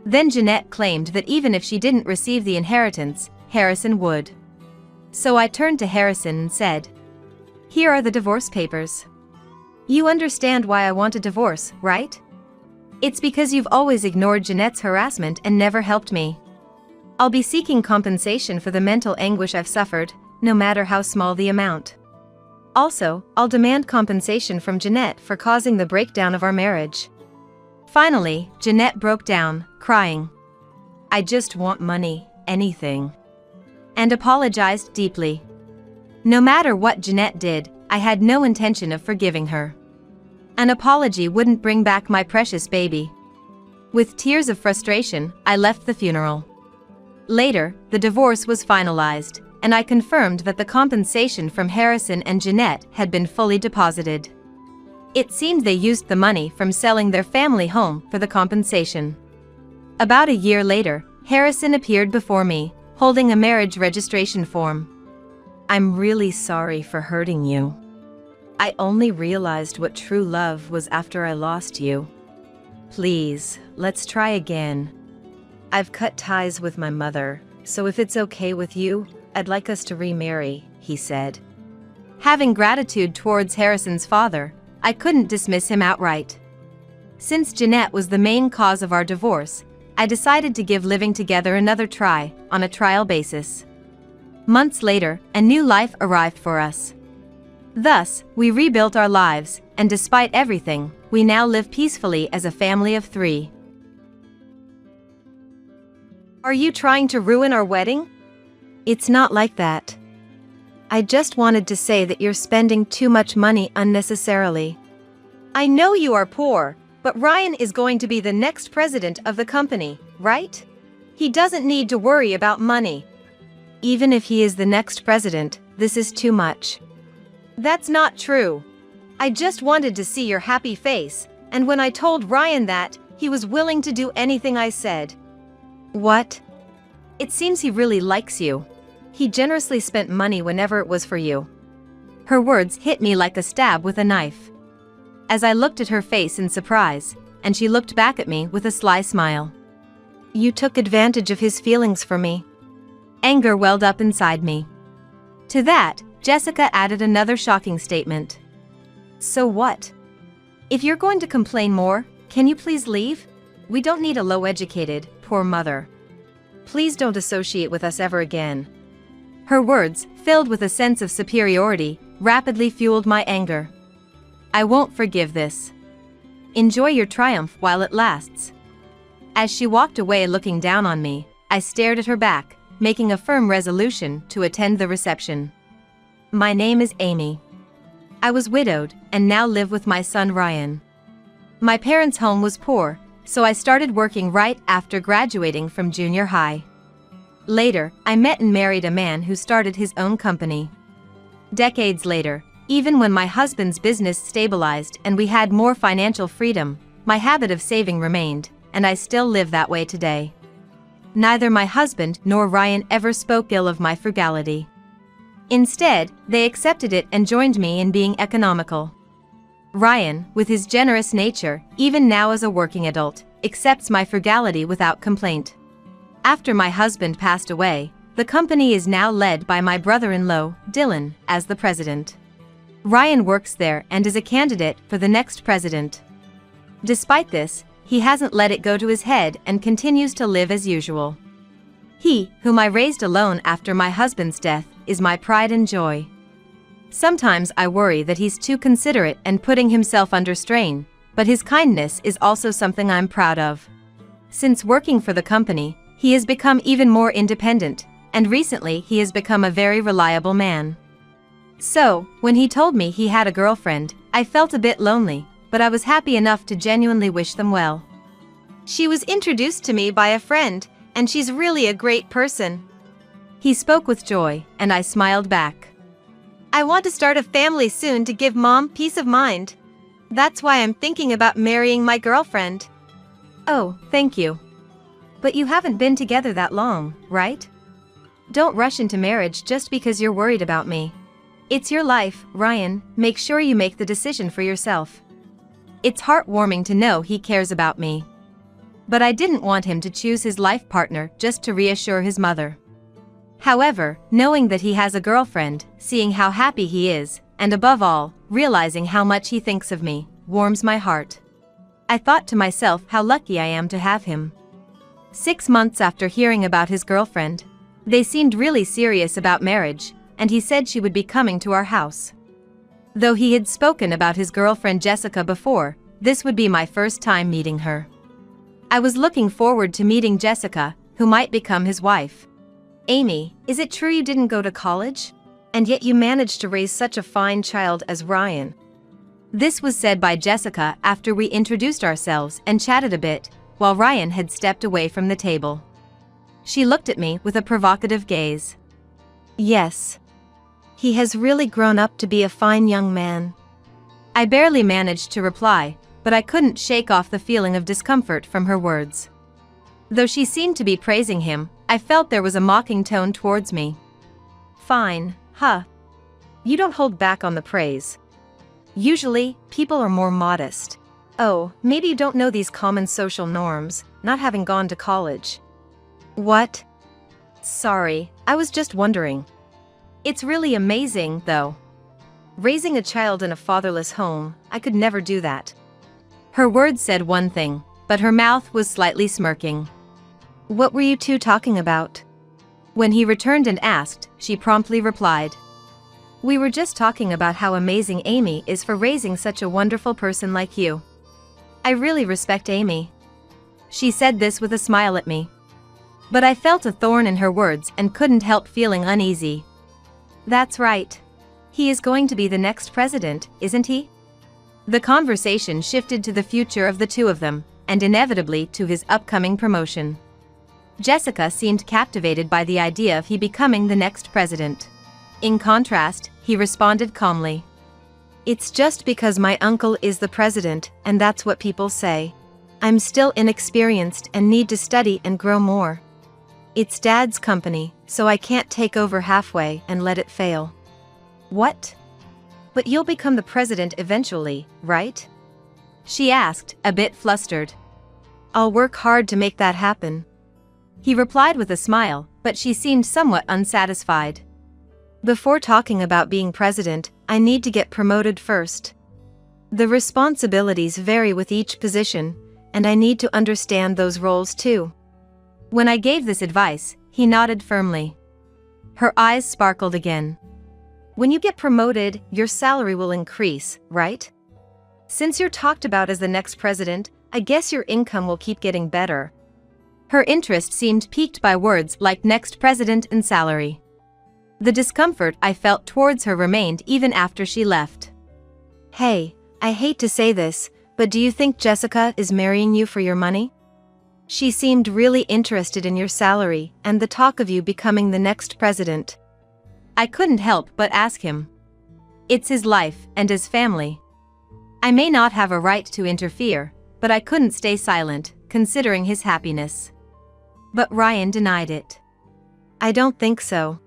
Then Jeanette claimed that even if she didn't receive the inheritance, Harrison would. So I turned to Harrison and said, "Here are the divorce papers.
You understand why I want a divorce, right?
It's because you've always ignored Jeanette's harassment and never helped me.
I'll be seeking compensation for the mental anguish I've suffered, no matter how small the amount. Also, I'll demand compensation from Jeanette for causing the breakdown of our marriage."
Finally, Jeanette broke down, crying, "I just want money, anything," and apologized deeply. No matter what Jeanette did, I had no intention of forgiving her. An apology wouldn't bring back my precious baby. With tears of frustration, I left the funeral. Later, the divorce was finalized, and I confirmed that the compensation from Harrison and Jeanette had been fully deposited. It seemed they used the money from selling their family home for the compensation. About a year later, Harrison appeared before me, holding a marriage registration form.
"I'm really sorry for hurting you. I only realized what true love was after I lost you. Please, let's try again. I've cut ties with my mother, so if it's okay with you, I'd like us to remarry," he said.
Having gratitude towards Harrison's father, I couldn't dismiss him outright. Since Jeanette was the main cause of our divorce, I decided to give living together another try, on a trial basis. Months later, a new life arrived for us. Thus, we rebuilt our lives, and despite everything, we now live peacefully as a family of 3.
"Are you trying to ruin our wedding?"
"It's not like that. I just wanted to say that you're spending too much money unnecessarily."
"I know you are poor, but Ryan is going to be the next president of the company, right? He doesn't need to worry about money."
"Even if he is the next president, this is too much."
"That's not true. I just wanted to see your happy face, and when I told Ryan that, he was willing to do anything I said."
"What?"
"It seems he really likes you. He generously spent money whenever it was for you."
Her words hit me like a stab with a knife. As I looked at her face in surprise, and she looked back at me with a sly smile.
"You took advantage of his feelings for me."
Anger welled up inside me. To that, Jessica added another shocking statement.
"So what? If you're going to complain more, can you please leave? We don't need a low-educated, poor mother. Please don't associate with us ever again."
Her words, filled with a sense of superiority, rapidly fueled my anger. "I won't forgive this. Enjoy your triumph while it lasts." As she walked away looking down on me, I stared at her back, making a firm resolution to attend the reception. My name is Amy. I was widowed, and now live with my son Ryan. My parents' home was poor, so I started working right after graduating from junior high. Later, I met and married a man who started his own company. Decades later, even when my husband's business stabilized and we had more financial freedom, my habit of saving remained, and I still live that way today. Neither my husband nor Ryan ever spoke ill of my frugality. Instead, they accepted it and joined me in being economical. Ryan, with his generous nature, even now as a working adult, accepts my frugality without complaint. After my husband passed away, the company is now led by my brother-in-law, Dylan, as the president. Ryan works there and is a candidate for the next president. Despite this, he hasn't let it go to his head and continues to live as usual. He, whom I raised alone after my husband's death, is my pride and joy. Sometimes I worry that he's too considerate and putting himself under strain, but his kindness is also something I'm proud of. Since working for the company, he has become even more independent, and recently he has become a very reliable man. So, when he told me he had a girlfriend, I felt a bit lonely, but I was happy enough to genuinely wish them well.
She was introduced to me by a friend, and she's really a great person.
He spoke with joy, and I smiled back.
I want to start a family soon to give Mom peace of mind. That's why I'm thinking about marrying my girlfriend.
Oh, thank you. But you haven't been together that long, right? Don't rush into marriage just because you're worried about me. It's your life, Ryan, make sure you make the decision for yourself. It's heartwarming to know he cares about me. But I didn't want him to choose his life partner just to reassure his mother. However, knowing that he has a girlfriend, seeing how happy he is, and above all, realizing how much he thinks of me, warms my heart. I thought to myself how lucky I am to have him. 6 months after hearing about his girlfriend, they seemed really serious about marriage, and he said she would be coming to our house. Though he had spoken about his girlfriend Jessica before, this would be my first time meeting her. I was looking forward to meeting Jessica, who might become his wife.
Amy, is it true you didn't go to college? And yet you managed to raise such a fine child as Ryan?
This was said by Jessica after we introduced ourselves and chatted a bit, while Ryan had stepped away from the table. She looked at me with a provocative gaze.
Yes. He has really grown up to be a fine young man.
I barely managed to reply, but I couldn't shake off the feeling of discomfort from her words. Though she seemed to be praising him, I felt there was a mocking tone towards me.
Fine, huh? You don't hold back on the praise. Usually, people are more modest. Oh, maybe you don't know these common social norms, not having gone to college. What? Sorry, I was just wondering. It's really amazing, though. Raising a child in a fatherless home, I could never do that.
Her words said one thing, but her mouth was slightly smirking.
What were you two talking about?
When he returned and asked, she promptly replied.
We were just talking about how amazing Amy is for raising such a wonderful person like you. I really respect Amy.
She said this with a smile at me. But I felt a thorn in her words and couldn't help feeling uneasy.
That's right. He is going to be the next president, isn't he?
The conversation shifted to the future of the two of them, and inevitably to his upcoming promotion. Jessica seemed captivated by the idea of he becoming the next president. In contrast, he responded calmly.
It's just because my uncle is the president, and that's what people say. I'm still inexperienced and need to study and grow more. It's Dad's company, so I can't take over halfway and let it fail. What? But you'll become the president eventually, right?
She asked, a bit flustered.
I'll work hard to make that happen.
He replied with a smile, but she seemed somewhat unsatisfied.
Before talking about being president, I need to get promoted first. The responsibilities vary with each position, and I need to understand those roles too.
When I gave this advice, he nodded firmly. Her eyes sparkled again.
When you get promoted, your salary will increase, right? Since you're talked about as the next president, I guess your income will keep getting better.
Her interest seemed piqued by words like next president and salary. The discomfort I felt towards her remained even after she left.
Hey, I hate to say this, but do you think Jessica is marrying you for your money? She seemed really interested in your salary and the talk of you becoming the next president.
I couldn't help but ask him. It's his life and his family. I may not have a right to interfere, but I couldn't stay silent, considering his happiness. But Ryan denied it.
I don't think so.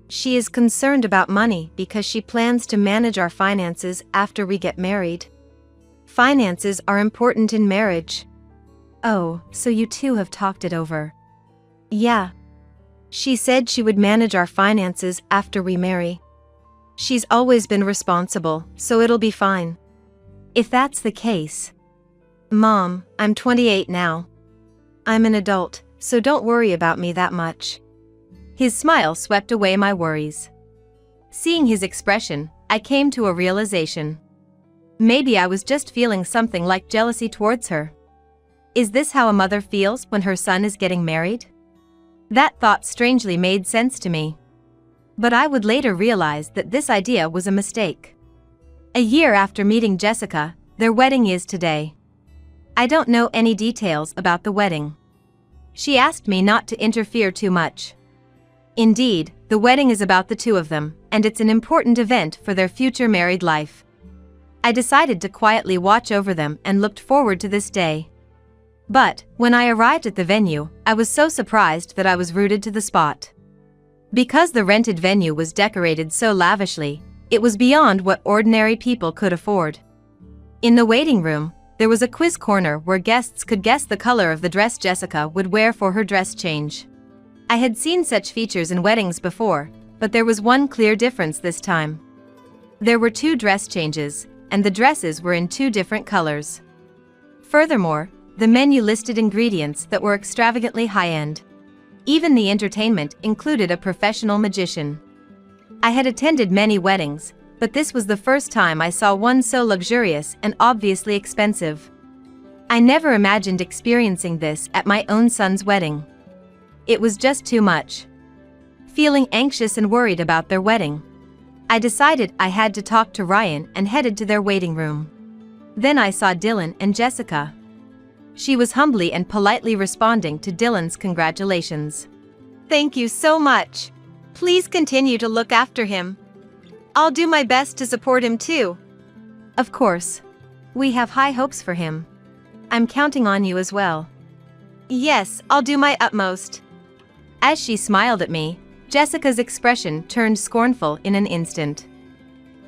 She is concerned about money because she plans to manage our finances after we get married. Finances are important in marriage.
Oh, so you two have talked it over.
Yeah. She said she would manage our finances after we marry. She's always been responsible, so it'll be fine.
If that's the case,
Mom, I'm 28 now. I'm an adult, so don't worry about me that much.
His smile swept away my worries. Seeing his expression, I came to a realization. Maybe I was just feeling something like jealousy towards her. Is this how a mother feels when her son is getting married? That thought strangely made sense to me. But I would later realize that this idea was a mistake. A year after meeting Jessica, their wedding is today. I don't know any details about the wedding. She asked me not to interfere too much. Indeed, the wedding is about the two of them, and it's an important event for their future married life. I decided to quietly watch over them and looked forward to this day. But, when I arrived at the venue, I was so surprised that I was rooted to the spot. Because the rented venue was decorated so lavishly, it was beyond what ordinary people could afford. In the waiting room, there was a quiz corner where guests could guess the color of the dress Jessica would wear for her dress change. I had seen such features in weddings before, but there was one clear difference this time. There were 2 dress changes, and the dresses were in 2 different colors. Furthermore, the menu listed ingredients that were extravagantly high-end. Even the entertainment included a professional magician. I had attended many weddings, but this was the first time I saw one so luxurious and obviously expensive. I never imagined experiencing this at my own son's wedding. It was just too much. Feeling anxious and worried about their wedding, I decided I had to talk to Ryan and headed to their waiting room. Then I saw Dylan and Jessica. She was humbly and politely responding to Dylan's congratulations.
Thank you so much. Please continue to look after him. I'll do my best to support him too.
Of course. We have high hopes for him. I'm counting on you as well.
Yes, I'll do my utmost.
As she smiled at me, Jessica's expression turned scornful in an instant.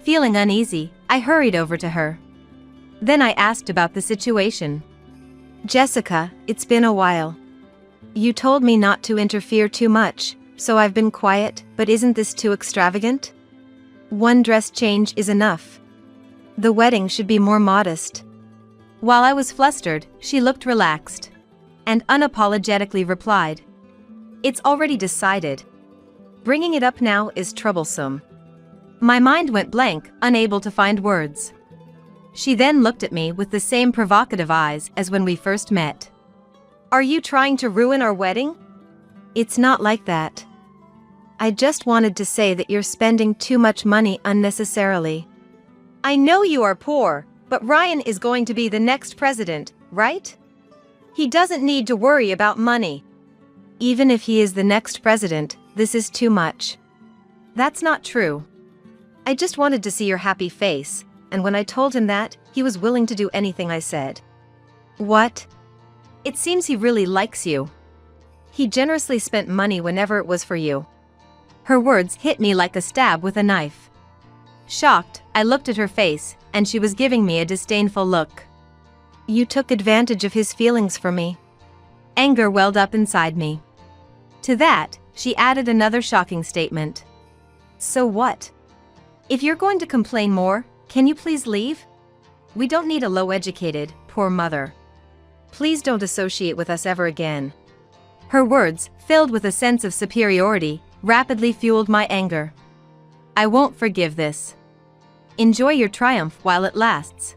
Feeling uneasy, I hurried over to her. Then I asked about the situation.
Jessica, it's been a while. You told me not to interfere too much, so I've been quiet, but isn't this too extravagant? 1 dress change is enough. The wedding should be more modest.
While I was flustered, she looked relaxed and unapologetically replied, "It's already decided. Bringing it up now is troublesome." My mind went blank, unable to find words. She then looked at me with the same provocative eyes as when we first met.
Are you trying to ruin our wedding? It's not like that. I just wanted to say that you're spending too much money unnecessarily. I know you are poor, but Ryan is going to be the next president, right? He doesn't need to worry about money. Even if he is the next president, this is too much.
That's not true.
I just wanted to see your happy face, and when I told him that, he was willing to do anything I said. What?
It seems he really likes you.
He generously spent money whenever it was for you.
Her words hit me like a stab with a knife. Shocked, I looked at her face, and she was giving me a disdainful look.
You took advantage of his feelings for me.
Anger welled up inside me. To that, she added another shocking statement.
So what?
If you're going to complain more, can you please leave? We don't need a low-educated, poor mother.
Please don't associate with us ever again.
Her words, filled with a sense of superiority, rapidly fueled my anger. I won't forgive this. Enjoy your triumph while it lasts.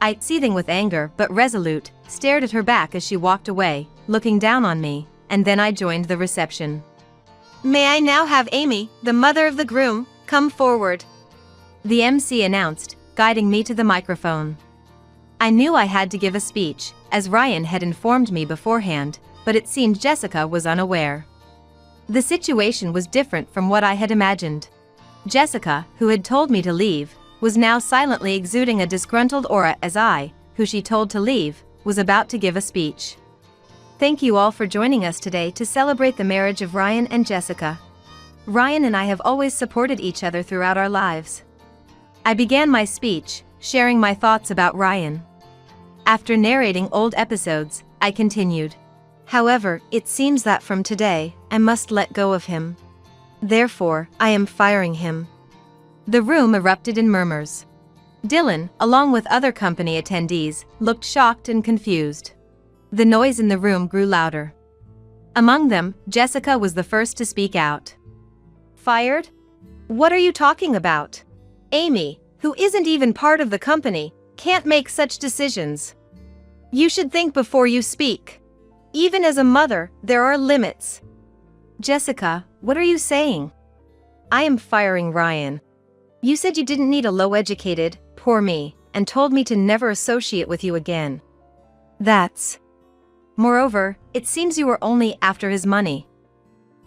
I, seething with anger but resolute, stared at her back as she walked away, looking down on me, and then I joined the reception.
May I now have Amy, the mother of the groom, come forward?
The MC announced, guiding me to the microphone. I knew I had to give a speech, as Ryan had informed me beforehand, but it seemed Jessica was unaware. The situation was different from what I had imagined. Jessica, who had told me to leave, was now silently exuding a disgruntled aura as I, who she told to leave, was about to give a speech.
Thank you all for joining us today to celebrate the marriage of Ryan and Jessica. Ryan and I have always supported each other throughout our lives.
I began my speech, sharing my thoughts about Ryan. After narrating old episodes, I continued.
However, it seems that from today, I must let go of him. Therefore, I am firing him.
The room erupted in murmurs. Dylan, along with other company attendees, looked shocked and confused. The noise in the room grew louder. Among them, Jessica was the first to speak out.
Fired? What are you talking about? Amy, who isn't even part of the company, can't make such decisions. You should think before you speak. Even as a mother, there are limits.
Jessica, what are you saying?
I am firing Ryan. You said you didn't need a low-educated, poor me, and told me to never associate with you again.
That's... Moreover, it seems you were only after his money.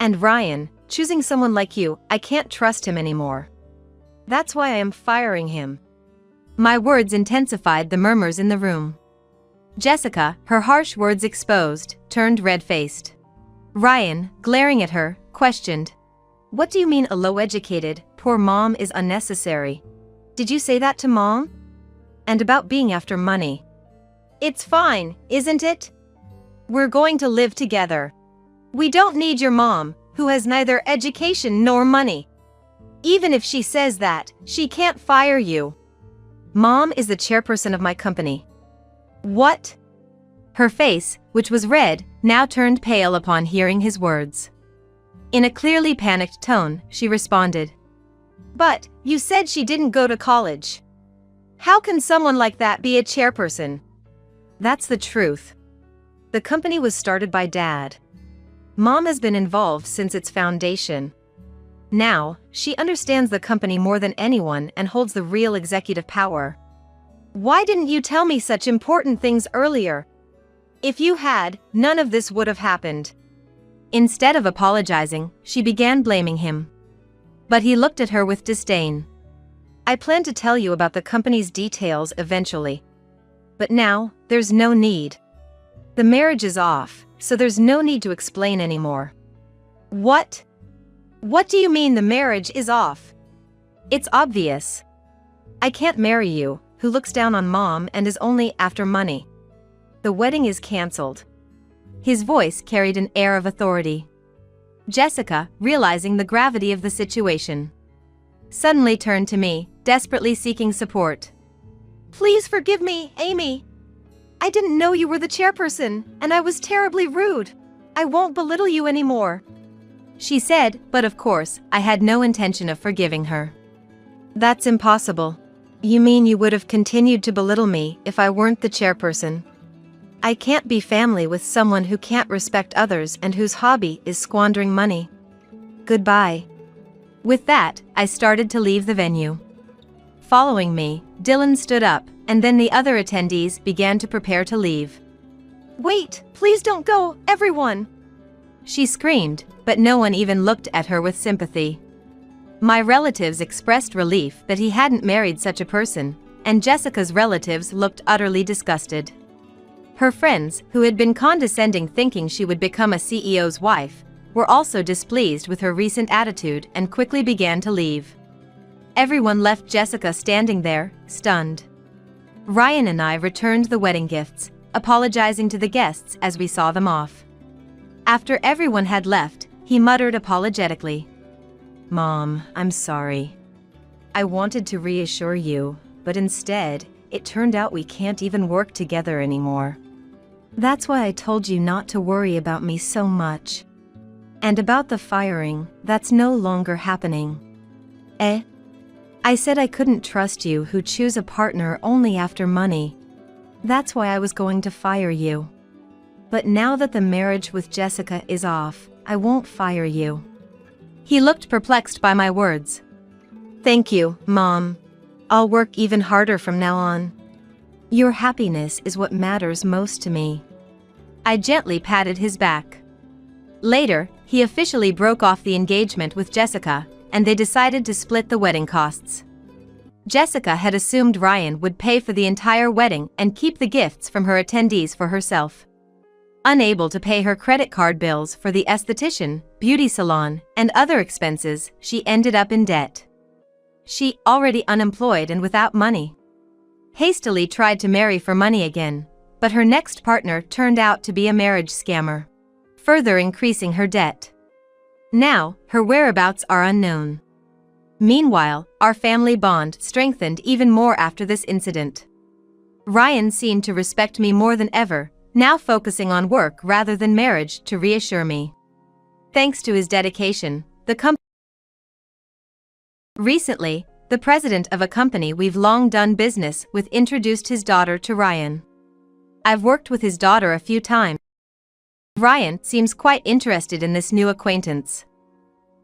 And Ryan, choosing someone like you, I can't trust him anymore. That's why I am firing him.
My words intensified the murmurs in the room. Jessica, her harsh words exposed, turned red-faced. Ryan, glaring at her, questioned.
What do you mean a low-educated, poor mom is unnecessary? Did you say that to Mom? And about being after money? It's fine, isn't it? We're going to live together. We don't need your mom, who has neither education nor money. Even if she says that, she can't fire you. Mom is the chairperson of my company. What?
Her face, which was red, now turned pale upon hearing his words. In a clearly panicked tone, she responded.
But, you said she didn't go to college. How can someone like that be a chairperson? That's the truth. The company was started by Dad. Mom has been involved since its foundation. Now, she understands the company more than anyone and holds the real executive power. Why didn't you tell me such important things earlier? If you had, none of this would have happened.
Instead of apologizing, she began blaming him. But he looked at her with disdain.
I plan to tell you about the company's details eventually. But now, there's no need. The marriage is off, so there's no need to explain anymore. What? What do you mean the marriage is off? It's obvious. I can't marry you, who looks down on Mom and is only after money. The wedding is cancelled.
His voice carried an air of authority. Jessica, realizing the gravity of the situation, suddenly turned to me, desperately seeking support.
Please forgive me, Amy. I didn't know you were the chairperson, and I was terribly rude. I won't belittle you anymore.
She said, but of course, I had no intention of forgiving her.
That's impossible. You mean you would have continued to belittle me if I weren't the chairperson? I can't be family with someone who can't respect others and whose hobby is squandering money. Goodbye.
With that, I started to leave the venue. Following me, Dylan stood up, and then the other attendees began to prepare to leave.
Wait, please don't go, everyone!
She screamed, but no one even looked at her with sympathy. My relatives expressed relief that he hadn't married such a person, and Jessica's relatives looked utterly disgusted. Her friends, who had been condescending thinking she would become a CEO's wife, were also displeased with her recent attitude and quickly began to leave. Everyone left Jessica standing there, stunned. Ryan and I returned the wedding gifts, apologizing to the guests as we saw them off. After everyone had left, he muttered apologetically.
Mom, I'm sorry. I wanted to reassure you, but instead, it turned out we can't even work together anymore. That's why I told you not to worry about me so much. And about the firing, that's no longer happening. I said I couldn't trust you who choose a partner only after money. That's why I was going to fire you. But now that the marriage with Jessica is off, I won't fire you.
He looked perplexed by my words.
Thank you, Mom. I'll work even harder from now on. Your happiness is what matters most to me.
I gently patted his back. Later, he officially broke off the engagement with Jessica, and they decided to split the wedding costs. Jessica had assumed Ryan would pay for the entire wedding and keep the gifts from her attendees for herself. Unable to pay her credit card bills for the esthetician, beauty salon, and other expenses, she ended up in debt. She, already unemployed and without money, hastily tried to marry for money again, but her next partner turned out to be a marriage scammer, further increasing her debt. Now, her whereabouts are unknown. Meanwhile, our family bond strengthened even more after this incident. Ryan seemed to respect me more than ever, now focusing on work rather than marriage to reassure me. Thanks to his dedication, Recently, the president of a company we've long done business with introduced his daughter to Ryan. I've worked with his daughter a few times. Ryan seems quite interested in this new acquaintance.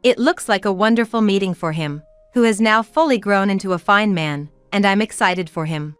It looks like a wonderful meeting for him, who has now fully grown into a fine man, and I'm excited for him.